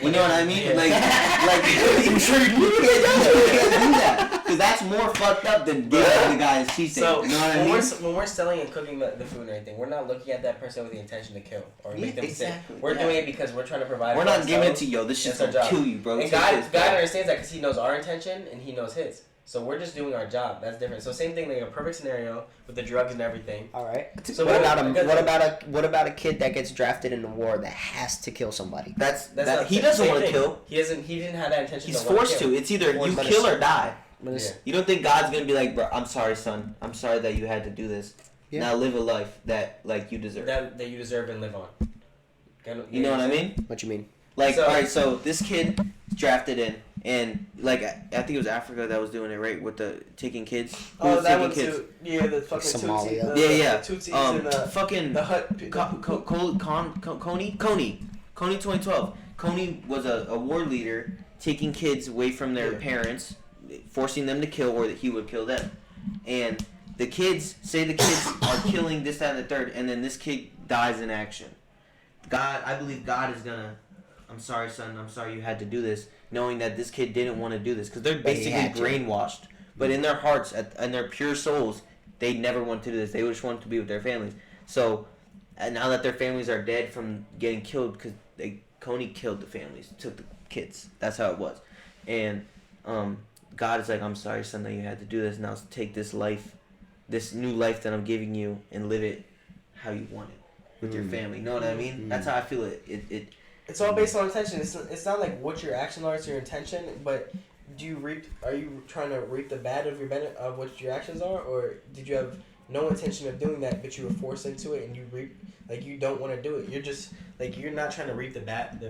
You know what I mean? Yeah. Like I'm sure you can't do that. Because that's more fucked up than giving the guy his cheesesteak. So you know what I mean? when we're selling and cooking the food and everything, we're not looking at that person with the intention to kill or make them sick. We're doing it because we're trying to provide. We're not giving it to yo. This shit's That's gonna our job. kill you, bro. And God understands that because He knows our intention and He knows His. So we're just doing our job. That's different. So same thing, like a perfect scenario with the drugs and everything. All right. So what about a kid that gets drafted in the war that has to kill somebody? That's not he the doesn't same want to thing. kill. He didn't have that intention. He's to want forced kill. to. It's either you But kill or die. Yeah. You don't think God's gonna be like, bro? I'm sorry, son. I'm sorry that you had to do this. Yeah. Now live a life that like you deserve. That you deserve and live on. You know what I mean? What you mean? Like, So- alright, so this kid drafted in, and like I think it was Africa that was doing it, right? With the taking kids. Who Oh, was that taking one kids? too. Yeah, the fucking Somalia. Tutsi. Yeah. Tutsis and the Fucking hut. Coney 2012. Coney was a war leader taking kids away from their parents, forcing them to kill, or that he would kill them. And the kids are killing this, that, and the third, and then this kid dies in action. I believe God is gonna. I'm sorry, son. I'm sorry you had to do this, knowing that this kid didn't want to do this, because they're But he basically had to. brainwashed. But in their hearts and their pure souls, they never want to do this. They just want to be with their families. So, and now that their families are dead from getting killed, because Coney killed the families, took the kids. That's how it was. And God is like, I'm sorry, son, that you had to do this. Now take this life, this new life that I'm giving you, and live it how you want it with your family. You know what I mean? That's how I feel it. It's all based on intention. It's not like what your actions are. It's your intention. But are you trying to reap the bad of what your actions are, or did you have no intention of doing that, but you were forced into it and you reap like you don't want to do it? You're just like you're not trying to reap the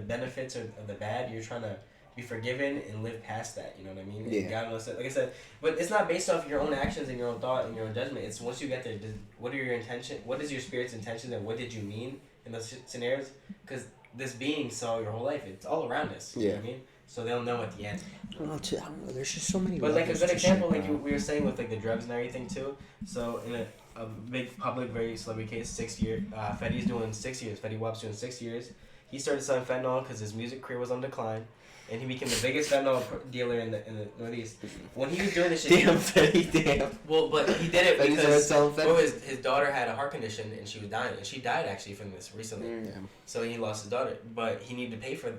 benefits of the bad. You're trying to be forgiven and live past that. You know what I mean? Yeah. And God knows that. Like I said, but it's not based off your own actions and your own thought and your own judgment. It's once you get there. What are your intention? What is your spirit's intention, and what did you mean in those scenarios? Because this being saw your whole life. It's all around us. You know what I mean? So they'll know at the end. I don't know. There's just so many. But like a levels good to example, shit, like bro. we were saying with like the drugs and everything too. So in a big public, very celebrity case, 6 year. Fetty's doing 6 years. Fetty Wap's doing 6 years. He started selling fentanyl because his music career was on decline, and he became the biggest fentanyl dealer in the Northeast. When he was doing this shit, Damn, Fetty, damn. well, but he did it Fetty because started selling fentanyl? his daughter had a heart condition and she was dying, and she died actually from this recently. Yeah. So he lost his daughter, but he needed to pay for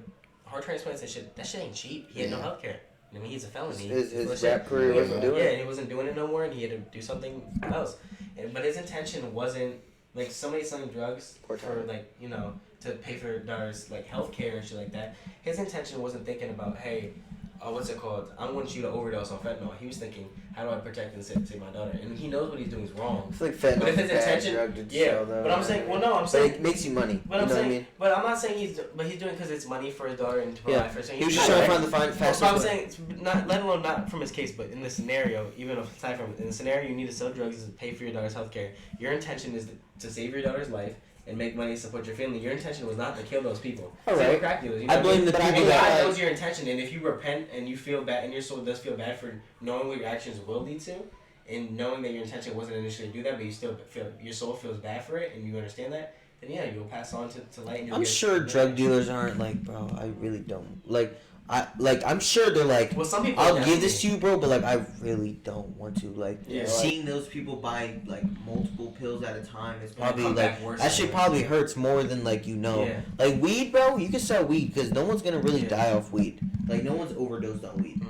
heart transplants and shit. That shit ain't cheap. He had no health care. I mean, he's a felony. His rap career wasn't doing Yeah, it. and he wasn't doing it no more, and he had to do something else. But his intention wasn't like somebody selling drugs for like to pay for their daughter's like health care and shit like that. His intention wasn't thinking about, hey, what's it called? I want you to overdose on fentanyl. He was thinking, how do I protect and save my daughter? And he knows what he's doing is wrong. I feel like fentanyl But if his is a bad intention, drug to yeah. sell, though. But I'm saying, I'm But saying. it makes you money. But you I'm know saying, what I mean? but I'm not saying he's doing because it's money for his daughter and to provide for her. So He was just trying to find the fastest But I'm way. saying, it's not let alone not from his case, but in the scenario, even aside from in the scenario, you need to sell drugs to pay for your daughter's health care. Your intention is to save your daughter's life and make money to support your family. Your intention was not to kill those people. All Same right. with crack dealers. You know I what blame mean? the But people and that God knows your intention, and if you repent and you feel bad, and your soul does feel bad for knowing what your actions will lead to, and knowing that your intention wasn't initially to do that, but you still feel your soul feels bad for it, and you understand that, then yeah, you'll pass on to light. And you'll I'm get sure drug dealers aren't like, bro, I really don't. I'm sure they're like, Well, some people I'll definitely- give this to you, bro, but like, I really don't want to. Like, Yeah. seeing those people buy like multiple pills at a time is And probably come like, back worse that shit than probably worse. hurts more than like, Yeah. Like weed, bro, you can sell weed because no one's gonna really Yeah. die off weed. Like, no one's overdosed on weed.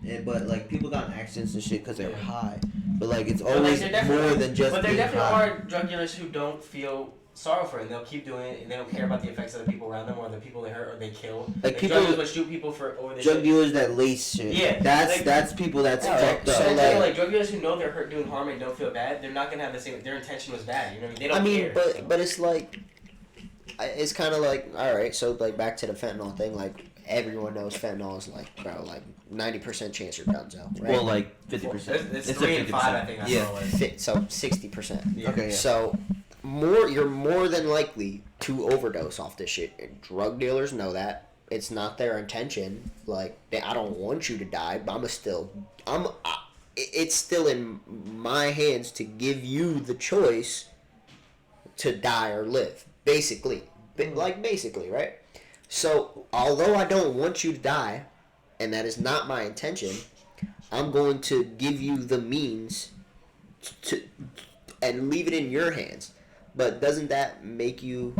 Mm. But like, people got in accidents and shit because they were Yeah. high. But like, it's But, like, always there definitely- more than just. But there being definitely high. are drug dealers who don't feel sorrow for it, and they'll keep doing it, and they don't care about the effects of the people around them or the people they hurt or they kill. Like, drug people- dealers would shoot people for over the Drug shit. dealers that lace shit. Yeah, That's like- that's people that's Yeah, fucked so, up. Like drug dealers who know they're hurt doing harm and don't feel bad, they're not gonna have the same. Their intention was bad. You know what I mean? They don't I mean, care. so. but it's like, it's kind of like, all right. So like back to the fentanyl thing, like everyone knows fentanyl is like, bro, like 90% chance you're donezo, right? Well, like 50%. It's 3 and 5, I think. That's Yeah. what it was. So 60%. Yeah. Okay, yeah. So you're more than likely to overdose off this shit. And drug dealers know that. It's not their intention. Like, I don't want you to die, but it's still in my hands to give you the choice to die or live. Basically, right? So, although I don't want you to die, and that is not my intention, I'm going to give you the means to and leave it in your hands. But doesn't that make you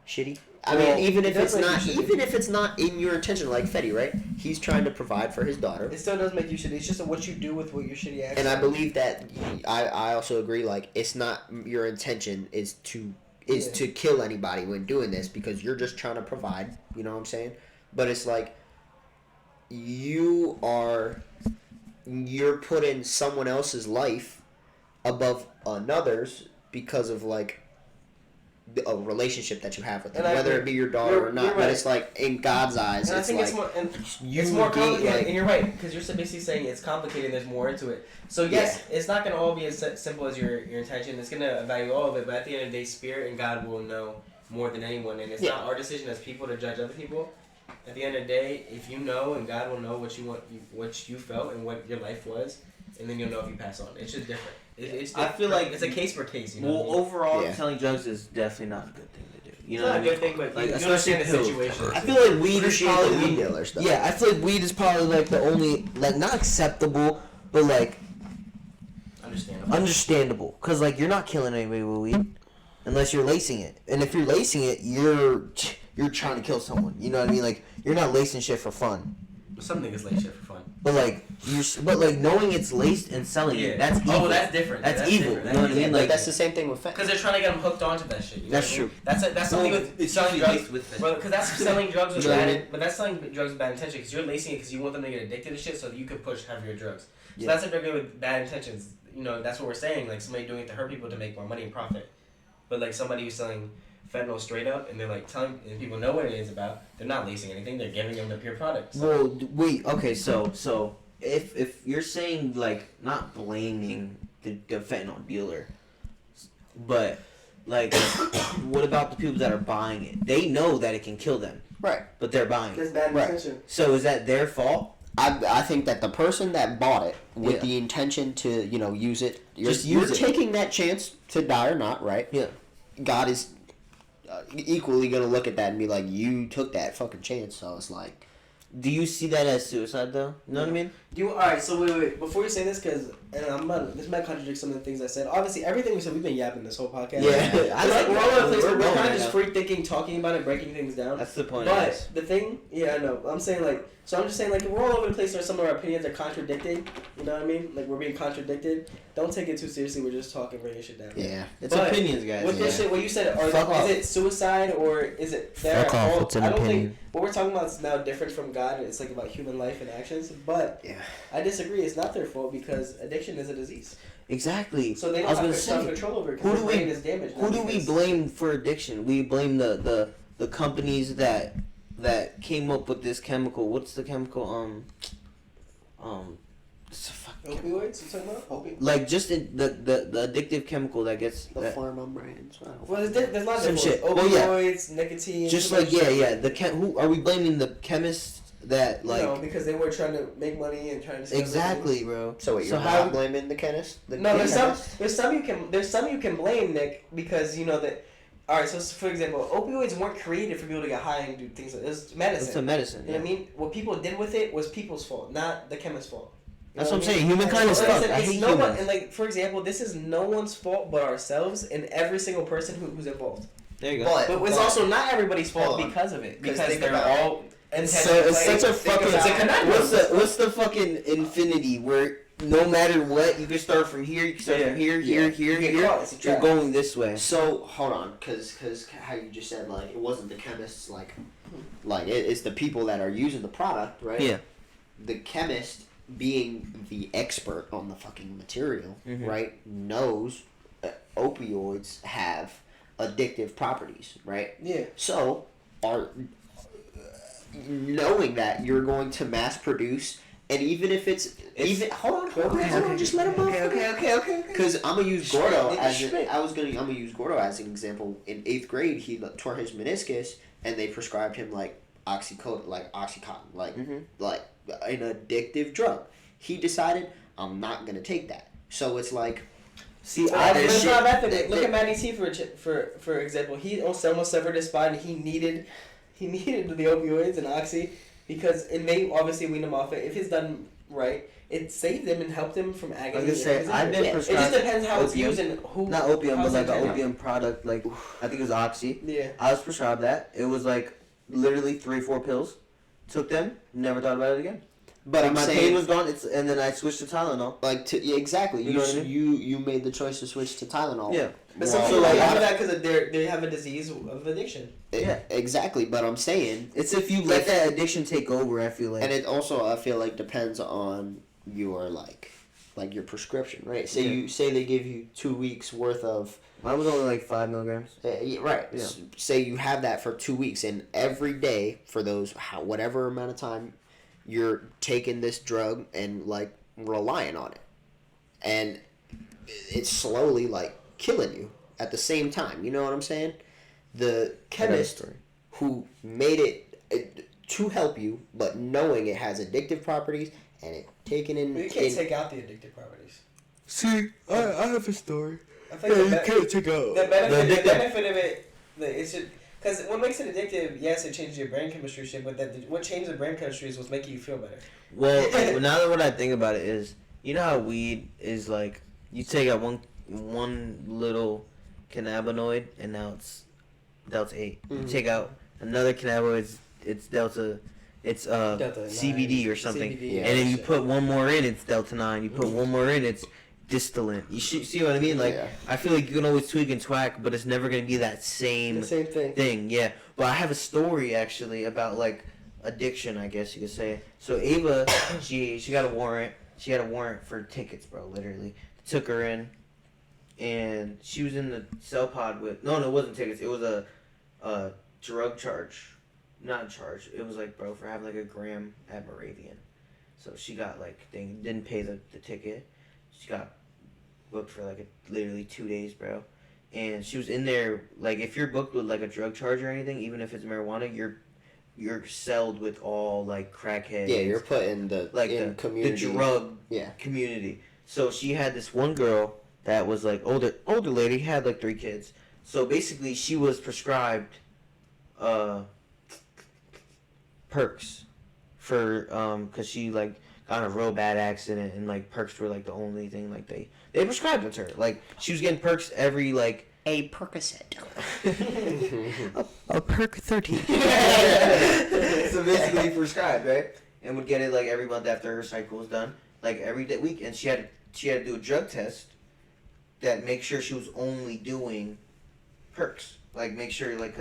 shitty? I mean, even if it's not in your intention, like Fetty, right? He's trying to provide for his daughter. It still does make you shitty. It's just what you do with what your shitty actions. And I believe that I also agree. Like, it's not your intention is to kill anybody when doing this, because you're just trying to provide. You know what I'm saying? But it's like you're putting someone else's life above another's because of like a relationship that you have with them, whether it be your daughter or not. But it's like in God's eyes, and it's I think like it's more complicated. And you're right, because you're basically saying it's complicated. There's more into it. So yes, it's not gonna all be as simple as your intention. It's gonna evaluate all of it, but at the end of the day, Spirit and God will know more than anyone, and it's not our decision as people to judge other people. At the end of the day, if you know, and God will know what you want, what you felt, and what your life was, and then you'll know if you pass on. It's just different. I feel like it's a case per case. You know well, what I mean? overall, selling drugs is definitely not a good thing to do. You know, not a good thing, but like, you understand the pills. situation. I feel like weed is probably weed dealers, though. I feel like weed is probably like the only like not acceptable, but like understandable. Cause like you're not killing anybody with weed, unless you're lacing it. And if you're lacing it, you're trying to kill someone. You know what I mean? Like you're not lacing shit for fun. Some niggas lace shit for fun. But like knowing it's laced and selling it, that's evil. Oh, that's different. That's evil. Different. You know what I mean? Like that's the same thing with fentanyl. Because they're trying to get them hooked onto that shit. You know that's what I mean? true. That's something with selling drugs with it. Because that's selling drugs with You know what I bad. mean? But that's selling drugs with bad intention. Because you're lacing it because you want them to get addicted to shit, so that you could push heavier drugs. So Yeah. that's if they're good with bad intentions. You know, that's what we're saying. Like somebody doing it to hurt people to make more money and profit. But like somebody who's selling fentanyl straight up, and they're like telling, and people know what it is about. They're not lacing anything. They're giving them the pure product. Well, wait. Okay, so if you're saying like not blaming the fentanyl dealer, but like what about the people that are buying it? They know that it can kill them, Right. but they're buying it. That's bad intention. So is that their fault? I think that the person that bought it with the intention to use it, you're taking that chance to die or not, right? Yeah. God is equally gonna look at that and be like, you took that fucking chance. So it's like, Do you see that as suicide though? You know what I mean? Alright, so wait. Before you say this, because this might contradict some of the things I said. Obviously, everything we said, we've been yapping this whole podcast. Yeah. I like we're all over the place. We're kind of right just free thinking, talking about it, breaking things down. That's the point. But the thing, I know. I'm saying I'm just saying if we're all over the place or some of our opinions are contradicted, you know what I mean? Like we're being contradicted. Don't take it too seriously. We're just talking, bringing shit down. yeah. It's But opinions, guys. With this shit, what you said, is it suicide or is it their Fuck off, fault? it's an I don't opinion. think what we're talking about is now different from God. It's like about human life and actions. But I disagree. It's not their fault because addiction is a disease. Exactly. So they I don't was have gonna say, self-control over it who because do their we- brain is damaged. who do we blame for addiction? We blame the companies that came up with this chemical. What's the chemical? It's a fucking chemical. Opioids? You talking about? Opioids? Like just the addictive chemical that gets The that, pharma brands. Well, there's lots Some of shit. opioids, Well, yeah. nicotine. just too much like shit. the who are we blaming the chemists that like No, because they were trying to make money and trying to discover exactly, things. bro. So wait, you're how- not blaming the chemist? No, there's some you can blame, Nick, because you know that. All right, so for example, opioids weren't created for people to get high and do things like this. It's medicine. It's a medicine. You know what I mean? What people did with it was people's fault, not the chemist's fault. You That's know what I'm I mean? saying. Humankind is Like I fucked. said, I it's hate no one, humans. and like for example, this is no one's fault but ourselves and every single person who's involved. There you go. But it's also not everybody's fault Hold on. because of it. 'Cause Because think they're about- all So intentionally it's such a think fucking. about- it's a conundrum. What's the fucking infinity where no matter what you can start from here, you can start from here, here, here, You get here. caught, it's a You're trap. going this way. So hold on, cause how you just said like it wasn't the chemists like it's the people that are using the product, right? Yeah. The chemist, being the expert on the fucking material, Mhm. right, knows opioids have addictive properties, right? Yeah. So are knowing that you're going to mass produce. And even if it's even hold on, just let him know. Okay. Because I'm gonna use Gordo Straight, as straight. I'm gonna use Gordo as an example. In 8th grade, he tore his meniscus, and they prescribed him like Oxycontin, like an addictive drug. He decided I'm not gonna take that. So it's like See, But it's shit, not that thing. Look at Matty T for example. He almost severed his spine. And he needed the opioids and oxy because it may obviously wean him off it. If it's done right, it saved him and helped him from agony. I was gonna say, I've been prescribed. It just depends how it's opium. used and who. Not opium, but like an an opium product. Like I think it was Oxy. Yeah. I was prescribed that. It was like literally 3-4 pills. Took them. Never thought about it again. But like I'm my saying, pain was gone. And then I switched to Tylenol. like, yeah, exactly. You know what I mean? You made the choice to switch to Tylenol. Yeah. But some people have that because they have a disease of addiction. Yeah. Exactly. But I'm saying It's if you let that addiction take over. I feel like. and it also I feel like depends on your like your prescription, right? Say they give you 2 weeks worth of Mine was only like 5 milligrams. right. Yeah. Say you have that for 2 weeks, and every day for those whatever amount of time, you're taking this drug and like relying on it, and it's slowly like killing you at the same time. You know what I'm saying? The chemist who made it to help you, but knowing it has addictive properties and it taken in. You can't take out the addictive properties. See, I have a story. I think can't take out the benefit of it, it should. Because what makes it addictive, yes, it changes your brain chemistry shit, but what changes the brain chemistry is what's making you feel better. Well, now that what I think about it is, you know how weed is like, you take out one little cannabinoid and now it's delta 8. Mm-hmm. You take out another cannabinoid, it's delta CBD or something, CBD, and then you put one more in, it's delta 9. You put one more in, it's distillant. You see what I mean? Like, I feel like you can always tweak and twack, but it's never gonna be that same thing. Yeah. But I have a story actually about like addiction, I guess you could say. So Ava, she got a warrant. She had a warrant for tickets, bro. Literally, took her in, and she was in the cell pod with. No, it wasn't tickets. It was a drug charge. Not a charge. It was like, bro, for having like a gram at Moravian. So she got like, they didn't pay the ticket. She got booked for like literally 2 days, bro. And she was in there, like, if you're booked with like a drug charge or anything, even if it's marijuana, you're celled with all like crackheads. Yeah, you're put in the community. The drug community. So she had this one girl that was like older lady, had like 3 kids. So basically she was prescribed perks for cause she like got in a real bad accident, and like perks were like the only thing like they prescribed it to her. Like she was getting perks every like a Percocet. a perk 30. So basically prescribed, right? And would get it like every month after her cycle was done, like every week, and she had to do a drug test that makes sure she was only doing perks. Like make sure like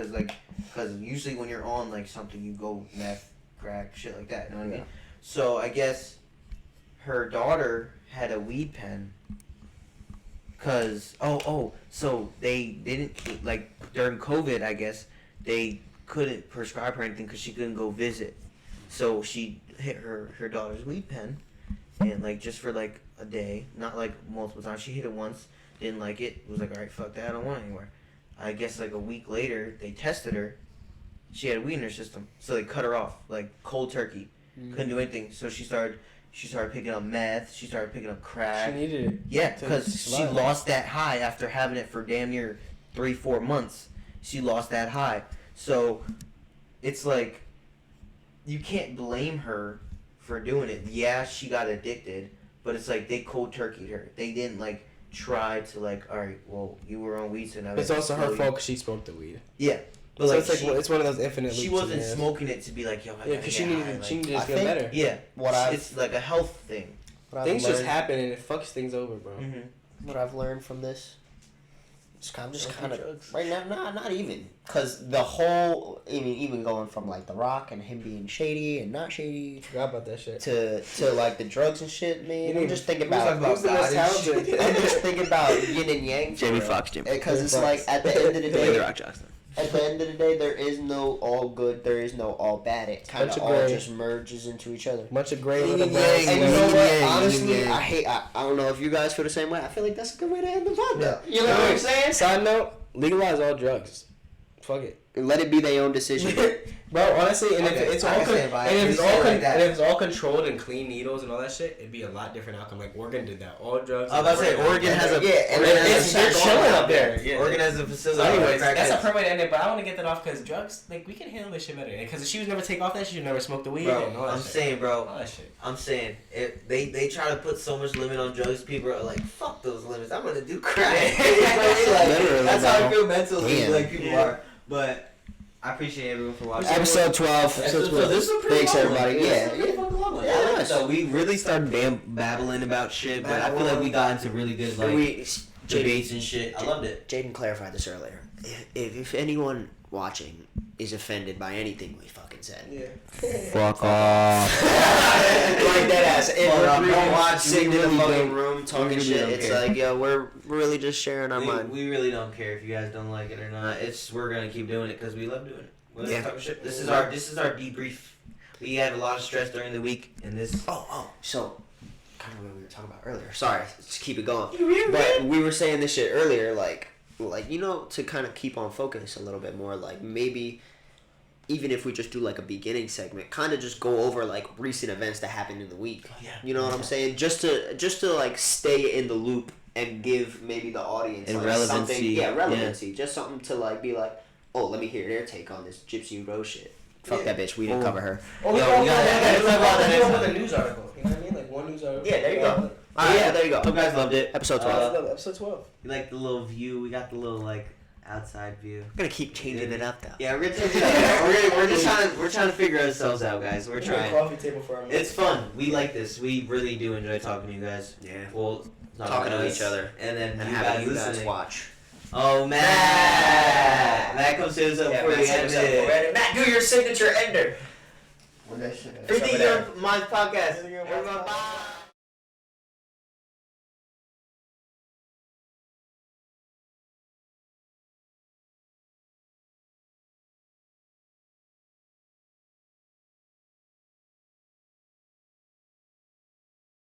cause usually when you're on like something you go meth, crack, shit like that. You know what I mean? So I guess her daughter had a weed pen. Cause so they didn't like during COVID, I guess they couldn't prescribe her anything because she couldn't go visit. So she hit her daughter's weed pen, and like just for like a day, not like multiple times. She hit it once, didn't like it, was like, all right, fuck that, I don't want it anymore. I guess like a week later they tested her. She had weed in her system, so they cut her off like cold turkey. Couldn't do anything. So she started picking up meth. She started picking up crack. She needed it. Yeah, because she lost that high after having it for damn near 3-4 months. She lost that high. So it's like you can't blame her for doing it. Yeah, she got addicted, but it's like they cold turkeyed her. They didn't like try to like, all right, well, you were on weed, so now it's also her fault because she smoked the weed. Yeah. But so like it's like it's one of those infinite. She wasn't smoking it to be like, yo, because she needed to feel better. Yeah, it's like a health thing. Things just happen and it fucks things over, bro. Mm-hmm. What I've learned from this, it's kind of right now. Not even because the whole. I mean, even going from like The Rock and him being shady and not shady. Forgot about that shit. To like the drugs and shit, man. I'm just thinking about. Who's the most talented? I'm just thinking about yin and yang. Jamie Foxx, because it's like at the end of the day. The Rock Johnson. At the end of the day, there is no all good, there is no all bad. It kind of all just merges into each other. Bunch of gray little And you know what? Honestly, I don't know if you guys feel the same way. I feel like that's a good way to end the podcast. You know what I'm saying? Side note, legalize all drugs. Fuck it. Let it be their own decision. Bro, honestly, and Okay, if it's I all can stand by it. and if If it's you all say it like that. and if it's all controlled and clean needles and all that shit, it'd be a lot different outcome. Like Oregon did that. All drugs. I was about to say Oregon has a Yeah, and Oregon then has a they're facility chilling out up there. Yeah. Oregon has a facility. So anyways, for that's a crackheads. perfect way to end it, but I want to get that off because drugs, like, we can handle this shit better. Because if she would never take off that, she should never smoke the weed and all Bro, that I'm shit. saying, bro. All that shit. I'm saying, if they try to put so much limit on drugs, people are like, fuck those limits. I'm gonna do crack. You know what I mean? Like, Literally, that's how I bro. feel mentally. Damn. Like people Yeah. are. But I appreciate everyone for watching. Episode 12. Episode 12. This is a pretty Thanks, long one. everybody. This Yeah, is a pretty fucking long one. I like it though. We really started babbling about shit, but I feel like we got into really good like debates and shit. I loved it. Jaden clarified this earlier. If anyone watching is offended by anything we fucking said, Fuck off. like that ass. If Fuck we're off. really Don't watch. sitting We in the really fucking don't- room talking really shit, don't it's care. like, yo, we're really just sharing our mind. We really don't care if you guys don't like it or not. We're gonna keep doing it because we love doing it. We're Yeah. talking shit. This is our debrief. We had a lot of stress during the week, and this. So, kind of what we were talking about earlier. Sorry, just keep it going. But we were saying this shit earlier, like you know, to kind of keep on focus a little bit more, like maybe even if we just do like a beginning segment, kind of just go over like recent events that happened in the week. Yeah. You know what I'm saying? Just to like stay in the loop and give maybe the audience And like relevancy. something. Yeah, relevancy. Just something to like be like, oh, let me hear their take on this Gypsy Rose shit. Fuck that bitch. We didn't cover her. Oh, Yo, we gotta talk about that next with time. a news article. You know what I mean? Like one news article. Yeah, there you go. Alright, Yeah, there you go. Hope you guys loved it. Episode 12. Episode 12. You like the little view? We got the little like outside view. I'm gonna keep changing it up though. Yeah, we're gonna change it up. We're just trying to figure ourselves out, guys. We're trying. Coffee table for our It's fun. We like this. We really do enjoy talking to you guys. Yeah. Well, Talking to us, each other. and then And you having guys you guys listening. watch. Oh, Matt! Matt comes to us up before we end it. Matt, do your signature ender. What that shit? Everything my podcast. Everyone, bye.